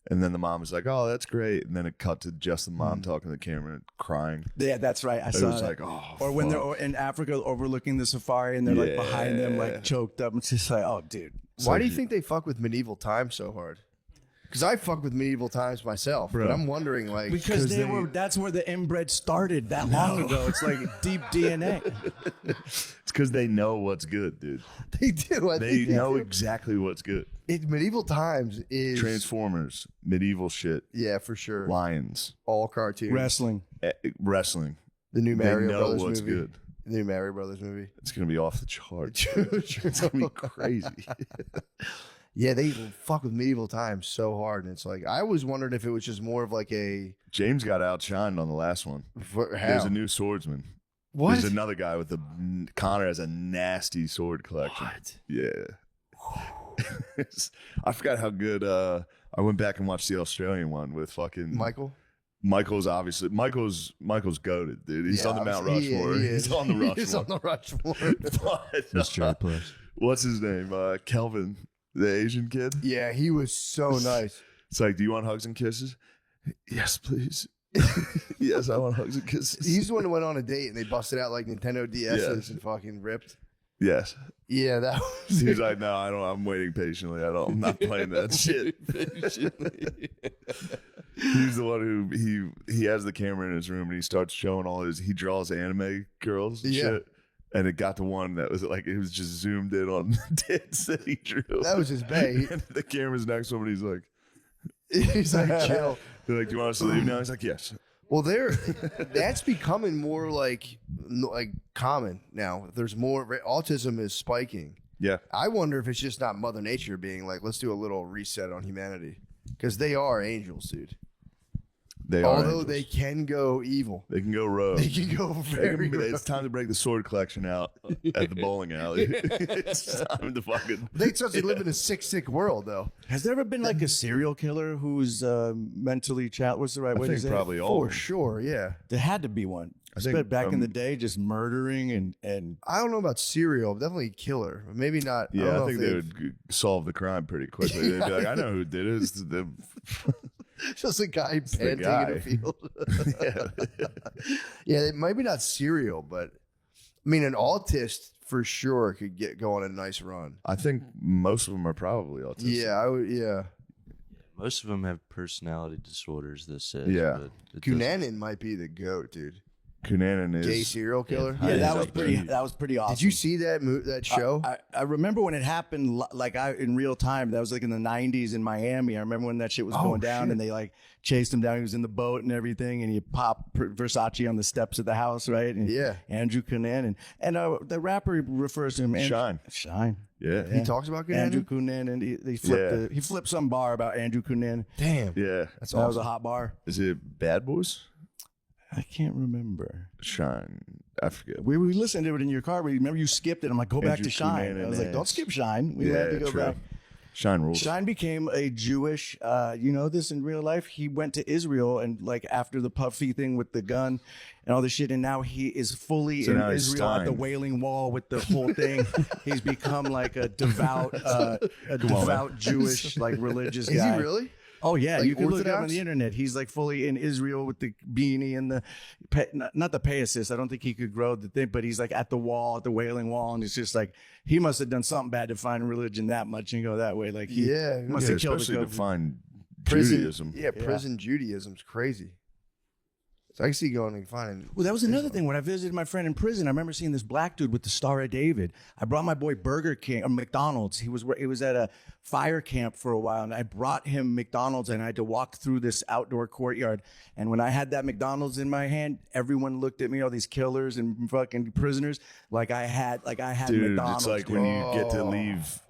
And then the mom was like, "Oh, that's great." And then it cut to just the mom talking to the camera and crying. Yeah, that's right. I It saw was that. like, oh, or when fuck. they're in Africa overlooking the safari and they're like behind them, Yeah. like choked up. It's just like, oh, dude. Why do you think they fuck with medieval times so hard? Because I fuck with medieval times myself, but I'm wondering, like, Because that's where the inbred started that long ago. It's like deep DNA. It's because they know what's good, dude. they do. I They think know do. exactly what's good. Medieval times is Transformers, medieval shit, yeah, for sure. lions, All cartoons. Wrestling. wrestling. The new They Mario know Brothers what's movie. good. The new Mario Brothers movie. It's gonna be off the charts. It's gonna be crazy. Yeah, they fuck with medieval times so hard, and it's like I was wondering if it was just more of like a James got outshined on the last one. how? There's a new swordsman. What? There's another guy with a Connor has a nasty sword collection. What? Yeah. I forgot how good. I went back and watched the Australian one with fucking Michael. Michael's goated, dude. He's Yeah, on the Mount obviously, Rushmore. he is. He's on the Rushmore. He's on the Rushmore. But, Mr. A plus. what's his name? Kelvin, the Asian kid. Yeah, he was so nice. It's like, do you want hugs and kisses? Yes, please. Yes, I want hugs and kisses. He's the one who went on a date and they busted out like Nintendo DSs and fucking ripped. Yes. Yeah, that was. He's like, no, I don't. I'm waiting patiently. I'm not playing that shit. He's the one who he has the camera in his room and he starts showing he draws anime girls and shit. And it got to one that was like, it was just zoomed in on tits that he drew. That was his bae. And the camera's next to him and he's like, He's like, chill. they're like, do you want us to leave now? He's like, yes. Well, that's becoming more like common now. There's more autism is spiking. Yeah. I wonder if it's just not Mother Nature being like, let's do a little reset on humanity because they are angels, dude. They are. Although angels. they can go evil, They can go rogue. they can go very. It's time to break the sword collection out at the bowling alley. It's time to fucking. They live in a sick world, though. Has there ever been like a serial killer who's mentally challenged? What's the right I way to think say probably it? all. For sure, yeah. There had to be one. I think, But back in the day, just murdering and I don't know about serial, definitely killer. Maybe not. Yeah, I think they would solve the crime pretty quickly. They'd be like, I know who did it. It's the just a guy the panting guy. in a field. yeah. Yeah, it might be not serial, but I mean, an autist for sure could go on a nice run. I think most of them are probably autistic. Yeah, I would. Yeah, Most of them have personality disorders. This says. Yeah. but it doesn't- Cunanan might be the goat, dude. Cunanan is Gay serial killer. yeah, That that is was up pretty. there. That was pretty awesome. Did you see that show? I remember when it happened, like in real time. That was like in the '90s in Miami. I remember when that shit was going down, shit. and they like chased him down. He was in the boat and everything, and he popped Versace on the steps of the house, right? And Yeah. Andrew Cunanan, and the rapper refers to him Shine. Shine. Yeah. He talks about Cunanan. Andrew Cunanan, and he flipped some bar about Andrew Cunanan. Damn, Yeah. that's That was awesome. a hot bar. Is it Bad Boys? I can't remember. Shine. I forget. We listened to it in your car. Remember you skipped it. I'm like, go back Andrew to Shine. Cunanan I was like, don't ass. skip Shine. We had to go true. back. Shine rules. Shine became a Jewish, you know this in real life. He went to Israel and like after the Puffy thing with the gun and all this shit, and now he is fully So in now he's Israel at the Stein. Wailing Wall with the whole thing. He's become like a devout, Jewish, like religious Is guy. he really? Oh yeah, Like you can look it up on Orthodox? the internet. He's like fully in Israel with the beanie and the not the pay assist. I don't think he could grow the thing, but he's like at the wall, at the Wailing Wall, and it's just like he must have done something bad to find religion that much and go that way. Like he Yeah, must Yeah, have killed especially the to find Prison, Judaism. Yeah, prison Judaism's crazy. So I can see going and finding. Well, that was another thing. When I visited my friend in prison, I remember seeing this black dude with the Star of David. I brought my boy Burger King or McDonald's. He was at a fire camp for a while, and I brought him McDonald's, and I had to walk through this outdoor courtyard. And when I had that McDonald's in my hand, everyone looked at me, all these killers and fucking prisoners, like I had Dude, McDonald's. it's like when you get to leave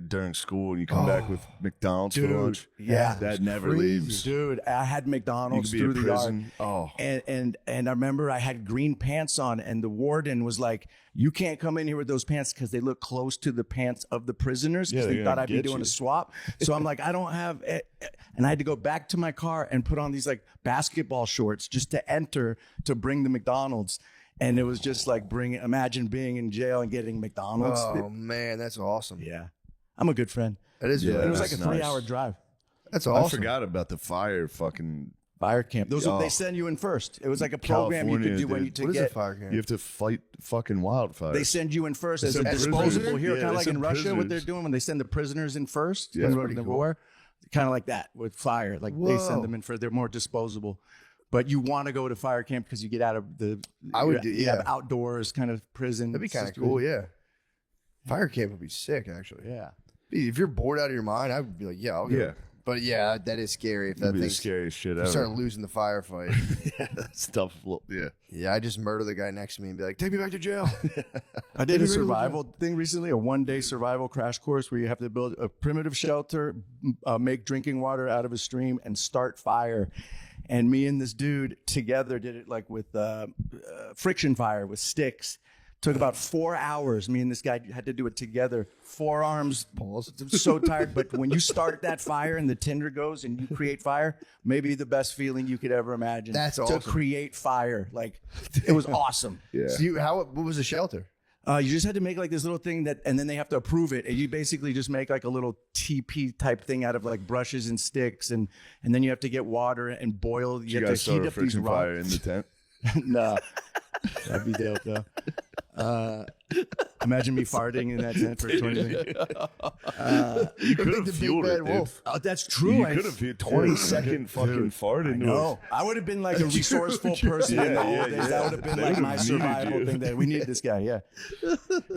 during school and you come back with McDonald's for lunch. Yeah, that never leaves. Dude, I had McDonald's You could be through in the prison. yard. And I remember I had green pants on, and the warden was like, "You can't come in here with those pants because they look close to the pants of the prisoners because Yeah, they they're thought gonna I'd be get doing you." a swap." So I'm like, I don't have it. And I had to go back to my car and put on these like basketball shorts just to enter to bring the McDonald's. And it was just like imagine being in jail and getting McDonald's. Oh man, that's awesome. Yeah. I'm a good friend. That is. Yeah, really It was like that's a 3-hour nice. drive. That's I awesome. forgot about the fire fucking Fire camp. Those Oh. they send you in first. It was like a program you could California, do when dude. you What to is a get. fire camp? You have to fight fucking wildfires. They send you in first as a send disposable prisoners. hero, Yeah, kind of they like send in Russia. What they're prisoners. doing when they send the prisoners in first Yeah, in that's the pretty cool. war, kind of like that with fire. Like they Whoa. send them in first. They're more disposable. But you want to go to fire camp because you get out of the. I would you do- have yeah. outdoors kind of prison. That'd be It's kind of just cool. really- Yeah. Fire camp would be sick, actually. Yeah. If you're bored out of your mind, I would be like, yeah, I'll go. Yeah. But yeah, that is scary. If that That'd be the thing scariest shit you ever. start losing the firefight. Yeah, that's tough. Yeah. Yeah, I just murder the guy next to me and be like, take me back to jail. I did a survival thing recently, a 1-day survival crash course where you have to build a primitive shelter, make drinking water out of a stream, and start fire. And me and this dude together did it like with friction fire with sticks. Took about 4 hours. Me and this guy had to do it together. Forearms, so tired. But when you start that fire and the tinder goes and you create fire, maybe the best feeling you could ever imagine. That's to awesome. create fire. Like it was awesome. Yeah. So what was the shelter? You just had to make like this little thing and then they have to approve it. And you basically just make like a little TP type thing out of like brushes and sticks. And then you have to get water and boil. You have guys to heat start a up these friction rocks. fire in the tent. No, that'd be dope though. Imagine me farting in that tent for 20 minutes. You could have the big fueled bad it, dude. wolf. Oh, that's true. You could have hit 20-second fucking fart into No, I would have been like a resourceful person in the Yeah, old yeah, days. yeah. That would have been They like would've my needed survival you. thing. That we need this guy, yeah.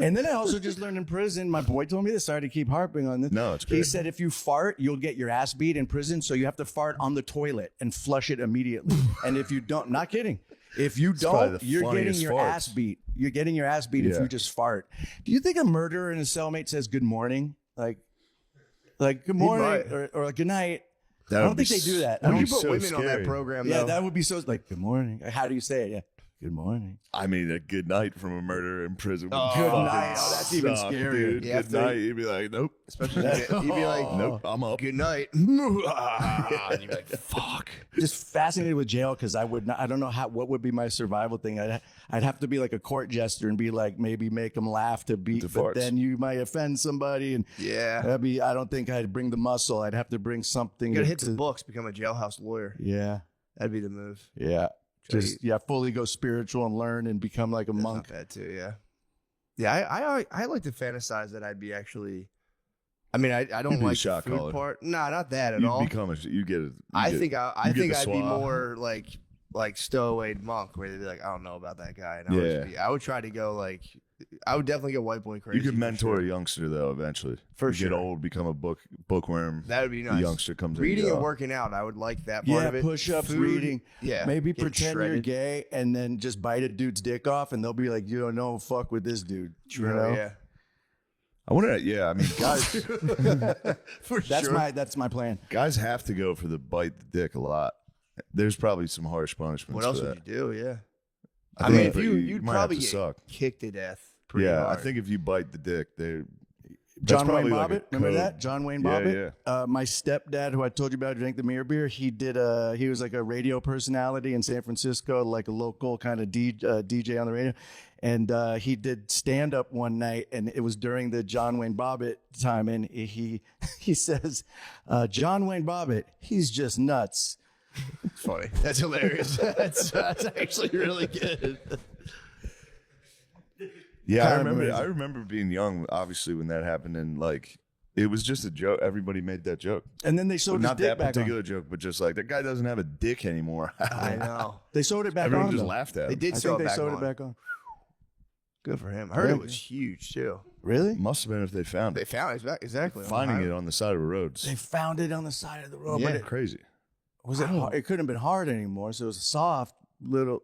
And then I also just learned in prison. My boy told me this. Sorry to keep harping on this. No, it's He good. said if you fart, you'll get your ass beat in prison. So you have to fart on the toilet and flush it immediately. And if you don't, not kidding. If you probably don't, the you're getting funniest your farts. ass beat. You're getting your ass beat if Yeah. you just fart. Do you think a murderer and a cellmate says good morning? Like good morning might. or good night? That I don't would be think they do that. I Would don't be You put so women on that scary. program, Yeah, though. that would be so like good morning. How do you say it? Yeah. Good morning. I mean, a good night from a murderer in prison. Would Good fucking night. Oh, that's even suck, scarier. Dude. Yeah, Good night. You'd be like, nope. Especially you'd be like, Nope. I'm up. good night. And you'd be like, fuck. Just fascinated with jail because I would not. I don't know what would be my survival thing. I'd have to be like a court jester and be like maybe make them laugh to beat, The but farts. then you might offend somebody and Yeah. that'd be. I don't think I'd bring the muscle. I'd have to bring something. You gotta to- hit the books, become a jailhouse lawyer. Yeah, That'd be the move. yeah. Just fully go spiritual and learn and become like a That's monk. not bad too, yeah. Yeah, I like to fantasize that I'd be actually. I mean, I don't You'd be a like the shot food caller. part. Nah, not that at You all. become a. You get it. I think you get the I'd be swab. more like stowaway monk, where they'd be like, I don't know about that guy, and I would try to go like, I would definitely go white boy crazy. You could for mentor sure. a youngster though. Eventually, For you sure. get old, become a bookworm. That would be nice. The youngster comes Reading in. and working out, I would like that part Yeah, of it. push-ups, Food, reading. Yeah, Maybe getting pretend you're shredded. gay and then just bite a dude's dick off, and they'll be like, "You don't know, fuck with this dude." True, You know? yeah. I wonder. Yeah, I mean, guys, For That's sure. that's my plan. guys have to go for the bite the dick a lot. There's probably some harsh punishments. What else for would that. you do? Yeah. I I mean, think if you you'd might have probably to get suck. kicked to death. Pretty Yeah, hard. I think if you bite the dick, they're John Wayne probably like a Bobbitt, remember code. that? John Wayne Yeah, Bobbitt. My stepdad, who I told you about, drank the mirror beer. He did. He was like a radio personality in San Francisco, like a local kind of DJ on the radio, and he did stand up one night, and it was during the John Wayne Bobbitt time, and he says, John Wayne Bobbitt, he's just nuts. It's funny. That's hilarious. that's actually really good. Yeah, I Kind of remember. amazing. I remember being young, obviously, when that happened, and like It was just a joke. Everybody made that joke. And then they sewed his Not dick that back particular on. joke, but just like that guy doesn't have a dick anymore. I know. They sewed it back Everyone on. just though. laughed at They him. did I sew think it they back sewed on. it back on. Good for him. I heard Yeah. it was huge too. Really? Must have been if they found They it. found it exactly. Finding it on the side of the roads. They found it on the side of the road. Yeah. But it, Crazy. was it hard? It couldn't have been hard anymore. So it was a soft little.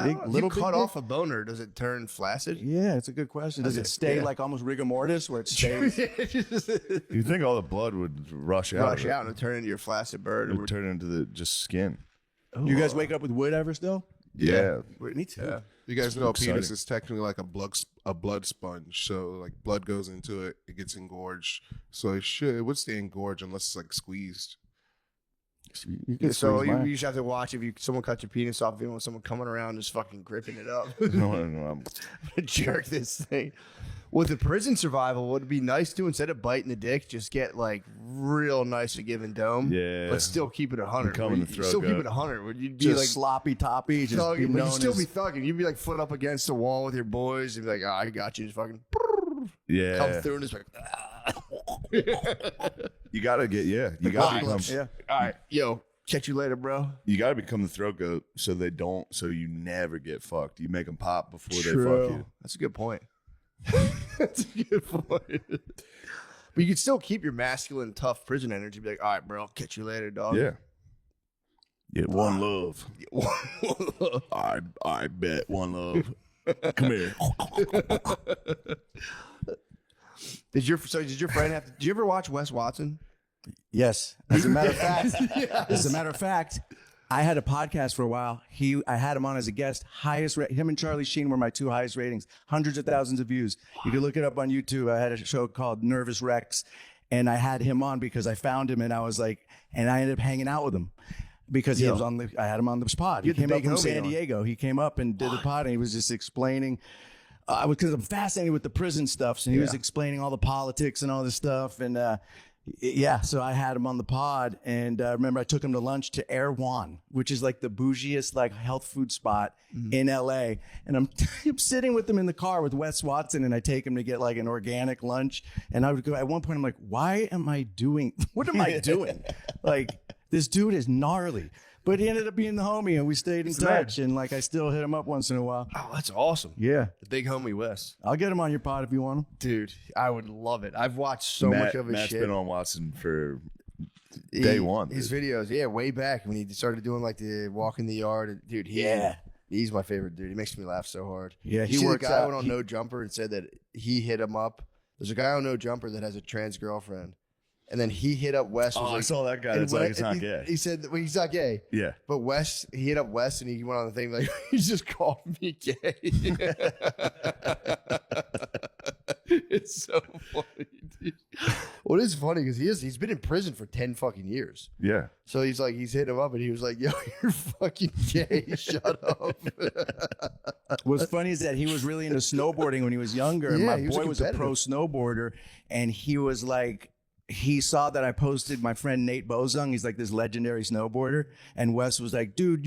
Big, If little you cut big off a boner, does it turn flaccid? Yeah, it's a good question. Does it stay Yeah. like almost rigor mortis where it stays? You think all the blood would rush out? Rush out and turn into your flaccid bird. It would turn into the just skin. You guys wake up with wood ever still? Yeah. Me too. Yeah. You guys know a exciting. penis is technically like a blood sponge. So like blood goes into it, it gets engorged. So it would stay engorged unless it's like squeezed. You can So squeeze mine. you just have to watch if someone cuts your penis off, if you want someone coming around just fucking gripping it up. No. Jerk this thing. With the prison survival, what would be nice to, instead of biting the dick, just get like real nice at giving dome. Yeah. But still keep it 100. Come in the You'd throat still keep gut. it 100. Would you be just like sloppy toppy, just thugging? be But known you'd still as, be thugging. You'd be like foot up against the wall with your boys and be like, oh, I got you. Just fucking come Yeah. through and just like, You gotta get You gotta become yeah. all right, yo, catch you later, bro. you gotta become the throat goat so you never get fucked. You make them pop before they fuck you. That's a good point. That's a good point. But you can still keep your masculine, tough prison energy. Be like, all right, bro, I'll catch you later, dog. Yeah. Yeah, one love. I bet one love. Come here. Did your friend have? Did you ever watch Wes Watson? Yes. As a matter of fact, I had a podcast for a while. I had him on as a guest. Him and Charlie Sheen were my two highest ratings. Hundreds of thousands of views. You can look it up on YouTube. I had a show called Nervous Rex, and I had him on because I found him, and I was like, and I ended up hanging out with him because he was on I had him on the pod. He had the came up big from homie San on. Diego. He came up and did the pod, and he was just explaining. Because I'm fascinated with the prison stuff, so he was explaining all the politics and all this stuff, and so I had him on the pod, and remember I took him to lunch to Air One, which is like the bougiest like health food spot in LA, and I'm sitting with him in the car with Wes Watson, and I take him to get like an organic lunch, and I would go at one point I'm like, what am I doing? Like this dude is gnarly. But he ended up being the homie, and we stayed in touch. And like, I still hit him up once in a while. Oh, that's awesome. Yeah, The big homie Wes. I'll get him on your pod if you want him. Dude, I would love it. I've watched so much of his Matt's shit. been on Watson for day one. His dude. videos, way back when he started doing like the walk in the yard. Dude, he's my favorite dude. He makes me laugh so hard. Yeah, he he works works guy out. went on No Jumper and said that he hit him up. There's a guy on No Jumper that has a trans girlfriend. And then he hit up Wes. Oh, I saw that guy. It's like it's not gay. He said well, he's not gay. Yeah. But he hit up Wes and he went on the thing like, he just called me gay. It's so funny, dude. Well, it is funny because he's been in prison for 10 fucking years. Yeah. So he's hitting him up and he was like, yo, you're fucking gay. Shut up. What's funny is that he was really into snowboarding when he was younger. And Yeah, my he was a boy was a pro competitor. snowboarder, and he was like, he saw that I posted my friend Nate Bozung. He's like this legendary snowboarder. And Wes was like, dude,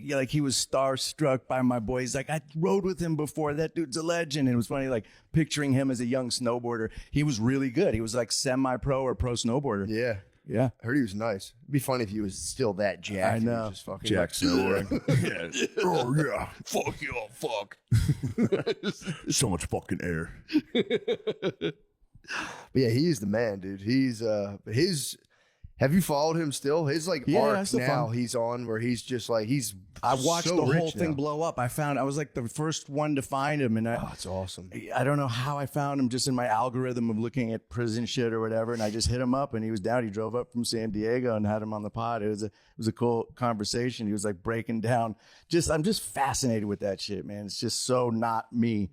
like he was starstruck by my boy. He's like, I rode with him before. That dude's a legend. And it was funny, like picturing him as a young snowboarder. He was really good. He was like semi-pro or pro snowboarder. Yeah. Yeah. I heard he was nice. It'd be funny if he was still that jacked. I and he know. was just fucking Jack snowboarding. Yeah. Oh, yeah. Fuck you, fuck. So much fucking air. But yeah, he's the man, dude. He's have you followed him still? His like Yeah, I arc still now follow him. he's on where he's just like I watched so the whole rich thing now. blow up. I was like the first one to find him, and Oh, it's awesome. I don't know how I found him, just in my algorithm of looking at prison shit or whatever. And I just hit him up, and he was down. He drove up from San Diego and had him on the pod. It was a cool conversation. He was like breaking down. I'm just fascinated with that shit, man. It's just so not me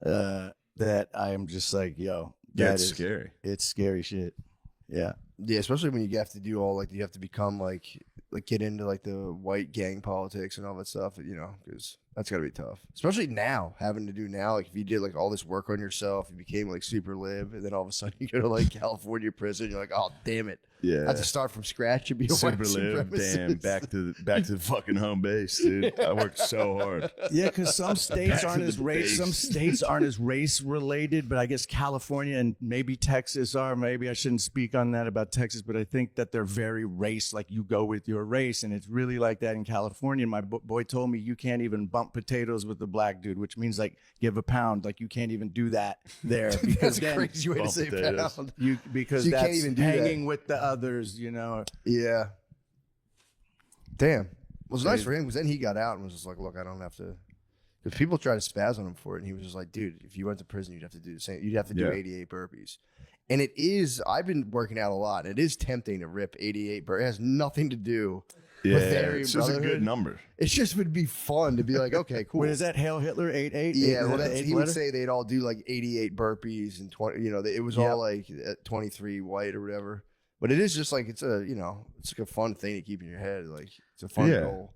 that I am just like, yo, Yeah, that it's is scary. It's scary shit. Yeah. Yeah, especially when you have to do all like you have to become like get into like the white gang politics and all that stuff, because That's gotta be tough, especially now having to do now. Like if you did like all this work on yourself, you became like super lib, and then all of a sudden you go to like California prison. You're like, oh damn it, Yeah. I have to start from scratch and be a Super white live, damn, supremacist. back to the fucking home base, dude. I worked so hard. Yeah, because some states Back aren't to as the race. base. Some states aren't as race related, but I guess California and maybe Texas are. Maybe I shouldn't speak on that about Texas, but I think that they're very race. Like you go with your race, and it's really like that in California. My boy told me you can't even bump potatoes with the black dude, which means like give a pound. Like you can't even do that there because That's a then crazy way to bump say potatoes. pound. because So you can't that's even do that. hanging with the others. You know. Yeah. Damn. Well, it was nice for him because then he got out and was just like, look, I don't have to. Because people try to spaz on him for it. And he was just like, dude, if you went to prison, you'd have to do the same. You'd have to do Yeah. 88 burpees. And it is, I've been working out a lot. It is tempting to rip 88 burpees. It has nothing to do Yeah, with Aryan it's just a Brotherhood. good number. It just would be fun to be like, okay, cool. Wait, is that Hail Hitler 88? Yeah, well, Is that the he would eighth say they'd all do like 88 burpees and 20, you know, it was all like at 23 white or whatever. But it is just like, it's a, you know, it's like a fun thing to keep in your head. Like, it's a fun Yeah. goal.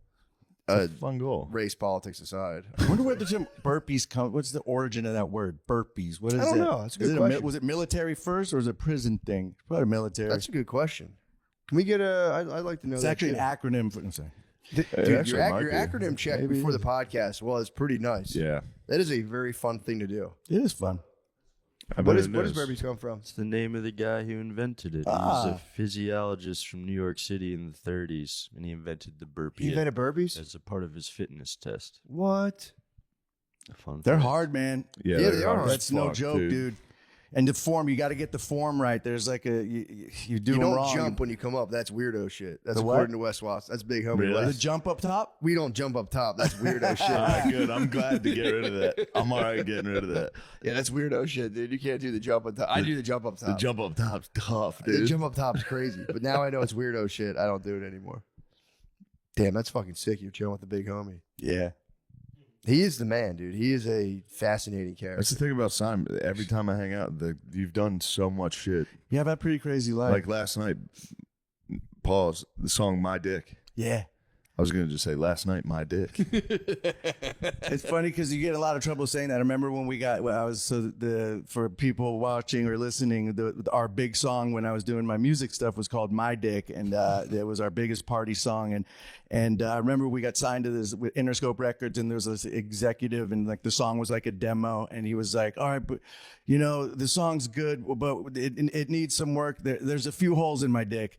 It's a fun goal. Race politics aside. I wonder where the term burpees come. What's the origin of that word? Burpees. What is I don't it? know. That's a Is good it question. was it military first or was it a prison thing? Probably military. That's a good question. Can we get I'd like to know it's that actually too. an acronym for. I'm sorry. Dude, actually your, might your be. acronym check Maybe. before the podcast was pretty nice. Yeah. That is a very fun thing to do. It is fun. What does burpees come from? It's the name of the guy who invented it. He was a physiologist from New York City in the 30s, and he invented the burpee You invented burpees? as a part of his fitness test. What? A fun They're fact. hard, man. Yeah, they're they are. hard as That's no fuck, joke, dude. And the form, you got to get the form right. There's like you do You them don't wrong. jump when you come up. That's weirdo shit. That's The what? according to Wes Watts. That's big homie Really? The Wes. jump up top. We don't jump up top. That's weirdo shit. All right, good. I'm glad to get rid of that. I'm all right getting rid of that. Yeah, that's weirdo shit, dude. You can't do the jump up top. I do the jump up top. The jump up top's tough, The dude. jump up top's crazy. But now I know it's weirdo shit. I don't do it anymore. Damn, that's fucking sick. You're chilling with the big homie. Yeah. He is the man, dude. He is a fascinating character. That's the thing about Simon. Every time I hang out, you've done so much shit. You have a pretty crazy life. Like last night, pause, the song My Dick. Yeah. I was going to just say last night, My Dick. It's funny because you get a lot of trouble saying that. I remember when for people watching or listening, our big song when I was doing my music stuff was called My Dick, and it was our biggest party song. And I remember we got signed to this with Interscope Records, and there was this executive, and like the song was like a demo, and he was like, "All right, but you know the song's good, but it needs some work. There's a few holes in my dick."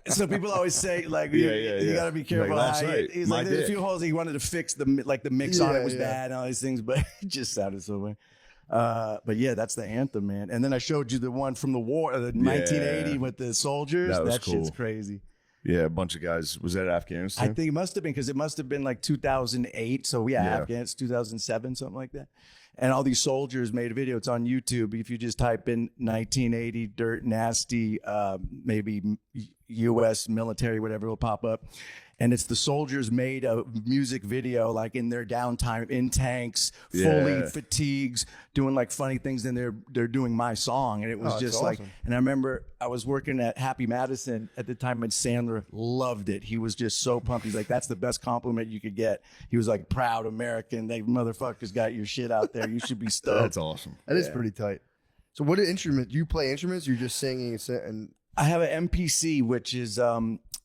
So people always say like you got to be careful. Like last how night, he's my like there's a dick. few holes. He wanted to fix the mix on it was Yeah. bad and all these things, but it just sounded so funny. But yeah, that's the anthem, man. And then I showed you the one from the war, the 1980 with the soldiers. That was shit's cool. crazy. Yeah, a bunch of guys. Was that Afghanistan? I think it must have been because it must have been like 2008. So yeah, Yeah. Afghanistan 2007, something like that. And all these soldiers made a video. It's on YouTube. If you just type in 1980 Dirt Nasty, maybe U.S. military, whatever, will pop up. And it's the soldiers made a music video like in their downtime in tanks, fully Yeah. fatigues, doing like funny things. And they're doing my song. And it was Oh, just that's like, awesome. and I remember I was working at Happy Madison at the time, and Sandler loved it. He was just so pumped. He's like, that's the best compliment you could get. He was like, proud American. They motherfuckers got your shit out there. You should be stoked. That's awesome. That is pretty tight. So what instrument? Do you play instruments? Or you're just singing and I have an MPC, which is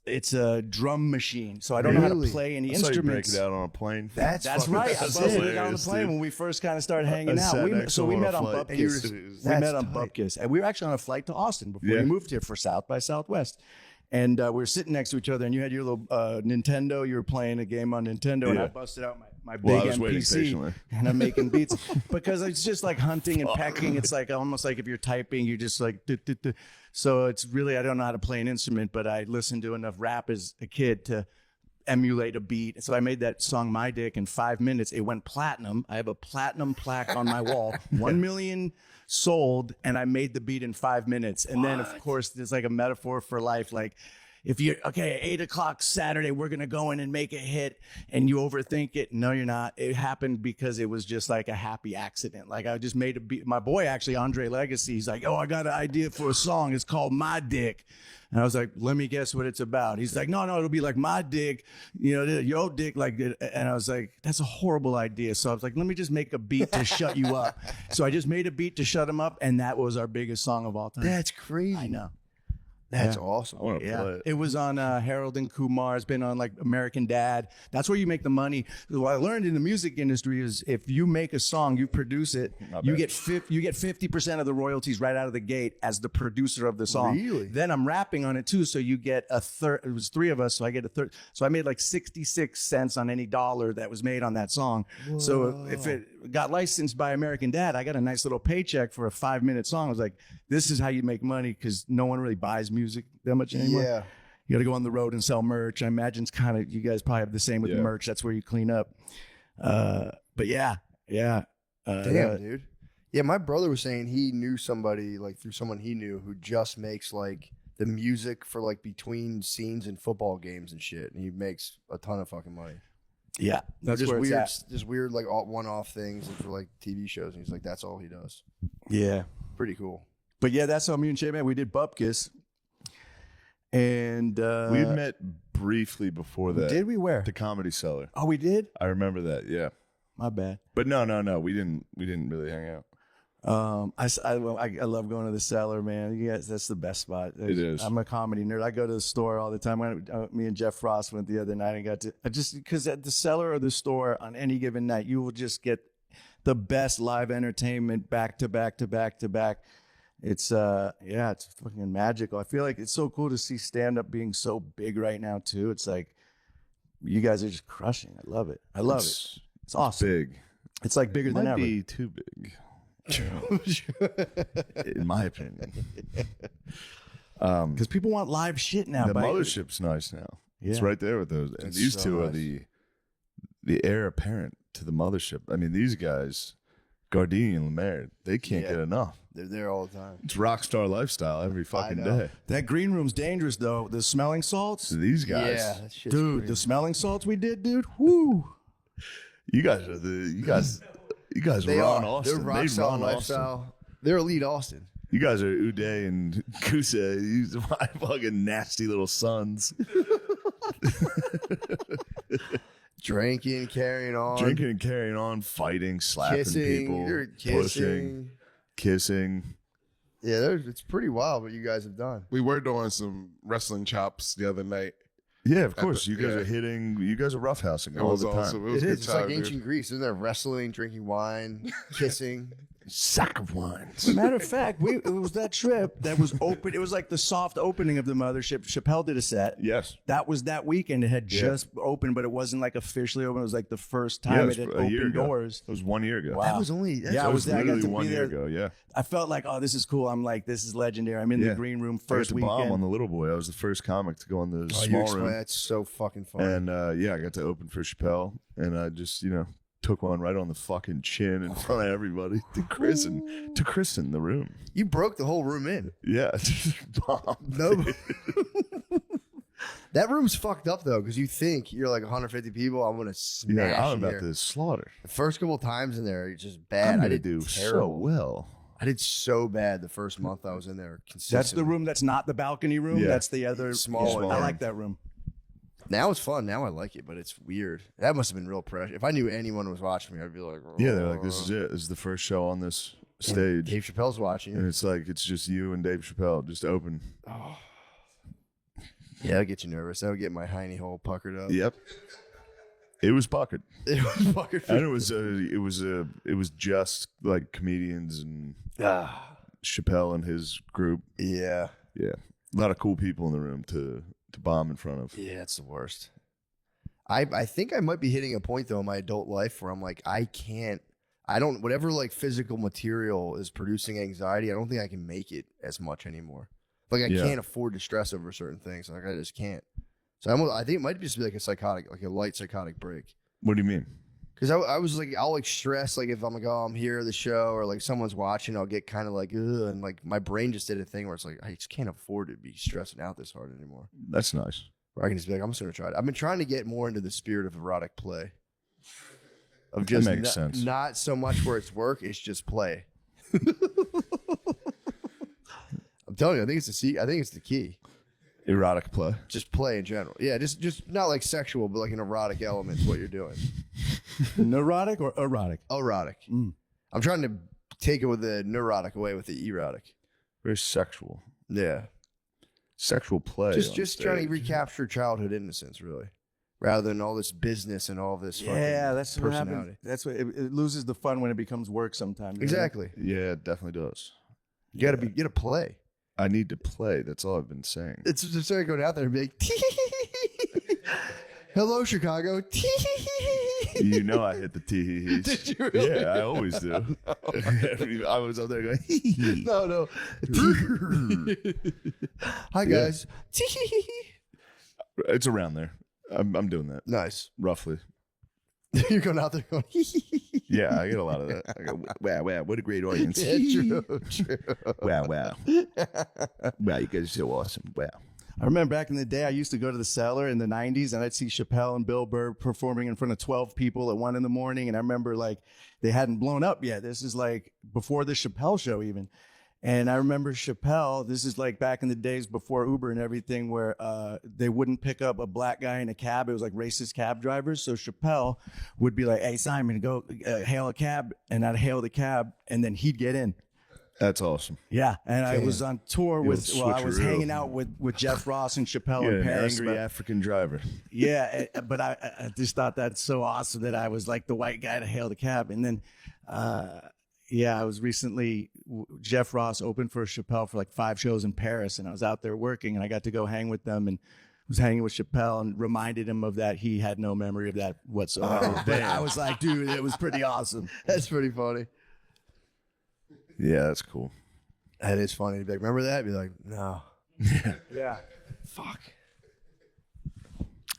it's a drum machine. So I don't know how to Really? play any I saw you break instruments. it out on a plane. That's fucking right. I that's busted it on the hilarious, plane dude. when we first kind of started hanging I out. sat We, next so to we him on met a on flight. And you were Bupkis. just- We That's met on tight. Bupkis. And we were actually on a flight to Austin before Yeah. we moved here for South by Southwest. And we were sitting next to each other, and you had your little Nintendo. You were playing a game on Nintendo, and I Yeah. busted out my Well, I big was waiting MPC, patiently. and I'm making beats because it's just like hunting and pecking. It's like almost like if you're typing, you're just like. "Duh, duh, duh." So it's really I don't know how to play an instrument, but I listened to enough rap as a kid to emulate a beat. So I made that song My Dick in 5 minutes. It went platinum. I have a platinum plaque on my wall. 1 million sold, and I made the beat in 5 minutes. And then of course there's like a metaphor for life. Like if you're okay, 8:00 Saturday, we're gonna go in and make a hit, and you overthink it. No, you're not. It happened because it was just like a happy accident. Like I just made a beat. My boy, actually, Andre Legacy, he's like, oh, I got an idea for a song. It's called My Dick. And I was like, let me guess what it's about. He's like, no, it'll be like my dick, your dick, like, and I was like, that's a horrible idea. So I was like, let me just make a beat to shut you up. So I just made a beat to shut him up, and that was our biggest song of all time. That's crazy. I know. That's Yeah. awesome. I want to play it. It was on Harold and Kumar. It's been on like American Dad. That's where you make the money. What I learned in the music industry is if you make a song, you produce it, you get 50% of the royalties right out of the gate as the producer of the song. Really? Then I'm rapping on it too, so you get a third. It was 3 of us, so I get a third. So I made like 66 cents on any dollar that was made on that song. Whoa. So if it got licensed by American Dad, I got a nice little paycheck for a 5-minute song. I was like, this is how you make money because no one really buys music that much anymore. Yeah. You got to go on the road and sell merch. I imagine it's kind of, you guys probably have the same with the merch. That's where you clean up. But yeah. Damn, dude. Yeah, my brother was saying he knew somebody, like through someone he knew, who just makes like the music for like between scenes in football games and shit. And he makes a ton of fucking money. Yeah. That's just where weird, it's at. just weird like one-off things and for like TV shows. And he's like, that's all he does. Yeah. Pretty cool. But yeah, that's how me and Shay, man, we did Bupkis. And We had met briefly before that. did we where? The Comedy Cellar. Oh, we did? I remember that. Yeah. My bad. But no. We didn't really hang out. I love going to the Cellar, man. Yes, that's the best spot. It is. I'm a comedy nerd. I go to the store all the time. Me and Jeff Frost went the other night and got to because at the Cellar or the store on any given night, you will just get the best live entertainment back to back to back to back. It's it's fucking magical. I feel like it's so cool to see stand up being so big right now too. It's like you guys are just crushing. I love it. It's awesome. Big. It's like bigger than Might ever. be too big. In my opinion. Because people want live shit now. The mothership's nice now. It's right there with those. And It's these so two are nice. the heir apparent to the mothership. I mean, these guys, Gardini and Lemaire, they can't Yeah. get enough. They're there all the time. It's rock star lifestyle every fucking know. day. That green room's dangerous though. The smelling salts, So these guys, Yeah, that shit's dude. crazy. The smelling salts we did, dude. Woo. you guys are you guys They run are. Austin. They're rock They star run lifestyle. Austin. They're elite Austin. You guys are Uday and Kusa. These are my fucking nasty little sons. Drinking, carrying on. Drinking and carrying on, fighting, slapping Kissing. people, They're pushing, kissing. Yeah, it's pretty wild what you guys have done. We were doing some wrestling chops the other night. Yeah, of course. the- You guys yeah. are hitting. You guys are roughhousing It all was the time. awesome. It was It a is. good It's like time, dude. ancient Greece. Isn't there wrestling, drinking wine, kissing? Sack of wines. Matter of fact, it was that trip that was open. It was like the soft opening of the mothership. Chappelle did a set. Yes. That was that weekend. It had Yeah. just opened, but it wasn't like officially open. It was like the first Yeah, time it it was had a year opened ago. doors. It was 1 year ago. Wow. That was only. Yeah, I That was was there. I got literally to be 1 year there. ago. Yeah. I felt like, oh, this is cool. I'm like, this is legendary. I'm in Yeah. the green room First first to bomb weekend. on the Little Boy. I was the first comic to go in the Oh, you small explain. room. That's so fucking fun. And I got to open for Chappelle, and I just took one right on the fucking chin in front of everybody to christen the room. You broke the whole room in. Yeah, just bombed. No. That room's fucked up though, because you think you're like 150 people. I'm gonna smash. Yeah, I'm in about here. to slaughter. The first couple times in there, it's just I'm bad. I gonna did do so terrible. well. I did so bad the first month I was in there. That's the consistently. room that's not the balcony room. Yeah. That's the other Small one. I like that room. Now it's fun. Now I like it, but it's weird. That must have been real pressure. If I knew anyone was watching me, I'd be like, Yeah, they're like, this is it. This is the first show on this stage. Dave Chappelle's watching And you. it's like, it's just you and Dave Chappelle just open. Yeah, that'll get you nervous. That'll get my hiney hole puckered up. Yep. It was bucket. It was puckered. And it was just like comedians and Chappelle and his group. Yeah. Yeah. A lot of cool people in the room to bomb in front of. Yeah, it's the worst. I think I might be hitting a point though in my adult life where I'm like, whatever like physical material is producing anxiety, I don't think I can make it as much anymore. Like I Yeah. can't afford to stress over certain things. Like I just can't. So I think it might just be like a light psychotic break. What do you mean? Because I was like, I'll like stress, like if I'm like, oh, I'm here at the show or like someone's watching, I'll get kind of like, ugh, and like my brain just did a thing where it's like, I just can't afford to be stressing out this hard anymore. That's nice. Where I can just be like, I'm just going to try it. I've been trying to get more into the spirit of erotic play. Of That just makes sense. Not so much where it's work, it's just play. I'm telling you, I think it's the key. Erotic play. Just play in general. Yeah, just not like sexual, but like an erotic element is what you're doing. Neurotic or erotic? Erotic. I'm trying to take it with the neurotic away with the erotic. Very sexual. Yeah. Sexual play. Just trying to recapture childhood innocence, really. Rather than all this business and all this fucking That's what personality. happens. That's what it loses the fun when it becomes work sometimes. Exactly. Yeah, it definitely does. You gotta play. I need to play. That's all I've been saying. It's just like going out there and be like, hello, Chicago. You know I hit the tee-hee-hees. Did you really? Yeah, I always do. I was up there going, No. Hi, guys. It's around there. I'm doing that. Nice. Roughly. You're going out there going, Yeah, I get a lot of that. I go, wow, what a great audience. yeah, true. Wow. Wow, you guys are so awesome. Wow. I remember back in the day, I used to go to the Cellar in the 90s and I'd see Chappelle and Bill Burr performing in front of 12 people at 1 a.m. And I remember like they hadn't blown up yet. This is like before the Chappelle show even. And I remember Chappelle, this is like back in the days before Uber and everything, where they wouldn't pick up a black guy in a cab. It was like racist cab drivers. So Chappelle would be like, hey, Simon, go hail a cab. And I'd hail the cab and then he'd get in. That's awesome. Yeah. And I was on tour You with, little I was switcheroo. hanging out with Jeff Ross and Chappelle You're in an Paris. angry but- African driver. Yeah, but I just thought that's so awesome that I was like the white guy to hail the cab. And then, I was recently, Jeff Ross opened for Chappelle for like 5 shows in Paris, and I was out there working, and I got to go hang with them and was hanging with Chappelle and reminded him of that. He had no memory of that whatsoever. But I was like, dude, it was pretty awesome. That's pretty funny. Yeah, that's cool. That is funny. Be like, remember that? Be like, no. Yeah. Fuck.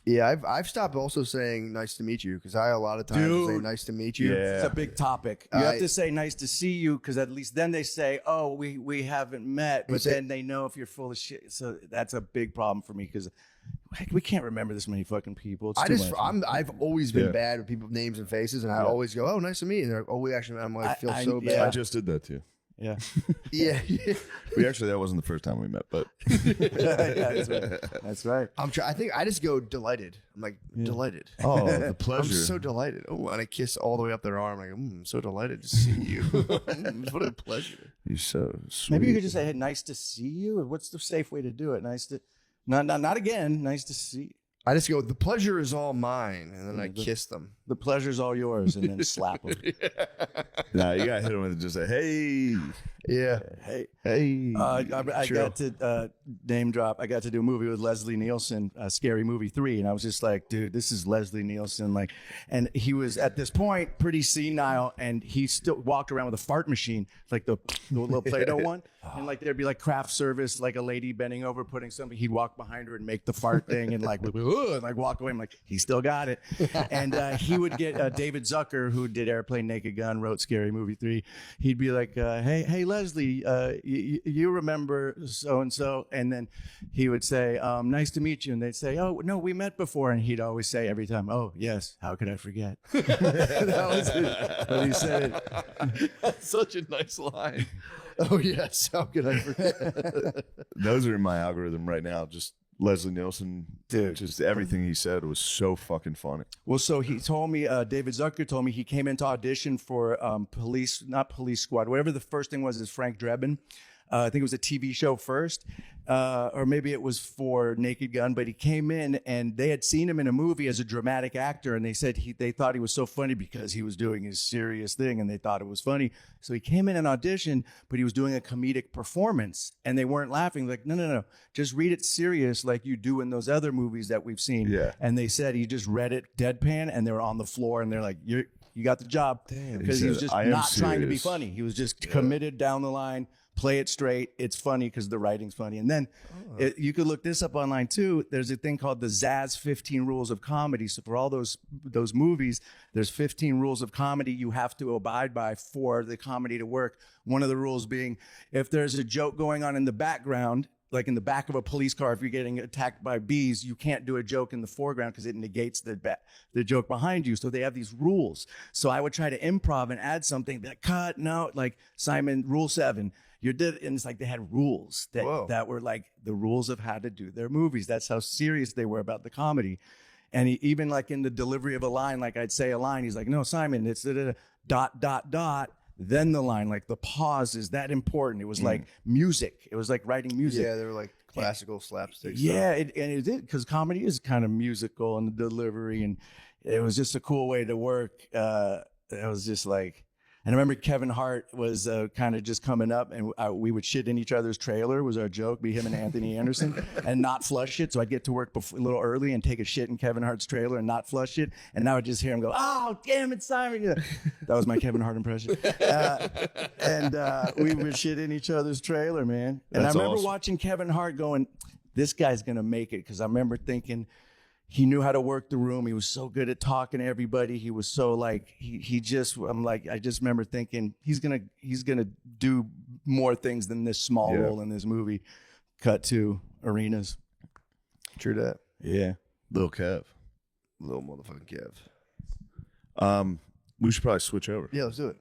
Yeah, I've stopped also saying nice to meet you because I a lot of times Dude. say nice to meet you. Yeah. It's a big topic. You have to say nice to see you because at least then they say, oh, we haven't met, but then they know if you're full of shit. So that's a big problem for me because we can't remember this many fucking people. It's too much. I've always been Yeah. bad with people's names and faces, and I always go, oh, nice to meet you. And they're like, oh, we actually, I'm like, I feel so yeah. I bad. just did that too. Yeah. Yeah. That wasn't the first time we met, but Yeah, that's right. I think I just go delighted. I'm like, delighted. oh, the I'm pleasure. so delighted. Oh, and I kiss all the way up their arm. I'm like, I'm so delighted to see you. What a pleasure. You're so sweet. Maybe you could just say, hey, nice to see you. Or what's the safe way to do it? Nice to, not again. Nice to see. I just go, the pleasure is all mine. And then I kiss them. The pleasure's all yours, and then slap them. Nah, you gotta hit him with just say, hey, Yeah. Hey. hey. I True. got to name drop. I got to do a movie with Leslie Nielsen, Scary Movie 3, and I was just like, dude, this is Leslie Nielsen. Like, and he was at this point pretty senile, and he still walked around with a fart machine, like the little Play-Doh one, and like there'd be like craft service, like a lady bending over putting something. He'd walk behind her and make the fart thing, and like, and like walk away. I'm like, he still got it. And he would get David Zucker, who did Airplane, Naked Gun, wrote Scary Movie 3. He'd be like, hey Leslie, you remember so and so, and then he would say, nice to meet you, and they'd say, oh no, we met before, and he'd always say every time, oh yes, how could I forget? That was it. But he said it. That's such a nice line. Oh, yes. How could I forget? Those are in my algorithm right now. Just Leslie Nielsen, Dude. Just everything he said was so fucking funny. Well, so he told me, David Zucker told me he came into audition for not Police Squad, whatever the first thing was, is Frank Drebin. I think it was a TV show first, or maybe it was for Naked Gun, but he came in and they had seen him in a movie as a dramatic actor, and they said they thought he was so funny because he was doing his serious thing and they thought it was funny. So he came in and auditioned, but he was doing a comedic performance and they weren't laughing. Like, no, just read it serious like you do in those other movies that we've seen. Yeah. And they said he just read it deadpan and they were on the floor and they're like, you got the job. Because he was said, just "I am not trying to be serious." funny. He was just committed down the line. play it straight. It's funny because the writing's funny. And then you could look this up online too. There's a thing called the Zaz 15 Rules of Comedy. So for all those movies, there's 15 rules of comedy you have to abide by for the comedy to work. One of the rules being, if there's a joke going on in the background, like in the back of a police car, if you're getting attacked by bees, you can't do a joke in the foreground because it negates the joke behind you. So they have these rules. So I would try to improv and add something that cut, no, like Simon, rule 7. You did, and it's like they had rules that were like the rules of how to do their movies. That's how serious they were about the comedy. And even like in the delivery of a line, like I'd say a line, he's like, no, Simon, it's dot, dot, dot. Then the line, like the pause is that important. It was like music. It was like writing music. Yeah, they were like classical slapstick Yeah, stuff. and it did, because comedy is kind of musical in the delivery, and it was just a cool way to work. It was just like, and I remember Kevin Hart was kind of just coming up, and we would shit in each other's trailer was our joke, be him and Anthony Anderson, and not flush it. So I'd get to work a little early and take a shit in Kevin Hart's trailer and not flush it. And I would just hear him go, "Oh, damn it, Simon." Yeah. That was my Kevin Hart impression. And we would shit in each other's trailer, man. And That's I remember awesome. watching Kevin Hart going, this guy's going to make it. Because I remember thinking, he knew how to work the room. He was so good at talking to everybody. He was so like, I just remember thinking he's gonna do more things than this small role in this movie. Cut to arenas. True that. Yeah. Lil Kev. Little motherfucking Kev. We should probably switch over. Yeah, let's do it.